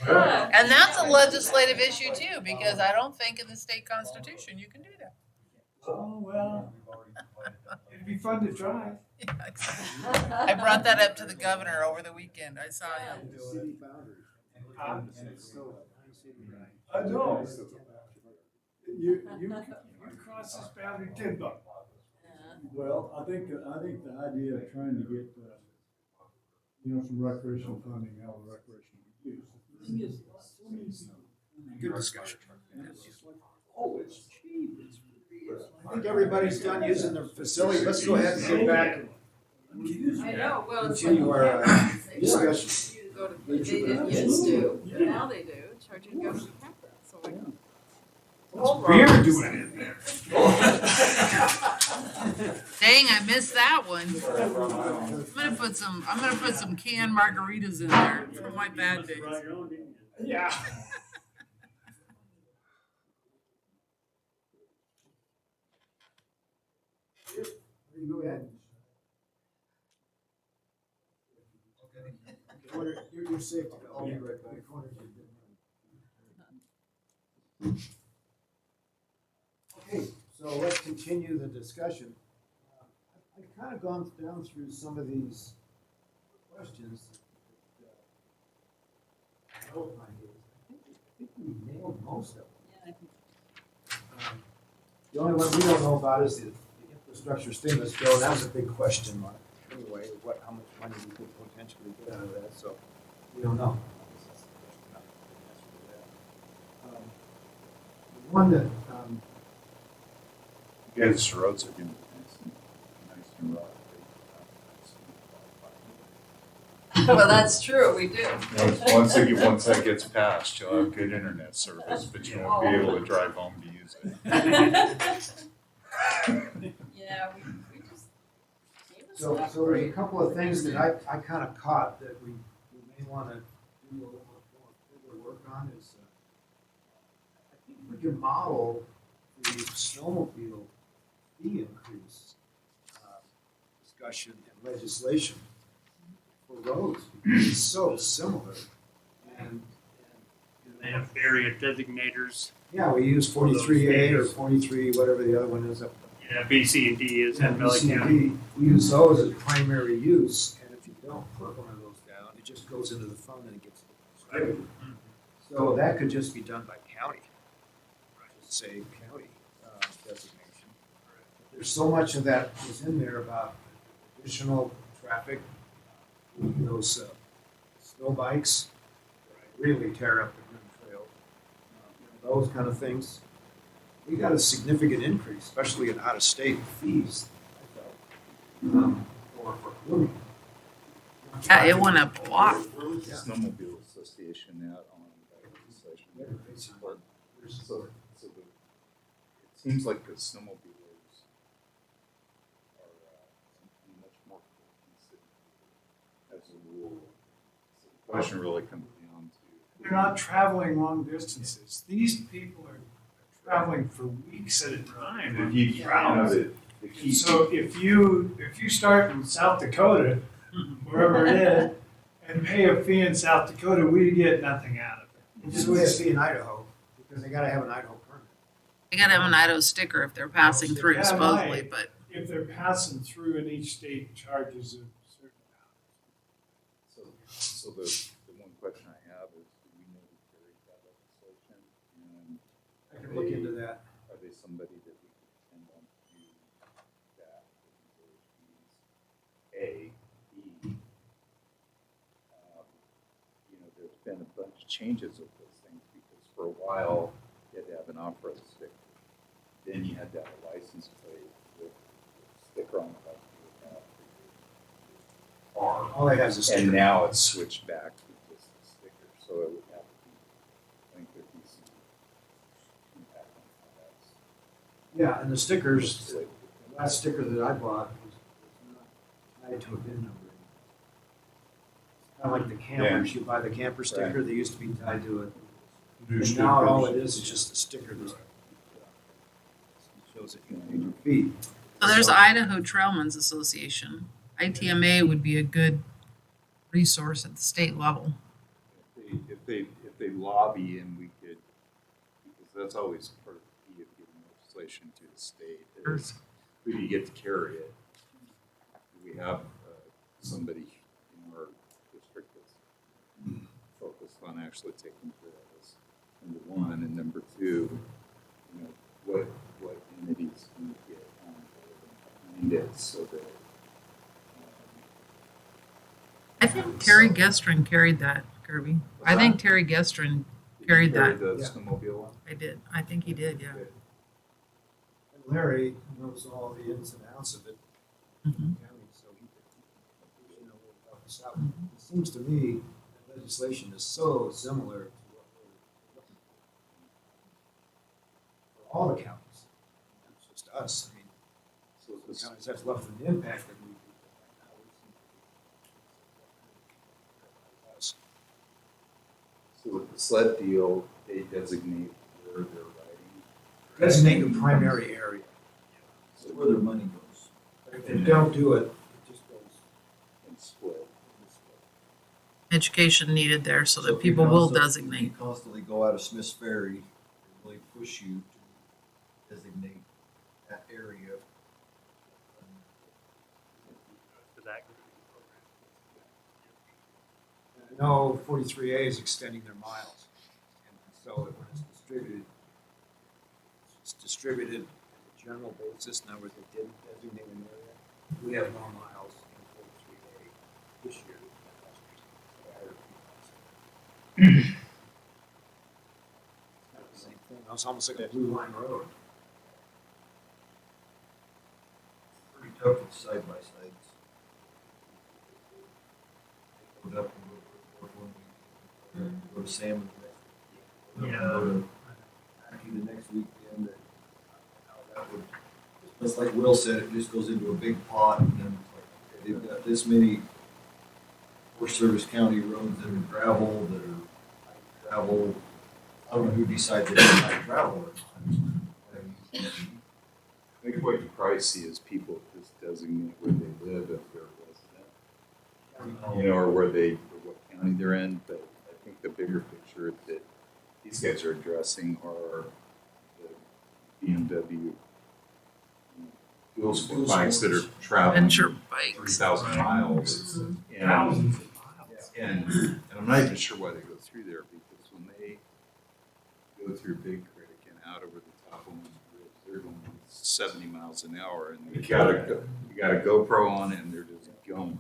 And that's a legislative issue too, because I don't think in the state constitution you can do that. Oh, well, it'd be fun to try. I brought that up to the governor over the weekend. I saw him. I know. You cross this boundary $10. Well, I think the idea of trying to get, some recreational funding out of the recreational use. The thing is, so many people. Good discussion. And it's just like, oh, it's cheap, it's free. I think everybody's done using their facility. Let's go ahead and get back and I know, well, it's continue like. our discussion. You go to, they didn't used to, but now they do, charge you to go to the campground, so like. Whole Beer road. doing it there. Dang, I missed that one. I'm gonna put some canned margaritas in there for my bad days. Yeah. Go ahead. You're safe to go. I'll be right back. Okay, so let's continue the discussion. I've kind of gone down through some of these questions. I think we nailed most of them. The only one we don't know about is the infrastructure stimulus bill, and that was a big question mark. Anyway, how much money we could potentially get out of that, so we don't know. The one that, You guys' roads are getting nice and rough. Well, that's true, we do. Once that gets passed, you'll have good internet service, but you won't be able to drive home to use it. Yeah, we just gave us so that. there's a couple of things that I kind of caught that we may want to do a little more further work on is, I think we can model the snowmobile fee increase discussion and legislation for roads, because it's so similar. And They have area designators. yeah, we use 43A or 43, whatever the other one is up. Yeah, B, C, and D is in Valley BC&D. County. We use those as primary use, and if you don't put one of those down, it just goes into the fund and it gets distributed. So that could just be done by county, just say county designation. There's so much of that is in there about additional traffic, those snow bikes really tear up the Grim Trail, those kind of things. We got a significant increase, especially in out-of-state fees, I felt, for grooming. Yeah, it went up a lot. Where's the Snowmobile Association at on that legislation? So it seems like the snowmobilers are much more considered as a rule. So the question really comes down to. They're not traveling long distances. These people are traveling for weeks at a time on these routes. The key. So if you start in South Dakota, wherever it is, and pay a fee in South Dakota, we get nothing out of it. Just wait to see in Idaho, because they gotta have an Idaho permit. They gotta have an Idaho sticker if they're passing through Yeah, supposedly, right. but If they're passing through, and each state charges a certain So the one question I have is, do we know who carries that legislation? And I can look into that. are they somebody that we could send on to do that? A, B, there's been a bunch of changes with those things because for a while you had to have an off-road sticker. Then you had to have a license plate with a sticker on the back of your car. All it has is a And sticker. now it's switched back to just a sticker, so it would have to be, I think there'd be some impact on that. Yeah, and the stickers, the last sticker that I bought was not tied to a VIN number. It's kind of like the campers, you buy the camper sticker, they used to be tied to it. And now all it is just a sticker that shows that you paid your fee. so there's Idaho Trailmen's Association. ITMA would be a good resource at the state level. If they lobby and we could, because that's always part of the key of getting legislation to the state, is who do you get to carry it? Do we have somebody in our district that's focused on actually taking care of this? Number one, and number two, what entities can we get on board behind it so that I think Terry Gestrin carried that, Kirby. I think Terry Gestrin carried that. the Yeah. snowmobile one? I did. I think he did, yeah. And Larry knows all the ins and outs of it. Mhm. County, so he could, help us out. It seems to me that legislation is so similar to what we're looking for all the counties, not just us. I mean, So the this, counties have left an impact that we. so with the sled deal, they designate where they're riding. Designate the primary area. So Where their money goes. If they don't do it, it just goes. and split. Education needed there so So that if you people will constantly- designate. You constantly go out of Smith's Ferry, they really push you to designate that area. For that. I know 43A is extending their miles, and so when it's distributed, general basis. Now, where they didn't designate an area, we have more miles in 43A this year than last year. So I heard people say. It's kind of the same thing. It's almost like a blue line road. Pretty tough with side by sides. Go up and go to one week, go to Salmon the next week. Go to Mackey the next weekend. And how that would, just like Will said, it just goes into a big pot, and then it's like, okay, they've got this many Forest Service County roads that are gravel, that are travel. I don't know who decides that it's not gravel or not. I think what you probably see is people just designate where they live if they're a resident. You know, or where they, or what county they're in, but I think the bigger picture that these guys are addressing are the BMW fuel sport bikes that are traveling Adventure bikes. 3,000 miles. And, Thousands of miles. and I'm not even sure why they go through there, because when they go through Big Creek and out over the top of Women's Bridge, they're going 70 miles an hour, and you got a GoPro on it, and they're just going,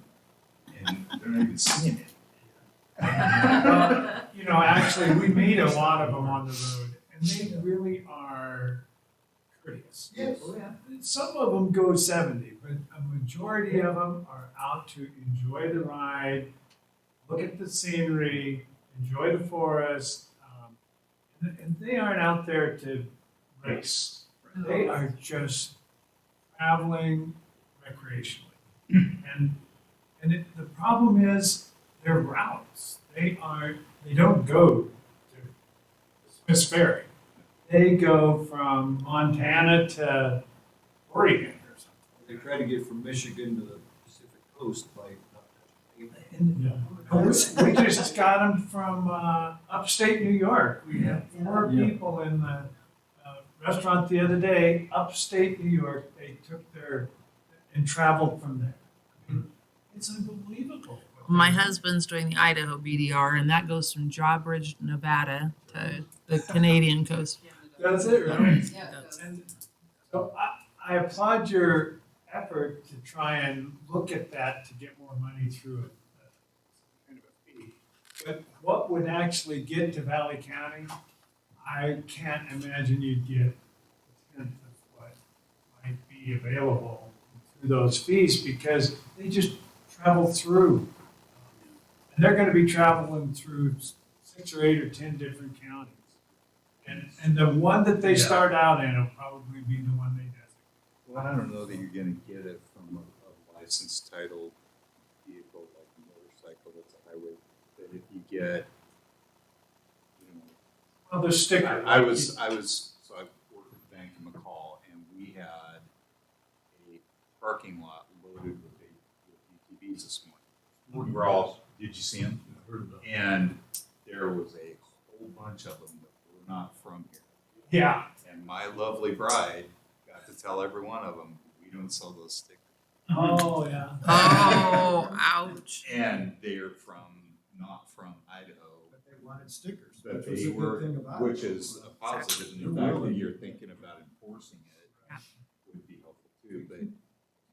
and they're not even seeing it. You know, actually, we meet a lot of them on the road, and they really are courteous. Yes. Some of them go 70, but a majority of them are out to enjoy the ride, look at the scenery, enjoy the forest, and they aren't out there to race. They are just traveling recreationally. And the problem is their routes. They don't go to Smiths Ferry. They go from Montana to Oregon or something. They try to get from Michigan to the Pacific Coast by not touching And we just got them from upstate New York. We had 4 people in the restaurant the other day, upstate New York. They took and traveled from there. I mean, it's unbelievable. My husband's doing the Idaho BDR, and that goes from Jawbridge, Nevada to the Canadian coast. That's it, right? Yeah. And so I applaud your effort to try and look at that to get more money through it. Kind of a fee. But what would actually get to Valley County, I can't imagine you'd get a tenth of what might be available through those fees, because they just travel through. And they're gonna be traveling through 6 or 8 or 10 different counties. And the one that they start out in will probably be the one they designate. Well, I don't know that you're gonna get it from a licensed title vehicle like a motorcycle that's a highway, that if you get, you know. Well, there's stickers. I was, so I worked at Bank of McCall, and we had a parking lot loaded with UTVs this morning. We were all, did you see them? And there was a whole bunch of them that were not from here. Yeah. And my lovely bride got to tell every one of them, we don't sell those stickers. Oh, yeah. Oh, ouch. And they're not from Idaho, But they wanted stickers, but which was they a good were, thing about it. which is a positive. And the fact that you're thinking about enforcing it would be helpful too, but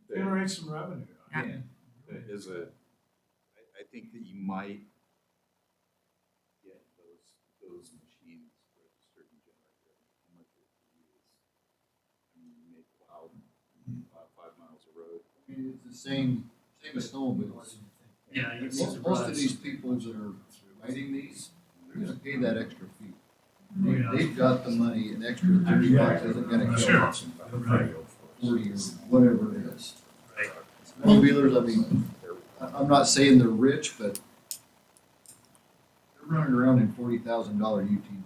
Generate some revenue. Yeah. that is I think that you might get those machines registered and generate revenue. How much it is? I mean, you may plow 5 miles of road. I mean, it's the same as snowmobiles. Yeah, you'd be Most of surprised. these people that are riding these, they're gonna pay that extra fee. Oh, yeah. They've got the money, an extra $30 isn't gonna kill Sure. them. 40 or whatever it is. Right. Snowmobilers, I mean, I'm not saying they're rich, but they're running around in $40,000 UTVs.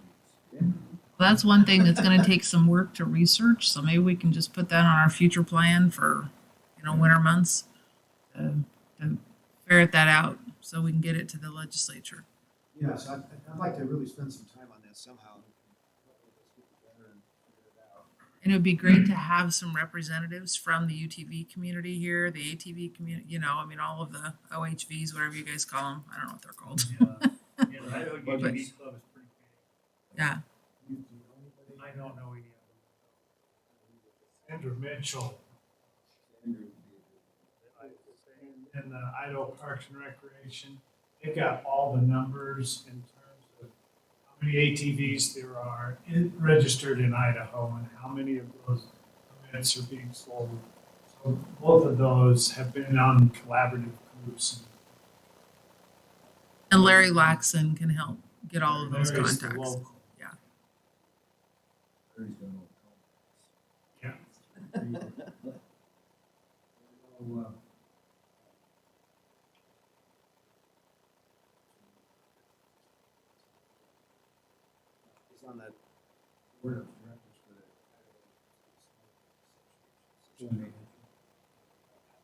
Well, that's one thing that's going to take some work to research. So maybe we can just put that on our future plan for, winter months to ferret that out so we can get it to the legislature. Yes, I'd like to really spend some time on this somehow. Let's get together and figure it out. And it would be great to have some representatives from the UTV community here, the ATV community, all of the OHVs, whatever you guys call them. I don't know what they're called. Yeah, Idaho UTV Club is pretty big. Yeah. I don't know any of Sandra Mitchell in the Idaho Parks and Recreation. They got all the numbers in terms of how many ATVs there are registered in Idaho and how many of those permits are being sold. So both of those have been on collaborative groups. And Larry Laxon can help get all of those Larry's the contacts. local. Larry's gonna know. Yeah. He's on that. Board of directors for the.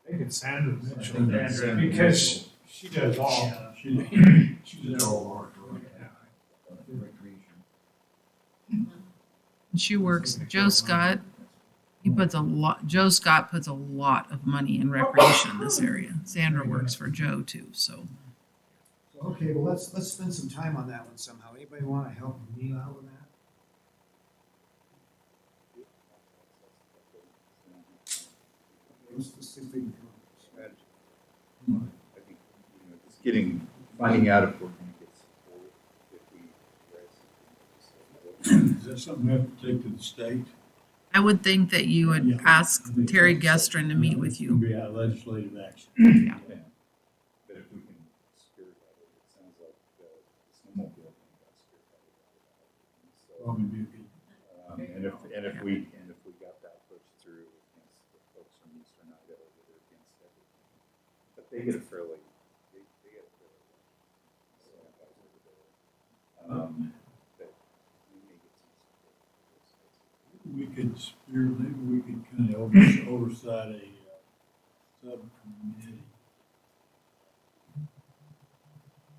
I think it's Sandra Mitchell, think it's Sandra because she does all. Yeah, she did all our work. Recreation. And she works, Joe Scott, Joe Scott puts a lot of money in recreation in this area. Sandra works for Joe too, so. So, okay, well, let's spend some time on that one somehow. Anybody want to help me out with that? Let's see if we can come up with a strategy. I think, just finding out if we're gonna get support, if we. Is that something we have to take to the state? I would think that you would Yeah. ask Terry Gestrin to meet with It's you. gonna be a legislative action. Yeah. But if we can spearhead it, it sounds like the snowmobile thing got spearheaded. So, Probably be a good. and if we got that pushed through against the folks from Eastern Idaho that are against everything, but they get a fairly, they get a fairly, but we may get some support for this. We could maybe we could kind of oversight a subcommittee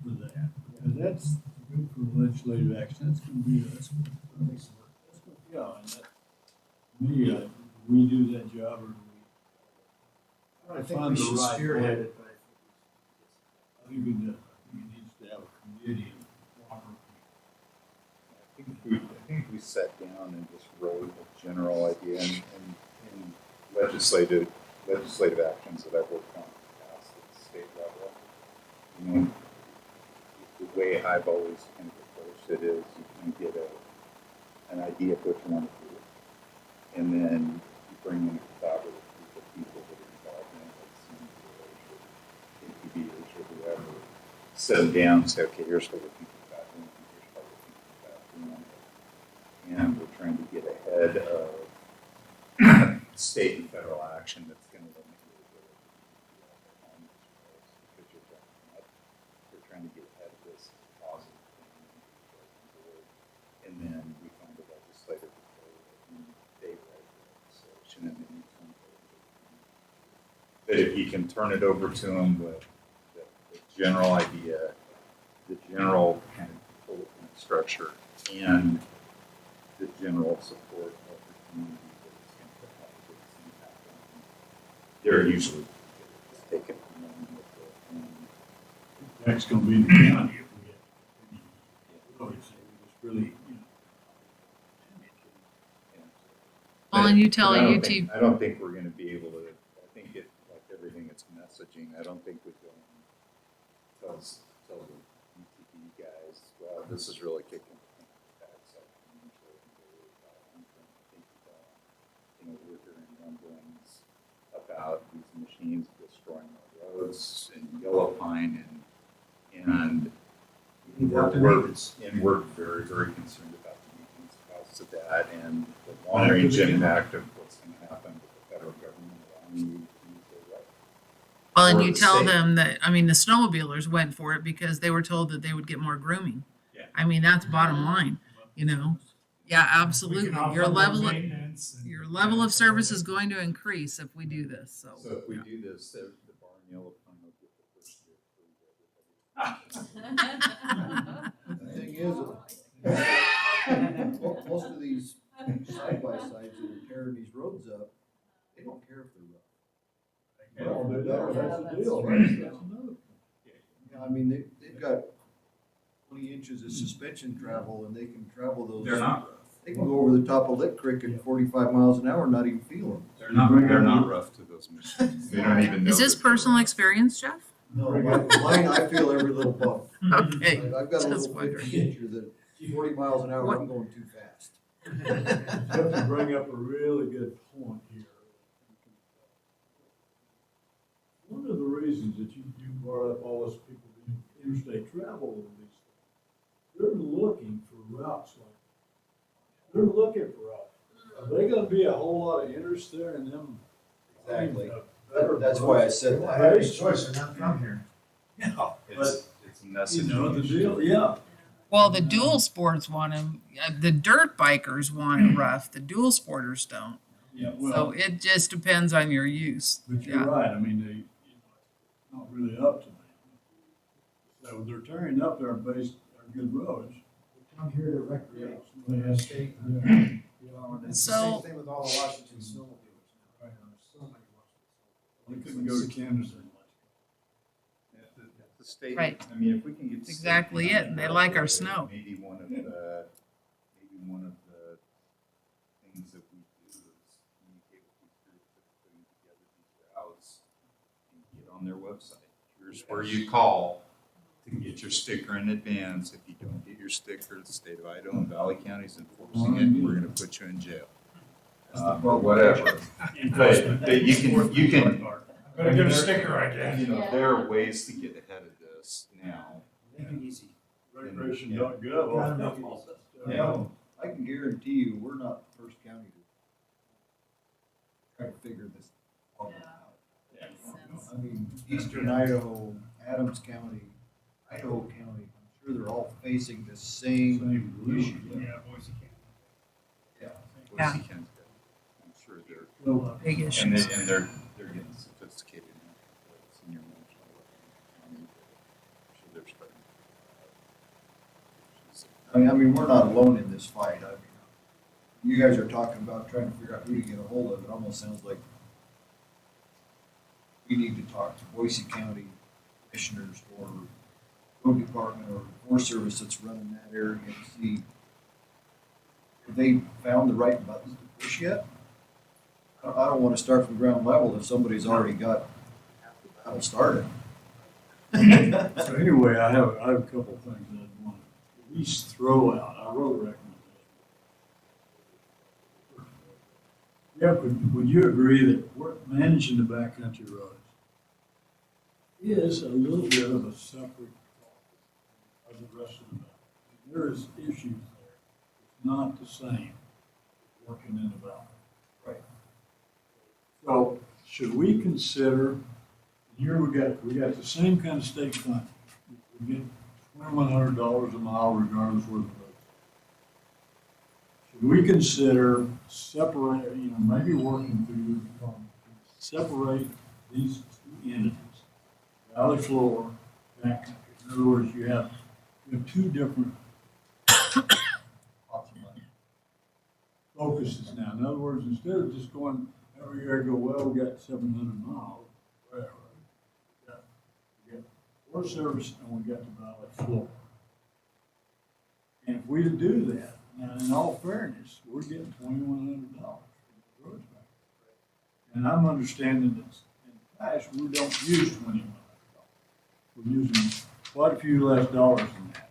for that. Because that's good for legislative action. That's gonna be, yeah, and that, me, we do that job or do we? I think Find we the should right spearhead way. it, but I think it does. I think it needs to have a committee and proper. I think if we sat down and just wrote a general idea and legislative actions that I've worked on in the past at the state level, the way I've always kind of approached it is you can get an idea of what you want to do, and then you bring in a collaborative group of people that are involved in it, like CPAs or whoever, sit them down and say, okay, here's what we're thinking about doing, here's what we're thinking about doing. And we're trying to get ahead of state and federal action that's going to limit your ability to do because you're trying to get ahead of this positive thing. And then we find a legislator and they write the legislation and then you come but if you can turn it over to them with the general idea, the general kind of bullet point structure, and the general support of the community that is going to have the biggest impact on them, they're usually taken from them with the. That's gonna be the county if we get. I would say we just really, Well, and you tell But UT, I don't think we're going to be able to. I think it, like everything, it's messaging. I don't think we go and tell the UTV guys, well, this is really kicking the backside. We're hearing rumblings about these machines destroying our roads in Yellow Pine and we're very, very concerned about the maintenance costs of that and the long range impact of what's going to happen with the federal government allowing you to use their right. well, and or you the tell state. them that, I mean, the snowmobilers went for it because they were told that they would get more grooming. Yeah. I mean, that's bottom line, Yeah, We absolutely. can offer Your more level of, maintenance and- your level of service is going to increase if we do this, so. So if we do this, the bar in Yellow Pine will get the first year free The thing is, most of these side-by-sides that are tearing these roads up, they don't care if they're rough. Well, that's the deal, That's right? That's another. Yeah, I mean, they've got 20 inches of suspension travel and they can travel those. They're not rough. They can go over the top of Lick Creek at 45 miles an hour and not even feel them. They're not rough to those machines. They don't even know. Is this that they're personal rough. experience, Jeff? No, mine, I feel every little bump. Okay, I've got a just little wondering. picture that 40 miles an hour, What- I'm going too fast. You have to bring up a really good point here. One of the reasons that you brought up all those people doing interstate travel over these things, they're looking for routes like that. They're looking for routes. Are they gonna be a whole lot of interest there in them? Exactly. Better That's why I said I have any that. choice, they're not from here. Yeah, It's a you message. know, the deal, yeah. Well, the dual sports want them, the dirt bikers want it rough, the dual sporters don't. Yeah, So well, it just depends on your use. but you're Yeah. right, I mean, they, it's not really up to them. So they're tearing up their base, their good roads. They come here to recreate. They in the have- state. yeah. You know, and it's the So- same thing with all the Washington snowmobiles. Right, there's so many Washington They snowmobiles. couldn't go to Kansas. The state, Right. I mean, if we can get. That's exactly it, and they like our snow. Maybe one of the things that we do is communicate with these groups that are putting together these routes and get on their website. Here's where you call to get your sticker in advance. If you don't get your sticker, the state of Idaho and Valley County is enforcing it, we're gonna put you in jail. Or whatever. But you can, I'm gonna get a sticker, I guess. you know, there are ways to get ahead of this now. Make it easy. Recreation.gov. Gotta make it easy. Yeah. I can guarantee you, we're not the first county to try to figure this problem out. I mean, eastern Idaho, Adams County, Idaho County, I'm sure they're all facing the same issue. Yeah, Boise County. Yeah. Yeah. Boise County's got- I'm sure they're, Well, Big and issues. they're getting sophisticated now. Senior management. I'm sure they're starting. I mean, we're not alone in this fight. I mean, you guys are talking about trying to figure out who to get a hold of. It almost sounds like we need to talk to Boise County commissioners or road department or Forest Service that's running that area and see have they found the right buttons to push yet? I don't want to start from ground level if somebody's already got half the battle started. So anyway, I have a couple of things that I want to at least throw out. I wrote a recommendation. Yeah, would you agree that managing the backcountry roads is a little bit of a separate of the rest of the valley? There is issues there. It's not the same working in the valley. Right. So should we consider, here we got the same kind of state funding. We get $2,100 a mile regardless where the road. Should we consider separate, maybe working through the department, separate these two entities, valley floor, backcountry? In other words, you have two different Lots of money. focuses now. In other words, instead of just going every year, go, well, we got 700 miles, whatever. We got Forest Service and we got the valley floor. And if we do that, now in all fairness, we're getting $2,100 for the roads back. And I'm understanding that in the past, we don't use $2,100. We're using quite a few less dollars than that.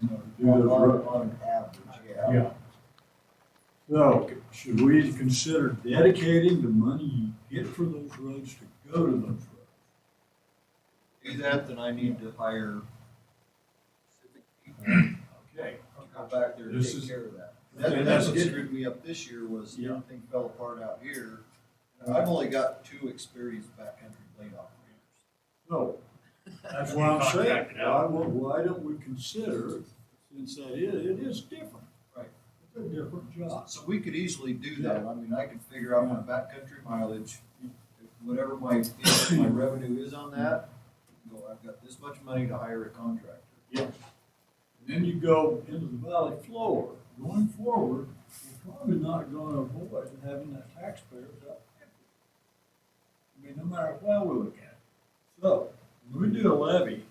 To do those roads. On average, yeah. Yeah. So, should we consider dedicating the money you get for those roads to go to those roads? Do that, then I need to hire specific people Okay. to go back there and This take is- care of that. Okay, That's that's what it. screwed me up this year was Yeah. everything fell apart out here. And I've only got 2 experienced backcountry blade operators. So, that's what I'm saying. Why don't we consider, since it is different. Right. It's a different job. So we could easily do that. I mean, I could figure out my backcountry mileage, whatever my revenue is on that. Go, I've got this much money to hire a contractor. Yes. And then you go into the valley floor. Going forward, you're probably not gonna avoid having that taxpayers up. I mean, no matter how we look at it. So, when we do a levy,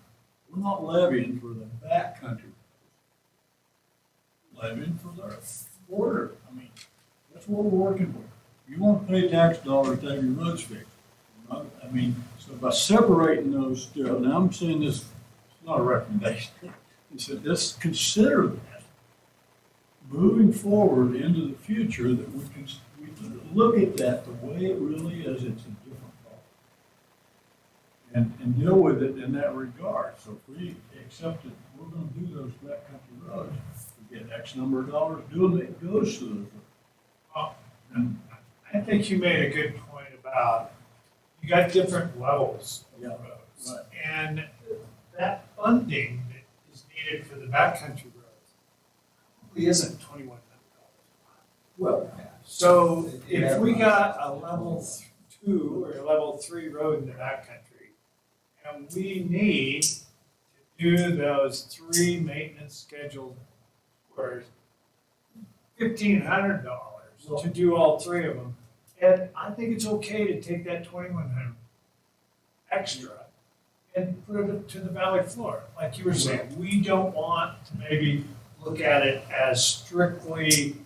we're not levying for the backcountry. Levying for the quarter. I mean, that's what we're working with. You want to pay tax dollars to have your roads fixed. I mean, so by separating those two, now I'm saying this, it's not a recommendation. He said, let's consider that moving forward into the future, that we can look at that the way it really is. It's a different problem. And deal with it in that regard. So if we accept that we're gonna do those backcountry roads, we get X number of dollars doing it, it goes to those roads. And I think you made a good point about, you got different levels of Yeah, roads. right. And that funding that is needed for the backcountry roads probably isn't $2,100. Well, So if we got a level 2 or a level 3 road in the backcountry, and we need to do those 3 maintenance schedules for $1,500 to do all 3 of them, and I think it's okay to take that $2,100 extra and put it to the valley floor. Like you were saying, we don't want to maybe look at it as strictly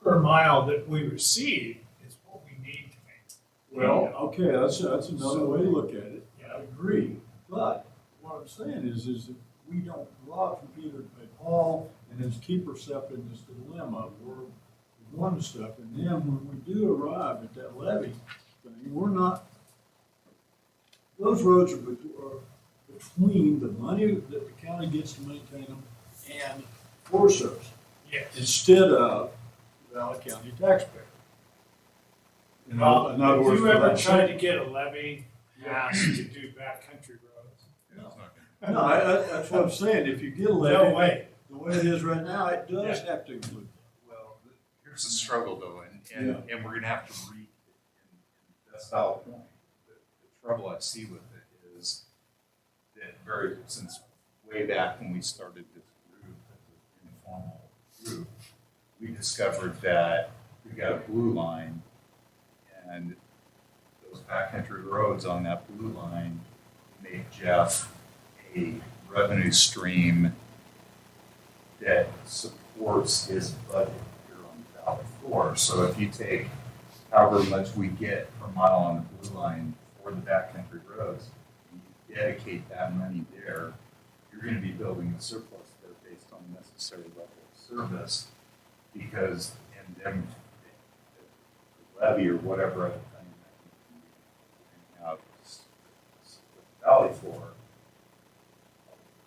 per mile that we receive is what we need to make. well, okay, that's another way to look at it. I agree. But what I'm saying is that we don't rob from Peter to pay Paul, and his keeper step in this dilemma. We're one step, and then when we do arrive at that levy thing, we're not, those roads are between the money that the county gets to maintain them and Forest Service, Yes. instead of the Valley County taxpayer. In other If words, you for ever that tried to get a levy passed to do backcountry roads, No, that's what I'm saying, if you get a no levy, way. the way it is right now, it does have to include. Well, here's the struggle though, and we're gonna have to read, and that's not the point. The trouble I see with it is that since way back when we started this group, as an informal group, we discovered that we got a blue line, and those backcountry roads on that blue line made Jeff a revenue stream that supports his budget here on the Valley floor. So if you take however much we get per mile on the blue line for the backcountry roads, and you dedicate that money there, you're going to be building a surplus there based on necessary level of service, because in them the levy or whatever other thing that you out the Valley floor,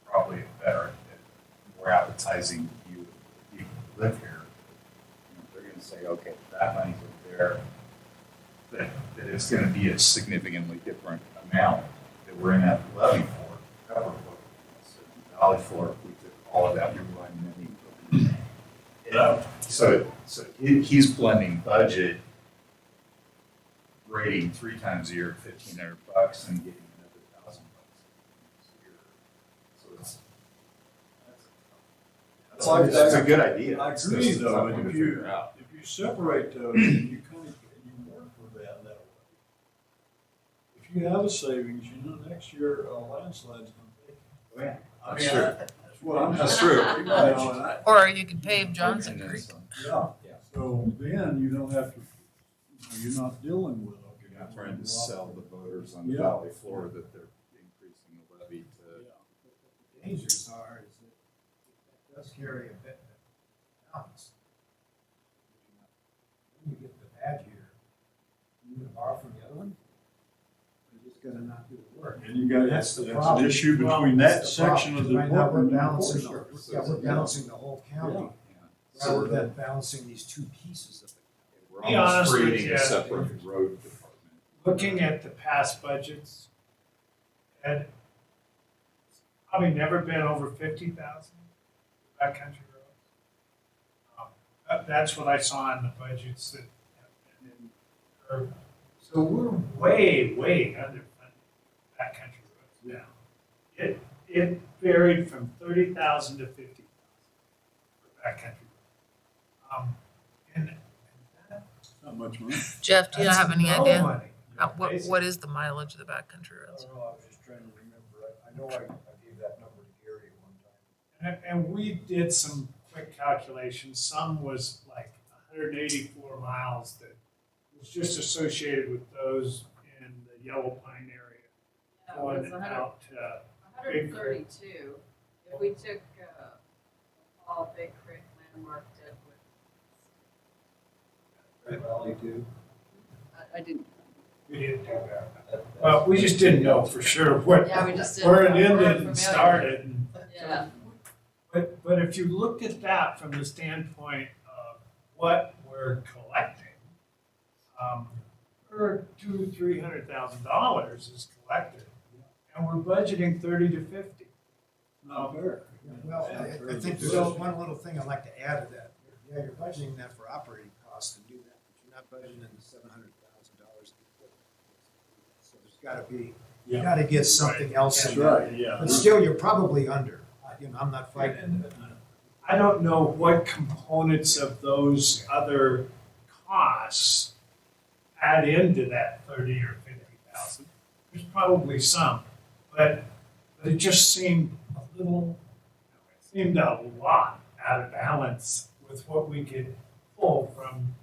probably better, more appetizing to you people who live here. They're going to say, okay, that money's over there, that it's going to be a significantly different amount that we're in that levy for. Cover what the Valley floor, if we took all of that blue line money. So he's blending budget, rating 3 times a year, $1,500, and getting another $1,000 a year. So it's a good idea. I It's agree just though, something and to if you figure out. separate those, you kind of, you work with that way. If you have a savings, you know, next year a landslide's gonna take. Oh, yeah. I That's mean, true. that's what I'm. That's true. You know, and I- Or you could pave Johnson And then Creek. some. Yeah, Yeah. so then you don't have to, you're not dealing with. okay, You're not trying to sell the voters on the Yeah. Valley floor that they're increasing the levy to. The dangers are is that it does carry a bit of balance. When you get the bad year, you gonna borrow from the other one? You're just gonna not do the work. And you got, That's that's the an problem. issue Well, between that's that the section of problem. the Right now, we're book and the balancing, Forest Service. we're balancing the whole county, Yeah. rather than balancing these two pieces of it. We're Be almost honest with creating you. a separate road department. Looking at the past budgets, and it's probably never been over 50,000 backcountry roads. That's what I saw in the budgets that have been in. So we're way underfunded backcountry roads now. It varied from 30,000 to 50,000 for backcountry roads. And that Not much money. Jeff, do you That's have any no idea? money, What is the mileage of the backcountry I roads? don't know, I was just trying to remember. I know I gave that number to Gary at one time. And we did some quick calculations, some was like 184 miles that was just associated with those in the Yellow Pine area. Yeah, it was Going out to, 132. If we took all Big Creek, Landmark, Deadwood. Great Valley too. I didn't. we didn't do that. Well, we just didn't know for sure where, Yeah, we just didn't. where it we weren't ended familiar. and started. And Yeah. But if you looked at that from the standpoint of what we're collecting, for $200,000-300,000 is collected, and we're budgeting 30 to 50. Not fair. Well, I think there's just one little thing I'd like to add to that. Yeah, you're budgeting that for operating costs to do that, but you're not budgeting in the $700,000. So there's gotta be, you gotta get something else That's in there. right, yeah. But still, you're probably under. You know, I'm not fighting it. I don't know what components of those other costs add into that 30 or 50,000. There's probably some, but it just seemed a little, it seemed a lot out of balance with what we could pull from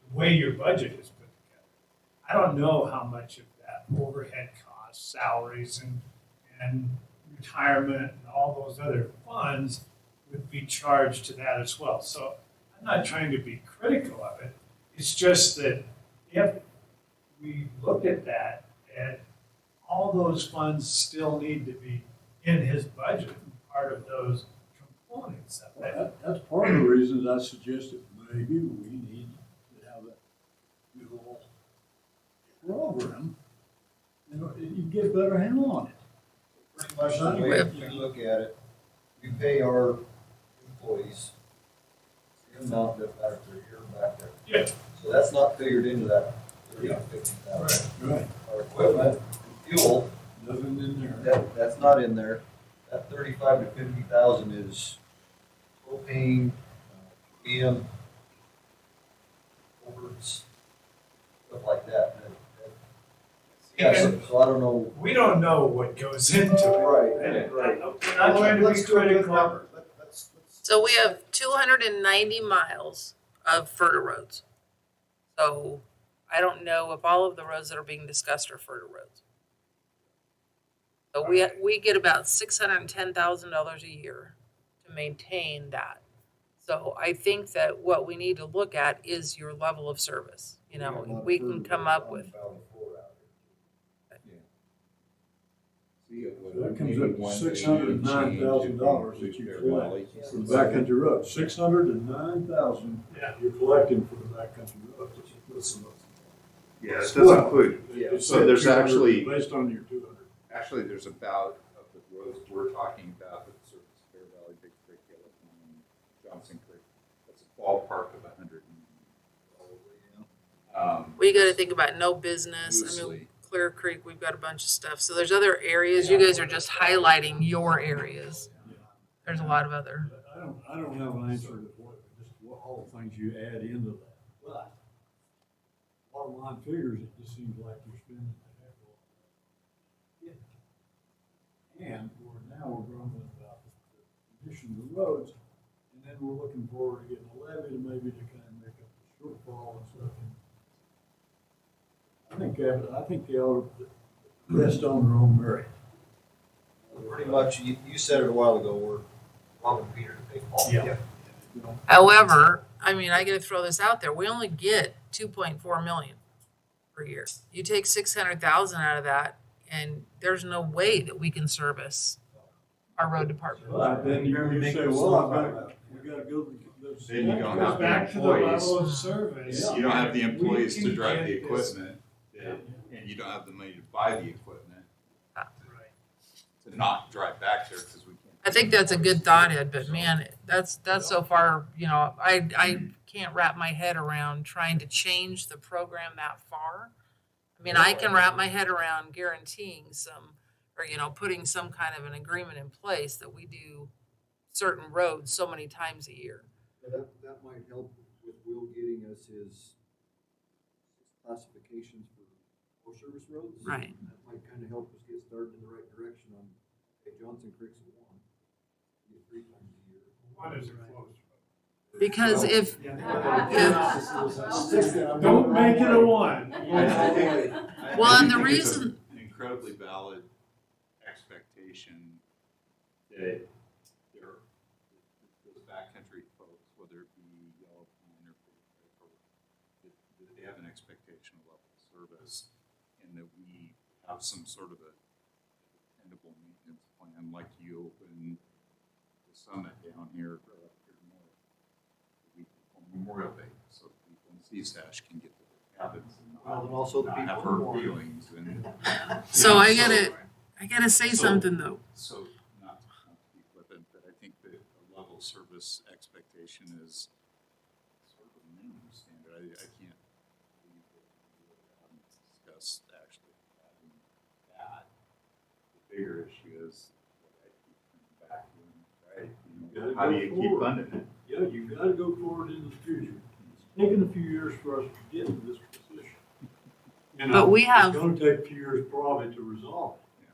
the way your budget is put together. I don't know how much of that overhead costs, salaries and retirement and all those other funds would be charged to that as well. So I'm not trying to be critical of it. It's just that if we look at that and all those funds still need to be in his budget, part of those components of it. That's part of the reasons I suggested maybe we need to have a little program. You get a better handle on it. Pretty much the way we look at it, we pay our employees the amount that back there, here and back there. Yeah. So that's not figured into that 30 to 50,000. Right. Our equipment, fuel, Nothing in there. that's not in there. That 35 to 50,000 is propane, PM, overs, stuff like that. Yeah, so I don't know. We don't know what goes into it. Right, right. We're not trying to be Let's do a good critical. number. Let's- So we have 290 miles of FERTA roads. So I don't know if all of the roads that are being discussed are FERTA roads. So we get about $610,000 a year to maintain that. So I think that what we need to look at is your level of service. You know, we can come up with, That comes up to $609,000 that you collect for the backcountry roads. $609,000 Yeah. you're collecting for the backcountry roads. Yeah, it does include, It's so there's 200 actually, based on your 200. there's about, of the roads we're talking about, that service Bear Valley, Big Creek, Yellow Pine, Johnson Creek, that's a ballpark of 100. we got to think about no business. I mean, Loosely. Clear Creek, we've got a bunch of stuff. So there's other areas. You guys are just highlighting your areas. There's a lot of other. I don't have an answer to what all the things you add into that. But bottom line figures, it just seems like you're spending a heck of a lot. And we're grumbling about the condition of the roads, and then we're looking forward to getting a levy to maybe to kind of make up the shortfall and stuff. I think they ought to rest on their own merit. Pretty much, you said it a while ago, we're robbing Peter to pay Paul. Yeah. However, I mean, I got to throw this out there. We only get 2.4 million per year. You take 600,000 out of that, and there's no way that we can service our road department. But then you say, well, we gotta go. Then you That don't goes have the back to the employees. level of service. You don't have the employees We to can drive the get this- equipment, and you don't have the money to buy the equipment Right. to not drive back there because we can't. I think that's a good thought, Ed, but man, that's so far, you know, I can't wrap my head around trying to change the program that far. I mean, I can wrap my head around guaranteeing some, or, you know, putting some kind of an agreement in place that we do certain roads so many times a year. That might help with Will getting us his classifications for service roads. Right. That might kind of help us get started in the right direction on, hey, Johnson Creek's a one. Get 3 times a year. One is a closed road. Because if, Don't make it a one. well, and the I think it's reason, an incredibly valid expectation that there, those backcountry folks, whether it be Yellow Pine or Big Creek, that they have an expectation of level of service, and that we have some sort of a dependable maintenance plan, like you open the summit down here, or up here north, the week before Memorial Day, so people in CSASH can get to their cabins and Well, and also the not have people hurt who are- feelings. And so I gotta say something though. So, not to be flippant, but I think that a level of service expectation is sort of a minimum standard. I can't believe that we really haven't discussed actually having that. The bigger issue is what I keep coming back to, right? How do you keep funding it? Yeah, you've got to go forward into the future. It's taken a few years for us to get to this position. You know, But we have- It's going to take a few years probably to resolve it.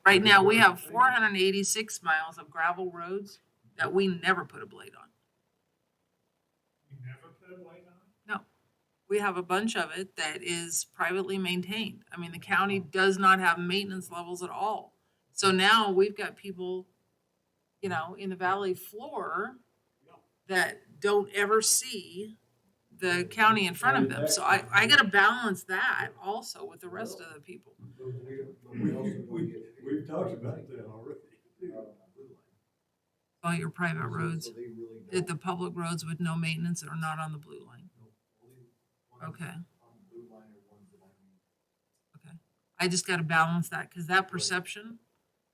Right now, we have 486 miles of gravel roads that we never put a blade on. You never put a light on? We have a bunch of it that is privately maintained. I mean, the county does not have maintenance levels at all. So now we've got people, you know, in the valley floor that don't ever see the county in front of them. So I gotta balance that also with the rest of the people. We've talked about that already. All your private roads, So they really the don't. public roads with no maintenance that are not on the blue line. Okay. On the blue line are ones that I mean. I just gotta balance that, cause that perception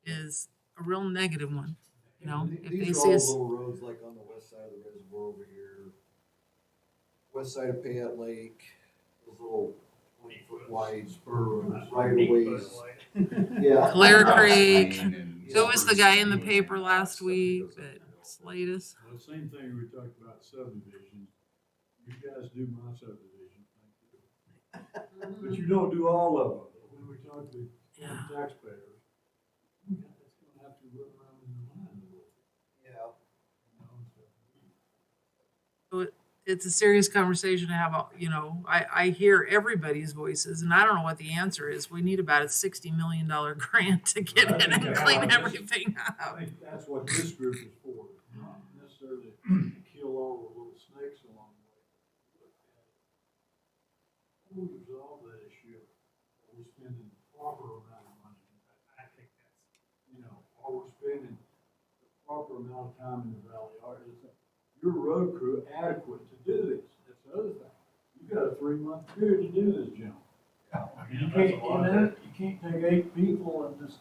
is a real negative one. You know, if they These are see all us, little roads like on the west side of the reservoir over here, west side of Payette Lake, those little 20-foot wide spur right of ways. Yeah. Clear Creek. Lane and so was the guy in the Spruce paper Lane, last stuff that week goes up that that hill. slayed us. The same thing we talked about subdivisions. You guys do my subdivision, thank you. But you don't do all of them. When we talk to Yeah. taxpayers, it's gonna have to run around in the line a little bit, Yeah. you know, so. It's a serious conversation to have, you know, I hear everybody's voices and I don't know what the answer is. We need about a $60 million grant to get in and clean everything I up. think that's what this group is for, not necessarily to kill all the little snakes along the way. How do we resolve that issue? Are we spending the proper amount of money? I think that's, you know, are we spending the proper amount of time in the valley? Is your road crew adequate to do this? That's the other thing. You've got a 3-month period to do this, Jim. You can't, you can't take 8 people and just.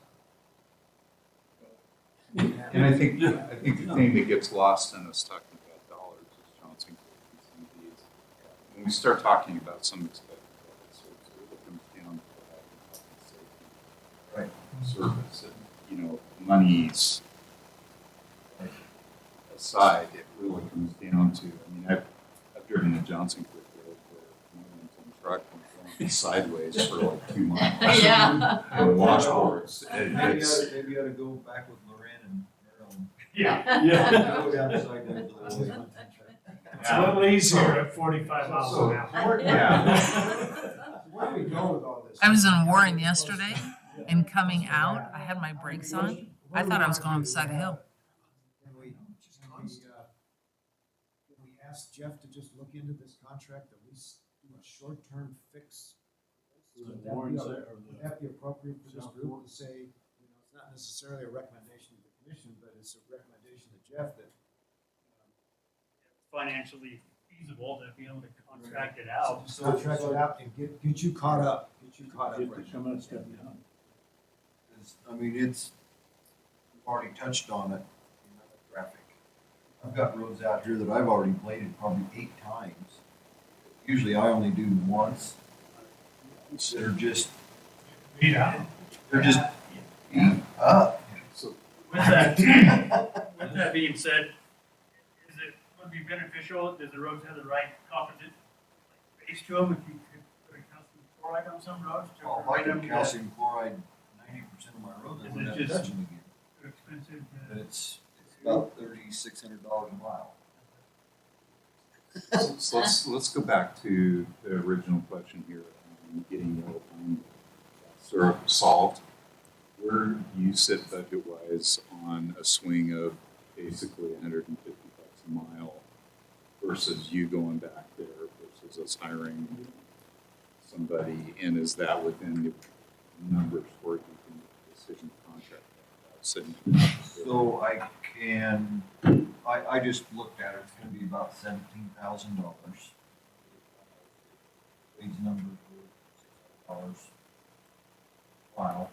And I think the thing that gets lost in us talking about dollars is Johnson Creek and some of these. When we start talking about some expected service, it really comes down to health and safety. Service and, you know, money's aside, it really comes down to, I mean, I've driven the Johnson Creek Road where one truck went going sideways for like 2 miles. Yeah. And washboards. And Maybe it's, you ought to go back with Loren and Marilyn. Yeah. Yeah. Go down the side there for the way. It's a little easier at 45 miles an hour. yeah. Where are we going with all this? I was in Warren yesterday and coming out, I had my brakes on. I thought I was going up the side of the hill. Can we ask Jeff to just look into this contract, at least do a short-term fix? Would that Warren be- say- or would the- that be appropriate for this South group Warren? to say, you know, it's not necessarily a recommendation to the commission, but it's a recommendation to Jeff that Financially feasible to be able to contract it out. just contract it out and get you caught up, get you caught up. Get right to come out and step down. I mean, it's, we've already touched on it, you know, the traffic. I've got roads out here that I've already bladed probably 8 times. Usually I only do once. They're just, Yeah. they're just beat up. So With that being said, is it, would be beneficial, does the roads have the right composite base to them if you could put a calcium chloride on some roads? to Well, if I prevent do them calcium chloride 90% of my roads, I Is wouldn't it have to just- touch them again. Too expensive But to. it's about $3,600 a mile. So let's go back to the original question here, getting Yellow Pine sort of solved. Where do you sit budget-wise on a swing of basically $150 a mile versus you going back there versus us hiring somebody? And is that within the numbers where you can make a decision contract? Sitting So I just looked at it, it's gonna be about $17,000. These numbers were $600 mile.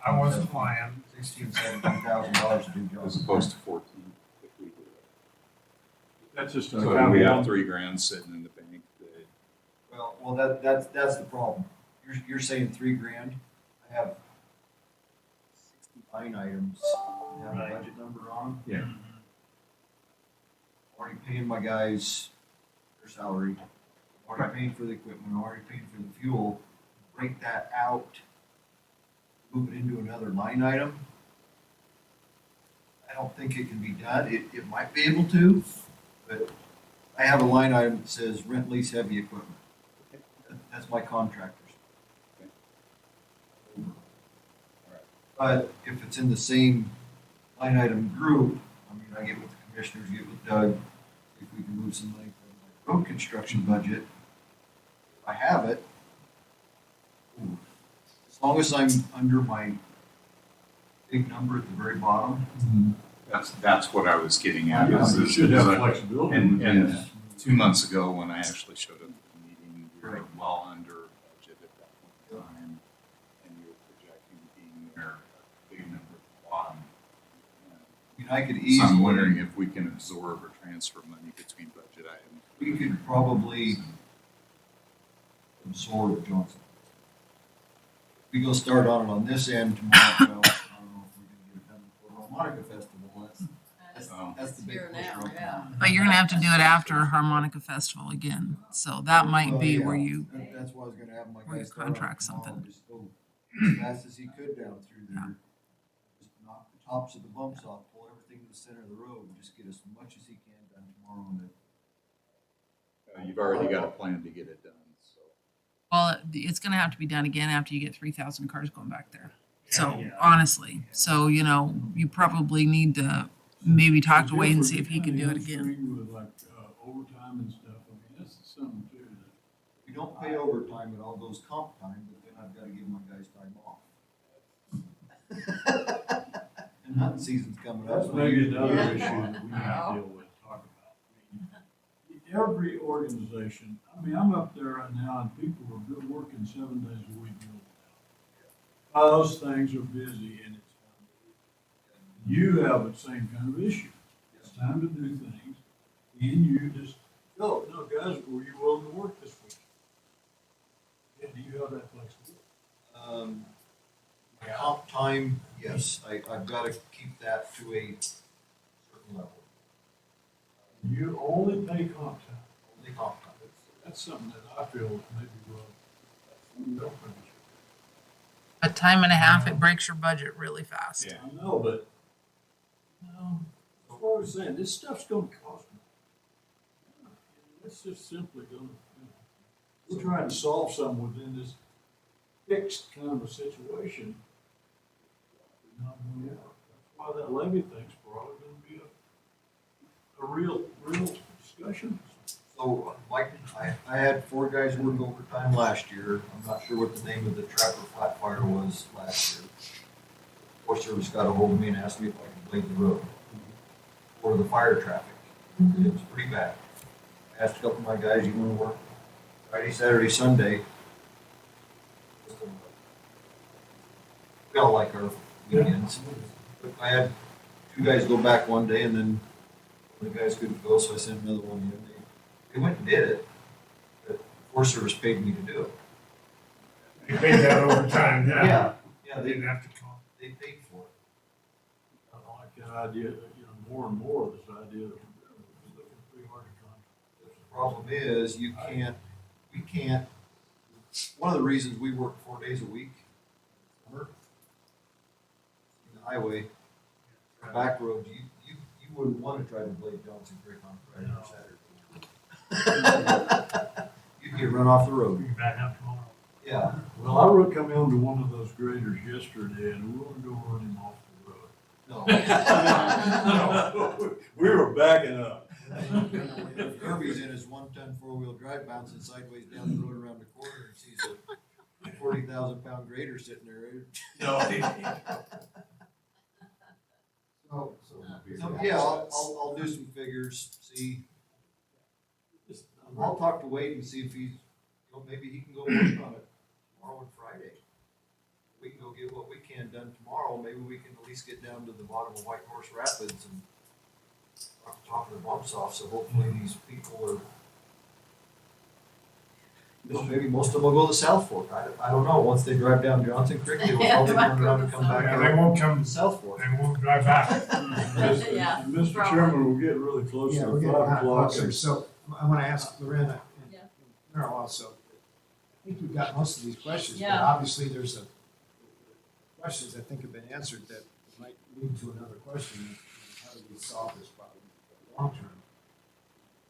I wasn't flying. $16,000, $17,000 to do as jobs. opposed to 14 if we do it. That's just. So we have $3,000 sitting in the bank that Well, that's the problem. You're saying $3,000. I have 60 line items that have a Right. budget number on. Yeah. Already paying my guys their salary. Already paying for the equipment. Already paying for the fuel. Break that out. Move it into another line item. I don't think it can be done. It might be able to, but I have a line item that says rent, lease, heavy equipment. That's my contractors. But if it's in the same line item group, I mean, I get with the commissioners, get with Doug, if we can move some money from the road construction budget. If I have it. As long as I'm under my big number at the very bottom. that's what I was getting at. Yeah, is you this- should have is- flexibility. And, with and that. 2 months ago, when I actually showed up at the meeting, we were Right. well under budget at that point in time. And you were projecting being there, a big number at the bottom. I mean, I could So easily. I'm wondering if we can absorb or transfer money between budget items. We could probably absorb Johnson. We go start on it on this end tomorrow. Well, I don't know if we're gonna get it done before Harmonica Festival. That's the big here push now, right yeah. now. But you're gonna have to do it after Harmonica Festival again, so that might Well, be yeah, where you, That's why I was gonna have my where you guys start on it contract tomorrow, something. Just go as fast as he could down through there. Just knock the tops of the bumps off, pull everything to the center of the road, and just get as much as he can done tomorrow. And You've already got a plan to get it done, so. well, it's gonna have to be done again after you get 3,000 cars going back there. So Yeah. honestly, so, you know, you probably need to maybe talk to Wade and see if he can do it again. With like overtime and stuff, I mean, that's something too. if we don't pay overtime, it all goes comp time, but then I've gotta give my guys time off. And hunting season's coming up. That's so maybe we- another Yeah. issue that we need to deal with, talk about. I mean, every organization, I mean, I'm up there right now and people are good working 7 days a week. Those things are busy and it's time to do. You have the same kind of issue. It's time to do things and you just go, no, guys, were you willing to work this week? Yeah, do you have that flexibility? My comp time, yes, I've gotta keep that to a certain level, You only pay comp time. only comp time. That's something that I feel maybe will. A time and a half, it breaks your budget really fast. Yeah. I know, but, that's what I was saying, this stuff's gonna cost me. It's just simply gonna, we're trying to solve something within this fixed kind of a situation. Not gonna work. That's why that levy thing's probably gonna be a real discussion. So, Mike, I had 4 guys work overtime last year. I'm not sure what the name of the trapper flat fire was last year. Forest Service got a hold of me and asked me if I could blade the road for the fire traffic. It was pretty bad. I asked a couple of my guys, you wanna work Friday, Saturday, Sunday? We all like our weekends. But I had 2 guys go back one day and then the guys couldn't go, so I sent another one in. They went and did it, but the Forest Service paid me to do it. They paid that overtime, yeah. Yeah, They didn't have to call. they paid for it. I like that idea, more and more of this idea of looking pretty hard to contract. The problem is, we can't, one of the reasons we work 4 days a week, summer, in the highway, back roads, you wouldn't wanna try to blade Johnson Creek on Friday or Saturday. You'd get run off the We'll road. be back up tomorrow. Yeah. Well, I would come into one of those graders yesterday and we were going to run him off the road. No. We were backing up. Kirby's in his 1-ton 4-wheel drive bouncing sideways down the road around the corner and sees a 40,000-pound grader sitting there. So, yeah, I'll do some figures, see. I'll talk to Wade and see if he's, maybe he can go work on it tomorrow and Friday. We can go get what we can done tomorrow. Maybe we can at least get down to the bottom of White Horse Rapids and top of the bumps off, so hopefully these people are, maybe most of them will go to South Fork. I don't know. Once they drive down Johnson Creek, they'll probably turn around and come back Yeah, they out won't come, to South Fork. they won't drive back. Yeah, Mr. probably. Chairman, we're getting really close Yeah, to we're getting 5 kind of o'clock. closer, so I want to ask Lorena Yeah. and Merrill also. I think we've got most of these questions, but Yeah. obviously there's questions I think have been answered that might lead to another question. How do we solve this problem long term?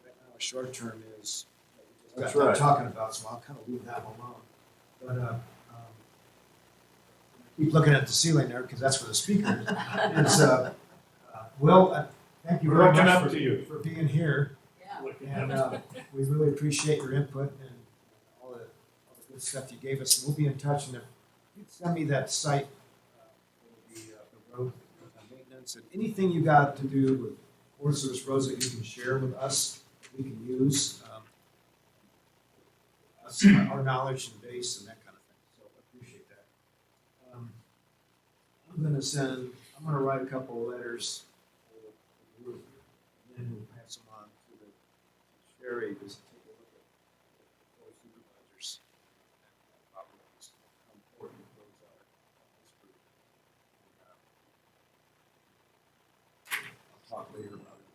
Right now, short term is what That's we're right. talking about, so I'll kind of leave that one alone. But keep looking at the ceiling there because that's where the speaker is. Will, thank you We're very looking much up to you. for being here. Yeah. And we really appreciate your input and all the good stuff you gave us. We'll be in touch, and if you'd send me that site for the road maintenance and anything you got to do with Forest Service roads that you can share with us, that we can use, our knowledge and base and that kind of thing. So I appreciate that. I'm gonna write a couple of letters for Ruth, and then we'll pass them on to the Sherry, just to take a look at the board supervisors and operations, how important those are. in this group. And, I'll talk later about it.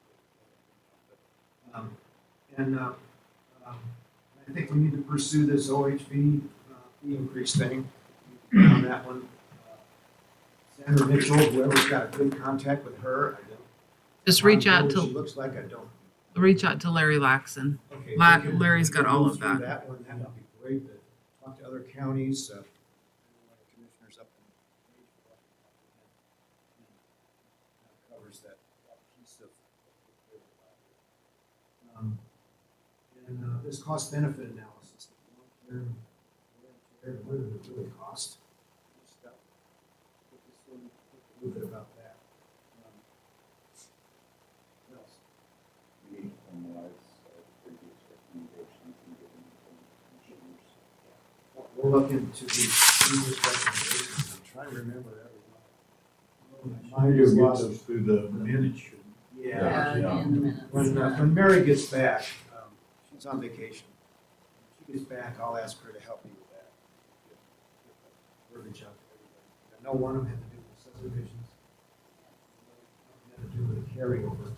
I think we need to pursue this OHV fee increase thing on that one. Sandra Mitchell, whoever's got a good contact with her, I don't. Just reach I out know what She to, looks like I don't. reach out to Larry Laxon. Okay, La- we can- Larry's we can got all go of through that. That one, that would be great, but talk to other counties, commissioners up in. That covers that piece of. And this cost benefit analysis. What does it really cost? Stuff. Just a little bit about that. What else? We formalize previous recommendations and give them to commissioners. We'll look into the previous recommendations. I'm trying to remember everyone. Mine Mine is get lost. us through the minutes. Yeah, in the minutes. When Mary gets back, she's on vacation. When she gets back, I'll ask her to help me with that. Get the verbiage out to everybody. I know one of them had to do with subdivisions. One had to do with carryover.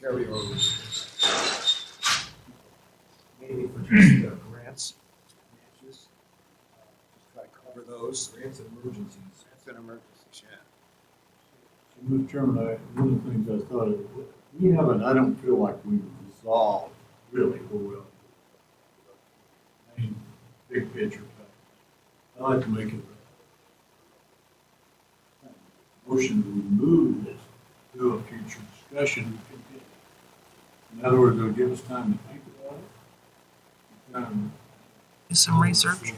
Carryovers. Maybe for just grants, matches. Just try to cover those. Grants and emergencies. Grants and emergencies, yeah. So, Mr. Chairman, one of the things I thought of, we haven't, I don't feel like we've resolved really where we're at. I mean, big picture. But I like to make it a motion to remove this to a future discussion. In other words, it'll give us time to think about it. Do some research.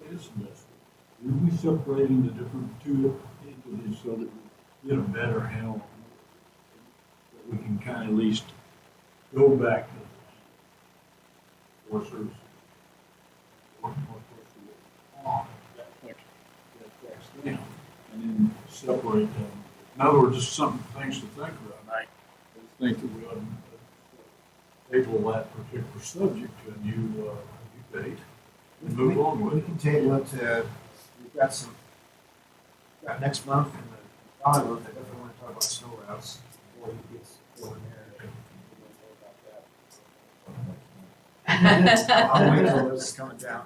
What is the best? Are we separating the different two entities so that we get a better handle? That we can kind of at least go back to Forest Service. And then separate them. In other words, just things to think about. I think that we ought to table that particular subject to a new debate. And move on with We it. can table it, we've got next month and the following month, I definitely want to talk about snow routes before he gets going there. I'll wait till this is coming down.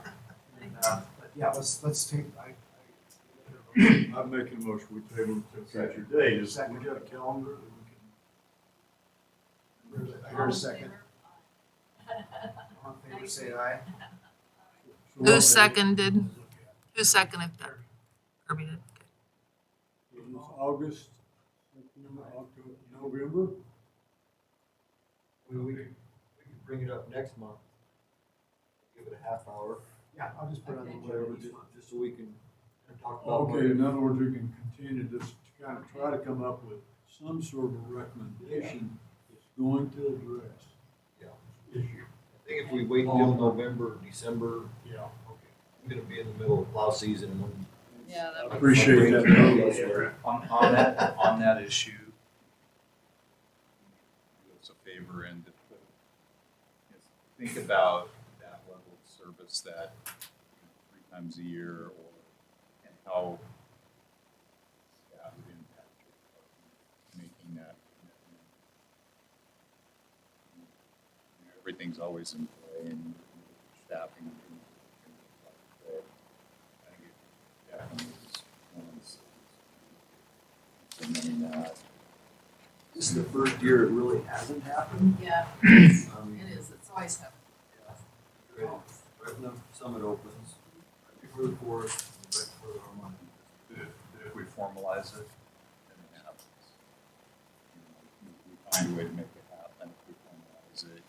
And, but yeah, let's take, I'm making a motion, we table it to a future date. We got a calendar that we can. I hear a second. All in favor, say aye. So what Who day? seconded? Who seconded that? Kirby did. It's August, September, October, November. We can bring it up next month. Give it a half hour, Yeah, I'll just put it on the whatever, whatever. just so we can talk about. Okay, in other words, we can continue just to kind of try to come up with some sort of a recommendation that's going to address Yeah. this issue. I think if we wait until November, December, Yeah. we're gonna be in the middle of plow season and when. Yeah, that makes Appreciate that. On that issue, do us a favor and to put, think about that level of service that 3 times a year, or and how staff would impact your department making that commitment. Everything's always in play and staffing. And things like that. I think it definitely is implementing that. This is the first year it really hasn't happened. Yeah, it is. It is. It's always happened. Right when the summit opens, right before the fourth, right before the harmonic. If we formalize it, then it happens. We find a way to make it happen, if we formalize it,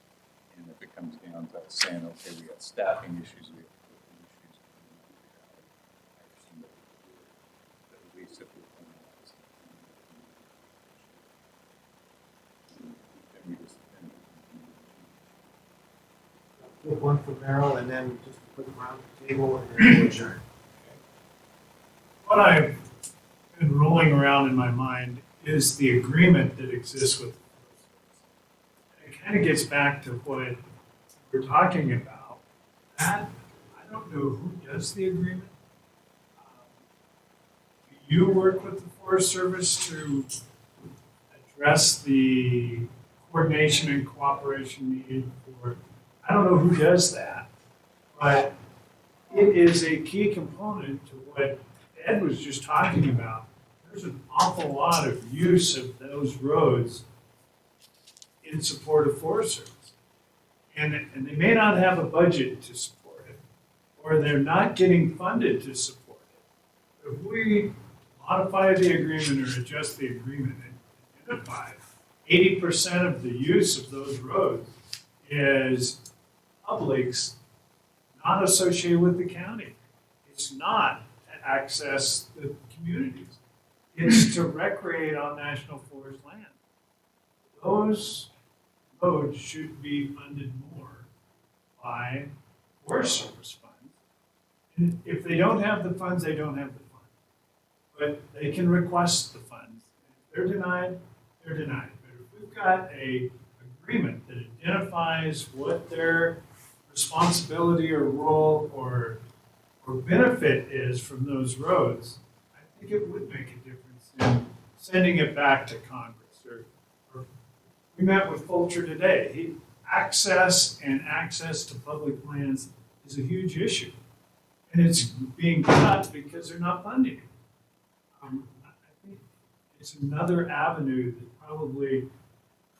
and if it comes down to saying, okay, we got staffing issues, we have equipment issues, I understand that we can do it, but at least if we formalize it. Then we just. Put one for Merrill and then just put them around the table and then we'll adjourn. What I've been rolling around in my mind is the agreement that exists with the Forest Service. It kind of gets back to what we're talking about. That, I don't know who does the agreement. Do you work with the Forest Service to address the coordination and cooperation needed for, I don't know who does that, but it is a key component to what Ed was just talking about. There's an awful lot of use of those roads in support of Forest Service. And they may not have a budget to support it, or they're not getting funded to support it. If we modify the agreement or adjust the agreement and identify 80% of the use of those roads is publics not associated with the county. It's not to access the communities. It's to recreate on national forest land. Those roads should be funded more by Forest Service funds. And if they don't have the funds, they don't have the funds. But they can request the funds. If they're denied, they're denied. But if we've got a agreement that identifies what their responsibility or role or benefit is from those roads, I think it would make a difference in sending it back to Congress. Or we met with Fulcher today. Access to public lands is a huge issue. And it's being cut because they're not funding it. I think it's another avenue that probably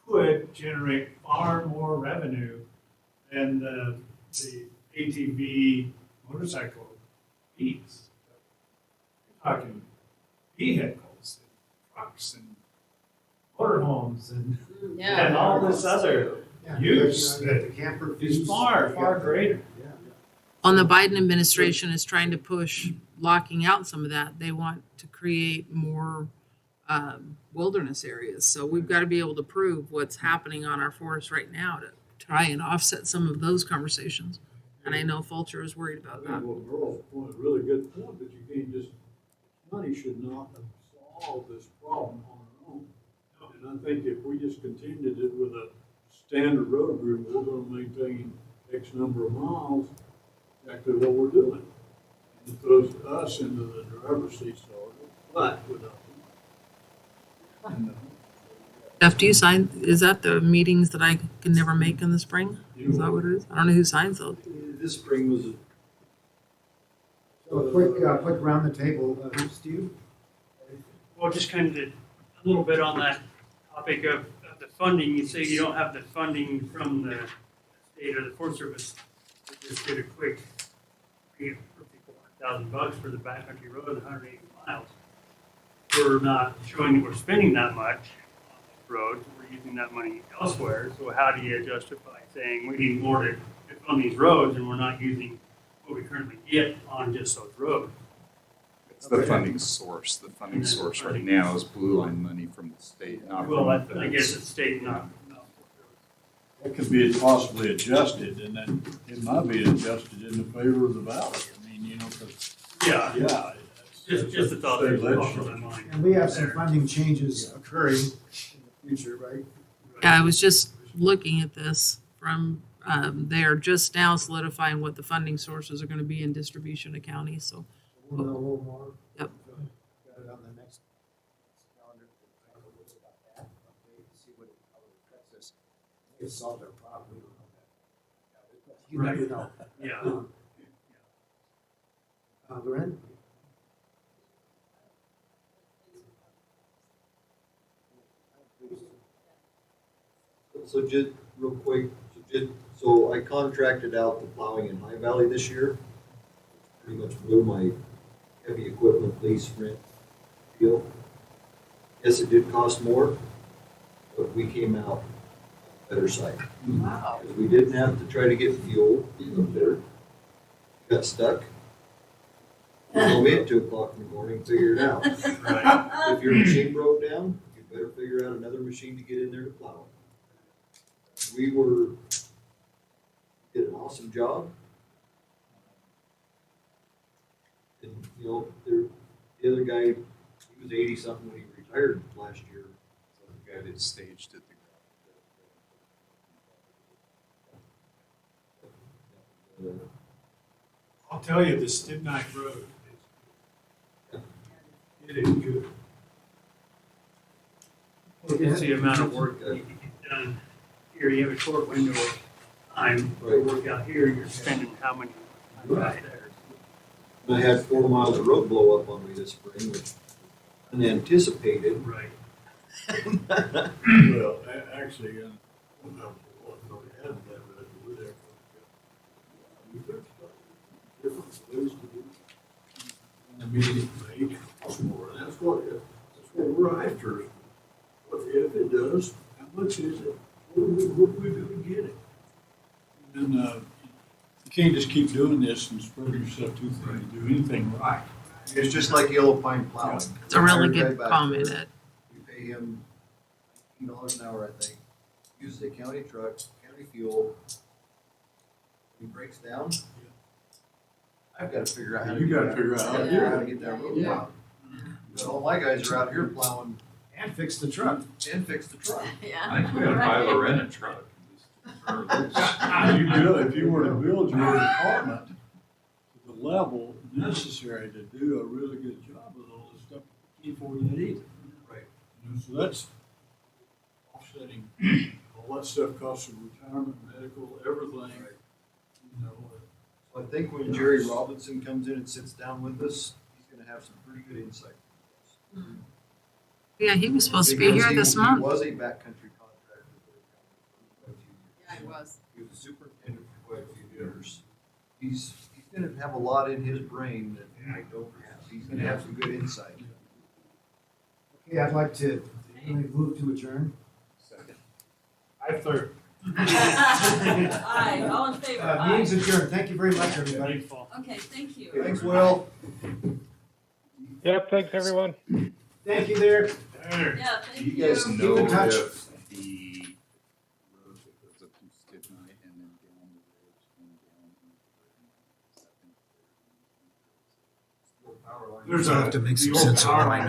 could generate far more revenue than the ATV motorcycle fees. We're talking vehicles, and trucks, and motorhomes, and all this other use that The camper is fees. far, far greater. Yeah. On the Biden administration is trying to push locking out some of that. They want to create more wilderness areas. So we've got to be able to prove what's happening on our forests right now to try and offset some of those conversations. And I know Fulcher is worried about I that. think what Merle's point, a really good point, but you can't just, the county should not have solved this problem on our own. And I think if we just continued it with a standard road agreement, we're gonna maintain X number of miles, exactly what we're doing. And it throws us into the driver's seat, so, but without. Jeff, do you sign, is that the meetings that I can never make in the spring? Is that what it is? I don't know who signs those. This spring was So a quick round the table, Steve? Well, just kind of a little bit on that topic of the funding, you say you don't have the funding from the state or the Forest Service, we just did a quick, $4,000 for the backcountry road, 180 miles. We're not showing that we're spending that much on those roads, we're using that money elsewhere, so how do you justify saying we need more to fund these roads and we're not using what we currently get on just those roads? It's the funding source. The funding source right now is Blue Line money from the state, not Well, from I guess it's state, not. It could be possibly adjusted, and then it might be adjusted in the favor of the valley. I mean, you know, 'cause, Yeah, yeah. just a thought that crossed my mind. And we have some funding changes occurring in the future, right? Yeah, I was just looking at this from, they're just now solidifying what the funding sources are gonna be in distribution to counties, so. We'll know a little more. Yep. Got it on the next calendar. Talk a little bit about that, update, see how it affects us. It's solved our problem, we don't know that. You never know. Yeah. Loren? So just real quick, so I contracted out the plowing in High Valley this year. Pretty much blew my heavy equipment lease rent deal. Yes, it did cost more, but we came out better side. Wow. Because we didn't have to try to get fuel up there. Got stuck. Call me at 2:00 in the morning, figure it out. Right. If your machine broke down, you better figure out another machine to get in there to plow. We did an awesome job. And, you know, the other guy, he was 80-something when he retired last year. the guy that staged it. I'll tell you, the Stibnite Road is, it is good. It's the amount of work that you get done. Here, you have a short window of time to work out here, you're spending how many right there? I had 4 miles of road blow up on me this spring, which unanticipated. Right. Well, actually, we had that road over there. Different ways to do it. I mean, it costs more, and that's what we're after. What if it does, how much is it? What we do to get it? And, you can't just keep doing this and spread yourself too thin to do anything right. It's just like Yellow Pine plowing. It's a really Hired guy good back comment, there. Ed. We pay him $18 an hour, I think. Uses a county truck, county fuel. He breaks down. I've got to figure out how to You do gotta that. figure out how to I do gotta it. get that road Yeah. plowed. But all my guys are out here plowing And fix the truck. and fix the truck. Yeah. I think we gotta buy Lorena a truck. You do, if you were to build your department to the level necessary to do a really good job with all this stuff, you can't afford that either. Right. You know, so that's offsetting, all that stuff costs of retirement, medical, everything. You know, So I think when Jerry Robinson comes in and sits down with us, he's gonna have some pretty good insight. Yeah, he was supposed to be Because here this He month. was a backcountry contractor for quite a few years. Yeah, it was. He was a superintendent for quite a few years. He's gonna have a lot in his brain that I don't have. He's gonna have some good insight. Okay, I'd like to move to adjourn. I third. Aye, all in favor, aye. Meeting's adjourned. Thank you very much, everybody. Thanks, Paul. Okay, thank you. Thanks, Will. Yep, thanks, everyone. Thank you there. There. Yeah, Do thank you you. guys Keep know in touch. if the road that goes up to Stibnite and then down the ridge and down? There's I'll a, have to make some the old sense of power that. line